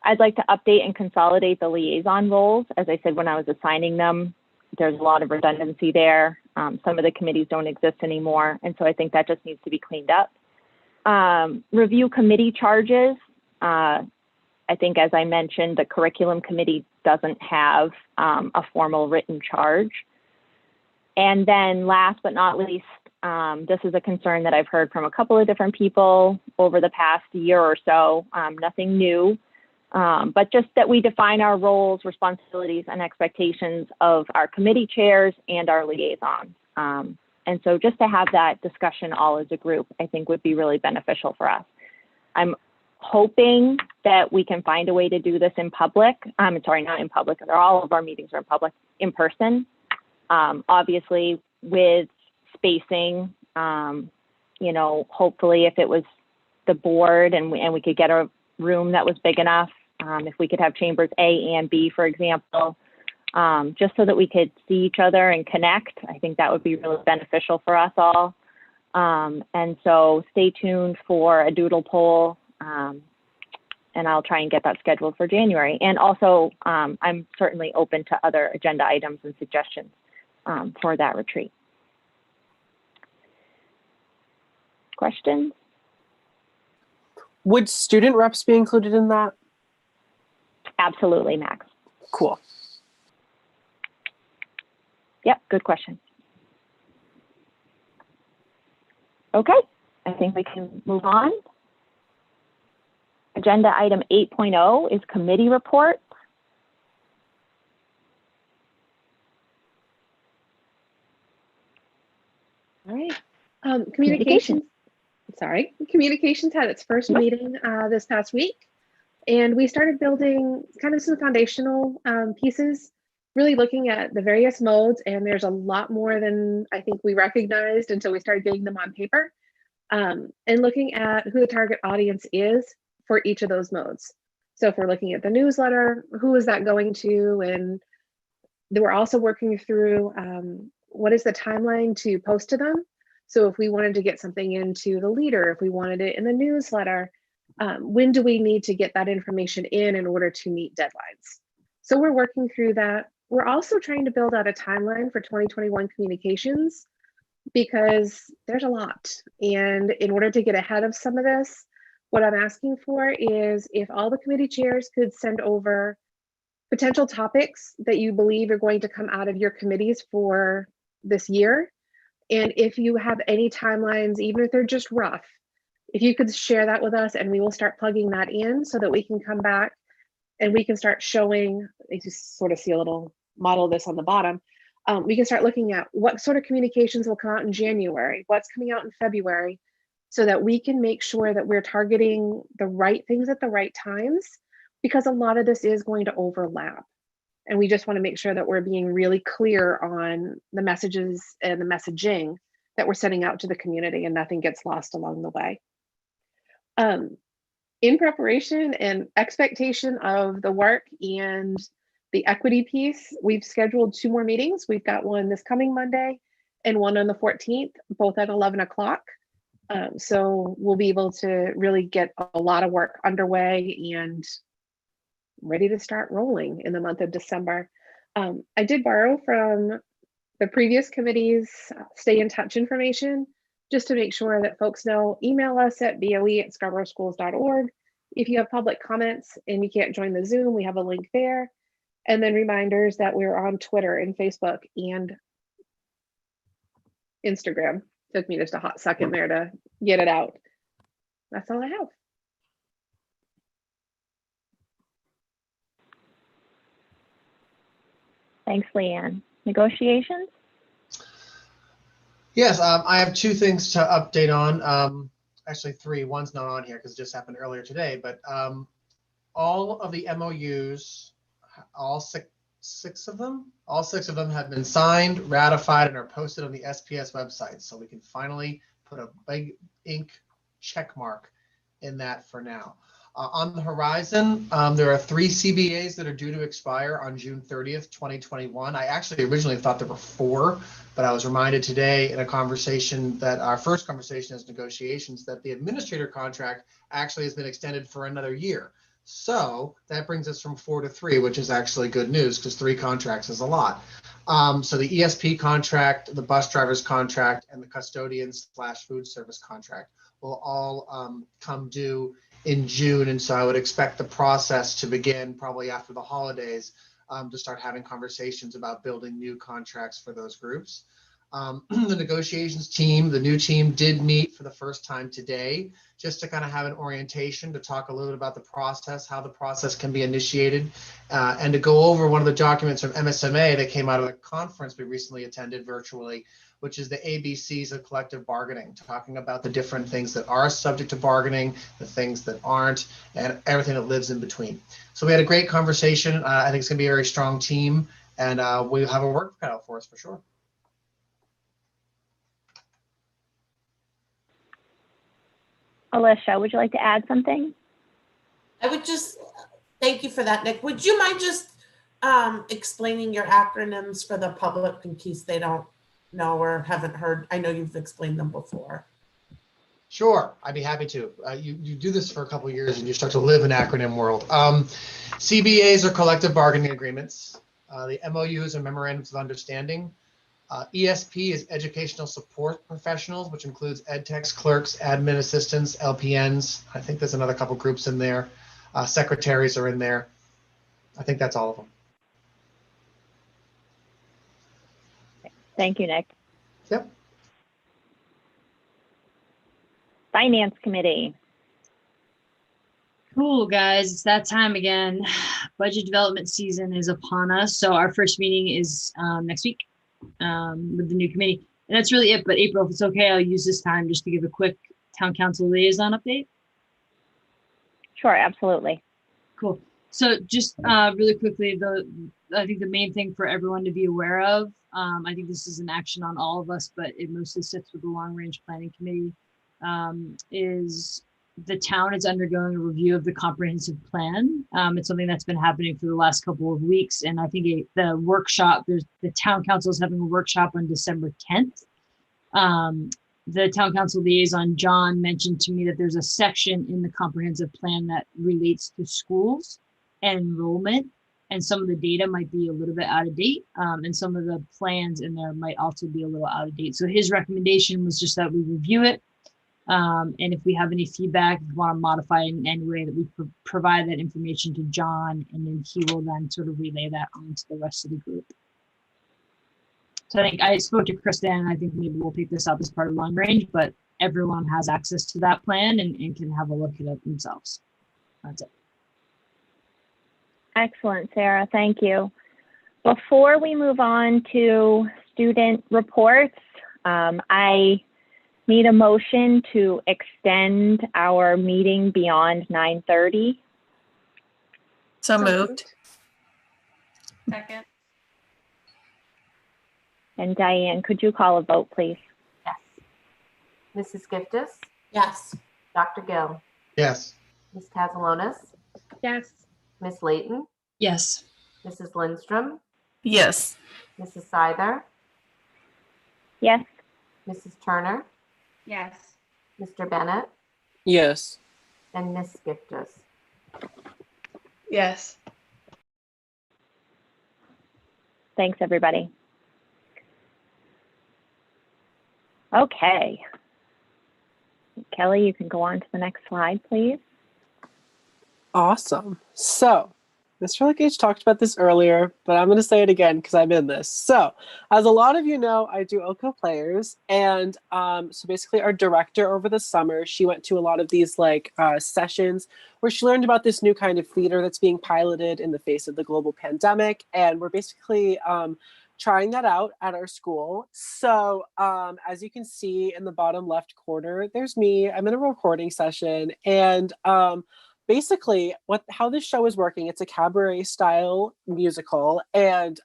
I'd like to update and consolidate the liaison roles. As I said, when I was assigning them, there's a lot of redundancy there. Some of the committees don't exist anymore. And so I think that just needs to be cleaned up. Review committee charges. I think, as I mentioned, the curriculum committee doesn't have a formal written charge. And then last but not least, this is a concern that I've heard from a couple of different people over the past year or so, nothing new, but just that we define our roles, responsibilities, and expectations of our committee chairs and our liaisons. And so just to have that discussion all as a group, I think would be really beneficial for us. I'm hoping that we can find a way to do this in public. Sorry, not in public. All of our meetings are in public, in person. Obviously, with spacing, you know, hopefully if it was the board and we could get a room that was big enough, if we could have chambers A and B, for example, just so that we could see each other and connect. I think that would be really beneficial for us all. And so stay tuned for a doodle poll, and I'll try and get that scheduled for January. And also, I'm certainly open to other agenda items and suggestions for that retreat. Questions? Would student reps be included in that? Absolutely, Max. Cool. Yep, good question. Okay, I think we can move on. Agenda item 8.0 is committee report. All right. Communications. Sorry, Communications had its first meeting this past week, and we started building kind of some foundational pieces, really looking at the various modes, and there's a lot more than I think we recognized until we started getting them on paper, and looking at who the target audience is for each of those modes. So if we're looking at the newsletter, who is that going to? And we're also working through what is the timeline to post to them. So if we wanted to get something into the leader, if we wanted it in the newsletter, when do we need to get that information in order to meet deadlines? So we're working through that. We're also trying to build out a timeline for 2021 communications because there's a lot. And in order to get ahead of some of this, what I'm asking for is if all the committee chairs could send over potential topics that you believe are going to come out of your committees for this year. And if you have any timelines, even if they're just rough, if you could share that with us and we will start plugging that in so that we can come back and we can start showing, you just sort of see a little model of this on the bottom. We can start looking at what sort of communications will come out in January, what's coming out in February, so that we can make sure that we're targeting the right things at the right times, because a lot of this is going to overlap. And we just want to make sure that we're being really clear on the messages and the messaging that we're sending out to the community and nothing gets lost along the way. In preparation and expectation of the work and the equity piece, we've scheduled 2 more meetings. We've got one this coming Monday and one on the 14th, both at 11 o'clock. So we'll be able to really get a lot of work underway and ready to start rolling in the month of December. I did borrow from the previous committee's stay in touch information, just to make sure that folks know. Email us at boe@scarboroughschools.org. If you have public comments and you can't join the Zoom, we have a link there. And then reminders that we're on Twitter and Facebook and Instagram. Took me just a hot second there to get it out. That's all I have. Thanks, Leanne. Negotiations? Yes, I have 2 things to update on. actually 3. One's not on here because it just happened earlier today, but all of the MOUs, all six of them have been signed, ratified, and are posted on the SPS website. So we can finally put a big ink check mark in that for now. On the horizon, there are 3 CBAs that are due to expire on June 30th, 2021. I actually originally thought there were 4, but I was reminded today in a conversation that our first conversation is negotiations that the administrator contract actually has been extended for another year. So that brings us from 4 to 3, which is actually good news because 3 contracts is a lot. So the ESP contract, the bus driver's contract, and the custodian/food service contract will all come due in June. And so I would expect the process to begin probably after the holidays to start having conversations about building new contracts for those groups. The negotiations team, the new team, did meet for the first time today, just to kind of have an orientation, to talk a little bit about the process, how the process can be initiated, and to go over one of the documents from MSMA that came out of the conference we recently attended virtually, which is the ABCs of collective bargaining, talking about the different things that are subject to bargaining, the things that aren't, and everything that lives in between. So we had a great conversation. I think it's going to be a very strong team, and we'll have a work cut out for us for sure. Alicia, would you like to add something? I would just, thank you for that, Nick. Would you mind just explaining your acronyms for the public in case they don't know or haven't heard? I know you've explained them before. Sure, I'd be happy to. You do this for a couple of years and you start to live in acronym world. CBAs are collective bargaining agreements. The MOUs are memorandums of understanding. ESP is educational support professionals, which includes ed techs, clerks, admin assistants, LPNs. I think there's another couple groups in there. Secretaries are in there. I think that's all of them. Thank you, Nick. Yep. Finance Committee. Cool, guys. It's that time again. Budget development season is upon us. So our first meeting is next week with the new committee. And that's really it. But April, if it's okay, I'll use this time just to give a quick town council liaison update. Sure, absolutely. Cool. So just really quickly, I think the main thing for everyone to be aware of, I think this is an action on all of us, but it mostly sits with the long range planning committee, is the town is undergoing a review of the comprehensive plan. It's something that's been happening for the last couple of weeks. And I think the workshop, the town council is having a workshop on December 10th. The town council liaison, John, mentioned to me that there's a section in the comprehensive plan that relates to schools and enrollment. And some of the data might be a little bit out of date. And some of the plans in there might also be a little out of date. So his recommendation was just that we review it. And if we have any feedback, if we want to modify in any way, that we provide that information to John, and then he will then sort of relay that on to the rest of the group. So I think I spoke to Krista, and I think maybe we'll pick this up as part of long range, but everyone has access to that plan and can have a look at it themselves. That's it. Excellent, Sarah. Thank you. Before we move on to student reports, I need a motion to extend our meeting beyond 9:30. So moved. Second. And Diane, could you call a vote, please? Yes. Mrs. Giftis? Yes. Dr. Gill? Yes. Ms. Tasalonis? Yes. Ms. Layton? Yes. Mrs. Lindstrom? Yes. Mrs. Seither? Yes. Mrs. Turner? Yes. Mr. Bennett? Yes. And Ms. Giftis? Yes. Thanks, everybody. Okay. Kelly, you can go on to the next slide, please. Awesome. So, Mr. Legage talked about this earlier, but I'm going to say it again because I'm in this. So, as a lot of you know, I do OCO Players, and so basically our director over the summer, she went to a lot of these sessions where she learned about this new kind of theater that's being piloted in the face of the global pandemic, and we're basically trying that out at our school. So as you can see in the bottom left corner, there's me. I'm in a recording session, and basically how this show is working, it's a cabaret style musical, and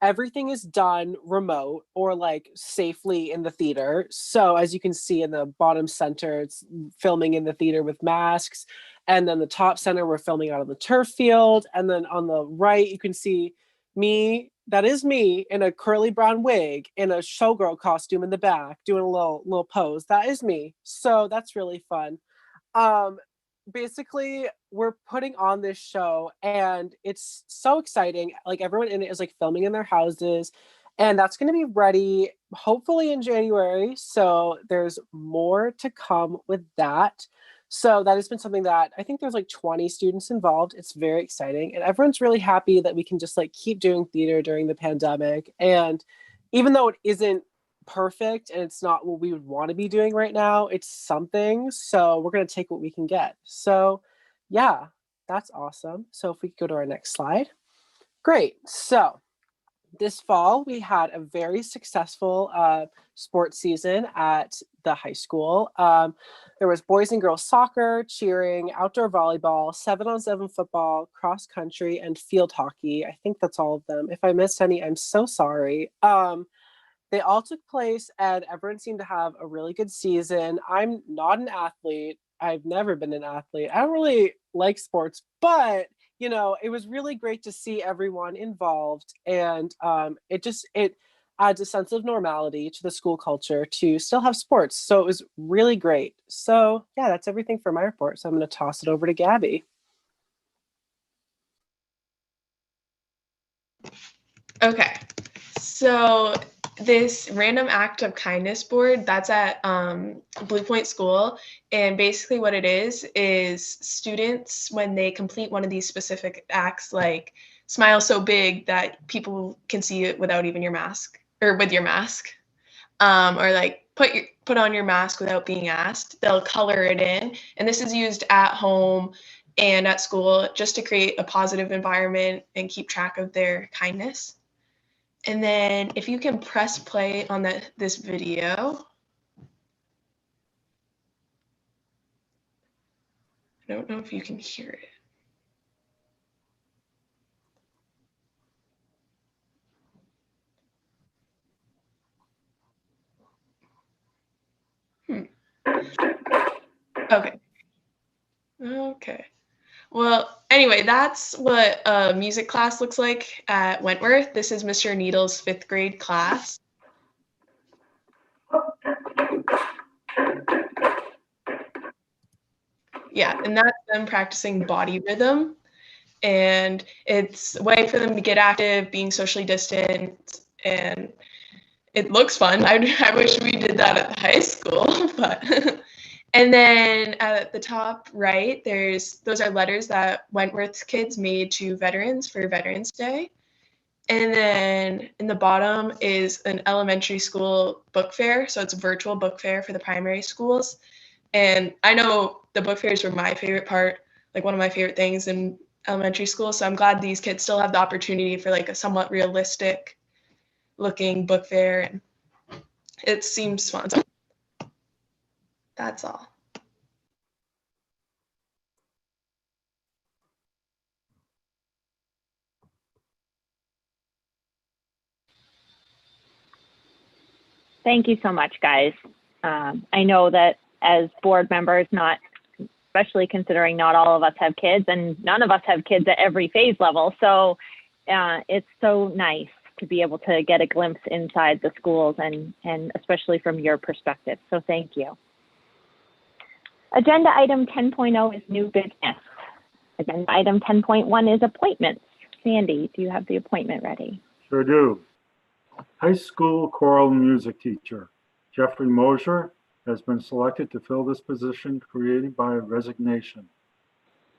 everything is done remote or like safely in the theater. So as you can see in the bottom center, it's filming in the theater with masks. And then the top center, we're filming out on the turf field. And then on the right, you can see me, that is me in a curly brown wig in a showgirl costume in the back, doing a little pose. That is me. So that's really fun. Basically, we're putting on this show and it's so exciting. Like, everyone in it is like filming in their houses, and that's going to be ready hopefully in January. So there's more to come with that. So that has been something that I think there's like 20 students involved. It's very exciting, and everyone's really happy that we can just like keep doing theater during the pandemic. And even though it isn't perfect and it's not what we would want to be doing right now, it's something. So we're going to take what we can get. So yeah, that's awesome. So if we could go to our next slide. Great. So this fall we had a very successful sports season at the high school. There was boys and girls soccer, cheering, outdoor volleyball, 7-on-7 football, cross country, and field hockey. I think that's all of them. If I missed any, I'm so sorry. They all took place and everyone seemed to have a really good season. I'm not an athlete. I've never been an athlete. I don't really like sports, but it was really great to see everyone involved, and it adds a sense of normality to the school culture to still have sports. So it was really great. So yeah, that's everything for my report. So I'm going to toss it over to Gabby. Okay, so this random act of kindness board, that's at Blue Point School. And basically what it is students, when they complete one of these specific acts, like smile so big that people can see it without even your mask, or with your mask, or like put on your mask without being asked, they'll color it in. And this is used at home and at school just to create a positive environment and keep track of their kindness. And then if you can press play on this video. I don't know if you can hear it. Okay. Well, anyway, that's what a music class looks like at Wentworth. This is Mr. Needle's 5th grade class. Yeah, and that's them practicing body rhythm. And it's a way for them to get active, being socially distant, and it looks fun. I wish we did that at the high school, but... And then at the top right, those are letters that Wentworth kids made to veterans for Veterans Day. And then in the bottom is an elementary school book fair. So it's a virtual book fair for the primary schools. And I know the book fairs were my favorite part, like one of my favorite things in elementary school. So I'm glad these kids still have the opportunity for like a somewhat realistic looking book fair. And it seems fun. So that's all. Thank you so much, guys. I know that as board members, especially considering not all of us have kids and none of us have kids at every phase level. So it's so nice to be able to get a glimpse inside the schools and especially from your perspective. So thank you. Agenda item 10.0 is new business. Agenda item 10.1 is appointments. Sandy, do you have the appointment ready? Sure do. High school choral music teacher Jeffrey Mosier has been selected to fill this position created by resignation.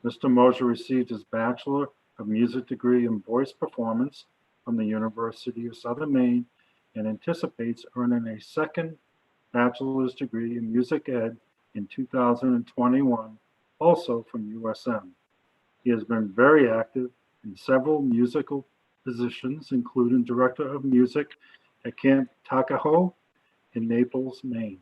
Mr. Mosier received his Bachelor of Music degree in voice performance from the University of Southern Maine and anticipates earning a second bachelor's degree in music ed in 2021, also from USM. He has been very active in several musical positions, including Director of Music at Camp Takaho in Naples, Maine,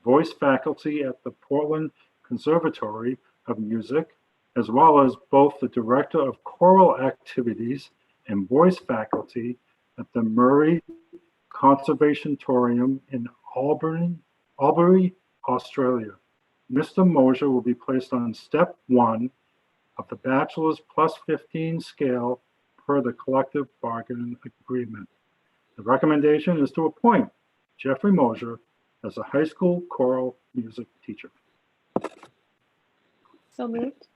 voice faculty at the Portland Conservatory of Music, as well as both the Director of Choral Activities and voice faculty at the Murray Conservatorium in Albury, Australia. Mr. Mosier will be placed on step 1 of the Bachelor's plus 15 scale per the collective bargaining agreement. The recommendation is to appoint Jeffrey Mosier as a high school choral music teacher. So moved.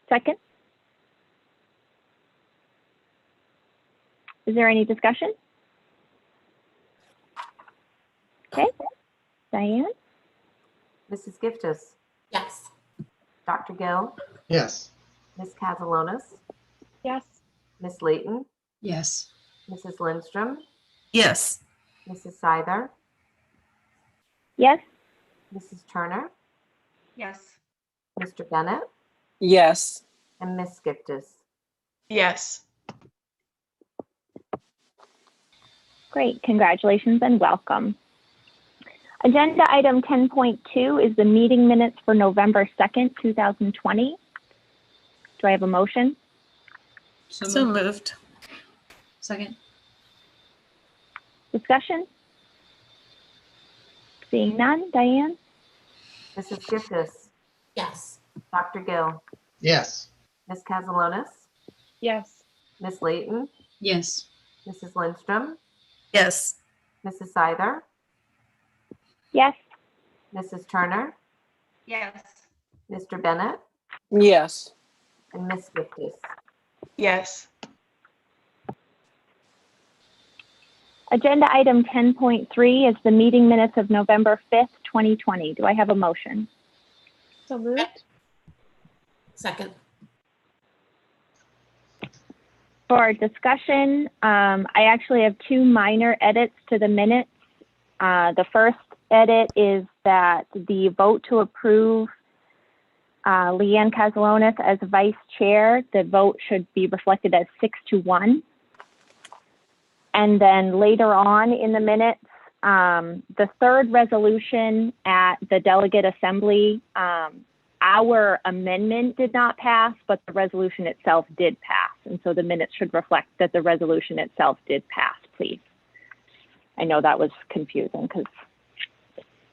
Second? Is there any discussion? Okay. Diane? Mrs. Giftis? Yes. Dr. Gill? Yes. Ms. Katsalonis? Yes. Ms. Layton? Yes. Mrs. Lindstrom? Yes. Mrs. Seither? Yes. Mrs. Turner? Yes. Mr. Bennett? Yes. And Ms. Giftis? Yes. Great. Congratulations and welcome. Agenda item 10.2 is the meeting minutes for November 2nd, 2020. Do I have a motion? So moved. Second. Discussion? Seeing none. Diane? Mrs. Giftis? Yes. Dr. Gill? Yes. Ms. Katsalonis? Yes. Ms. Layton? Yes. Mrs. Lindstrom? Yes. Mrs. Seither? Yes. Mrs. Turner? Yes. Mr. Bennett? Yes. And Ms. Giftis? Yes. Agenda item 10.3 is the meeting minutes of November 5th, 2020. Do I have a motion? So moved. Second. For discussion, I actually have two minor edits to the minutes. The first edit is that the vote to approve Leanne Katsalonis as vice chair, the vote should be reflected as 6-1. And then later on in the minutes, the third resolution at the delegate assembly, our amendment did not pass, but the resolution itself did pass. And so the minutes should reflect that the resolution itself did pass, please. I know that was confusing because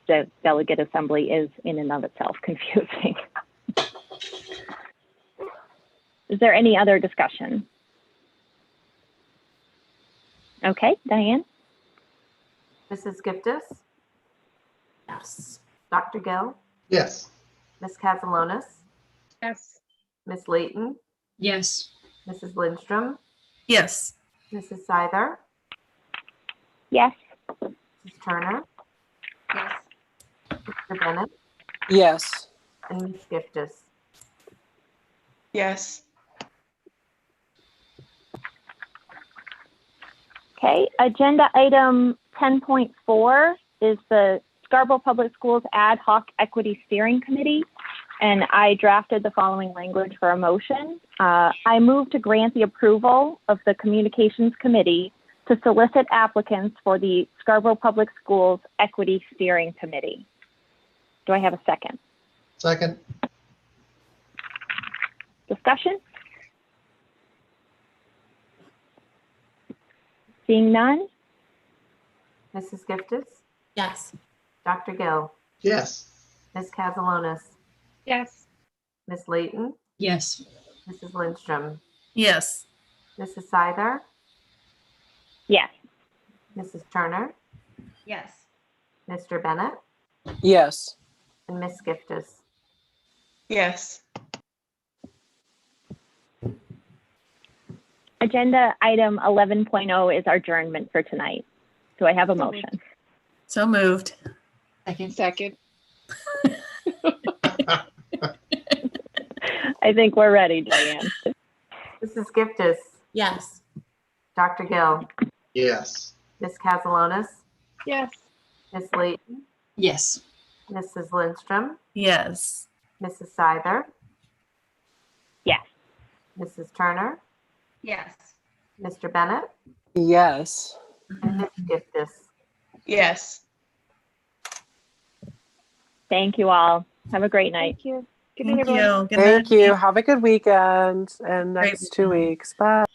the delegate assembly is in and of itself confusing. Is there any other discussion? Okay, Diane? Mrs. Giftis? Yes. Dr. Gill? Yes. Ms. Katsalonis? Yes. Ms. Layton? Yes. Mrs. Lindstrom? Yes. Mrs. Seither? Yes. Mrs. Turner? Yes. Mr. Bennett? Yes. And Ms. Giftis? Yes. Okay, agenda item 10.4 is the Scarborough Public Schools Ad Hoc Equity Steering Committee, and I drafted the following language for a motion. I move to grant the approval of the Communications Committee to solicit applicants for the Scarborough Public Schools Equity Steering Committee. Do I have a second? Second. Discussion? Seeing none? Mrs. Giftis? Yes. Dr. Gill? Yes. Ms. Katsalonis? Yes. Ms. Layton? Yes. Mrs. Lindstrom? Yes. Mrs. Seither? Yes. Mrs. Turner? Yes. Mr. Bennett? Yes. And Ms. Giftis? Yes. Agenda item 11.0 is our adjournment for tonight. Do I have a motion? So moved. Second. I think we're ready, Diane. Mrs. Giftis? Yes. Dr. Gill? Yes. Ms. Katsalonis? Yes. Ms. Layton? Yes. Mrs. Lindstrom? Yes. Mrs. Seither? Mrs. Turner, Yes. Mr. Bennett, Yes. and Ms. Giftis. Yes. Thank you all. Have a great night. Thank you. Good Thank night, everyone. you. Good night. Thank you. Have a good weekend and next 2 weeks. Bye.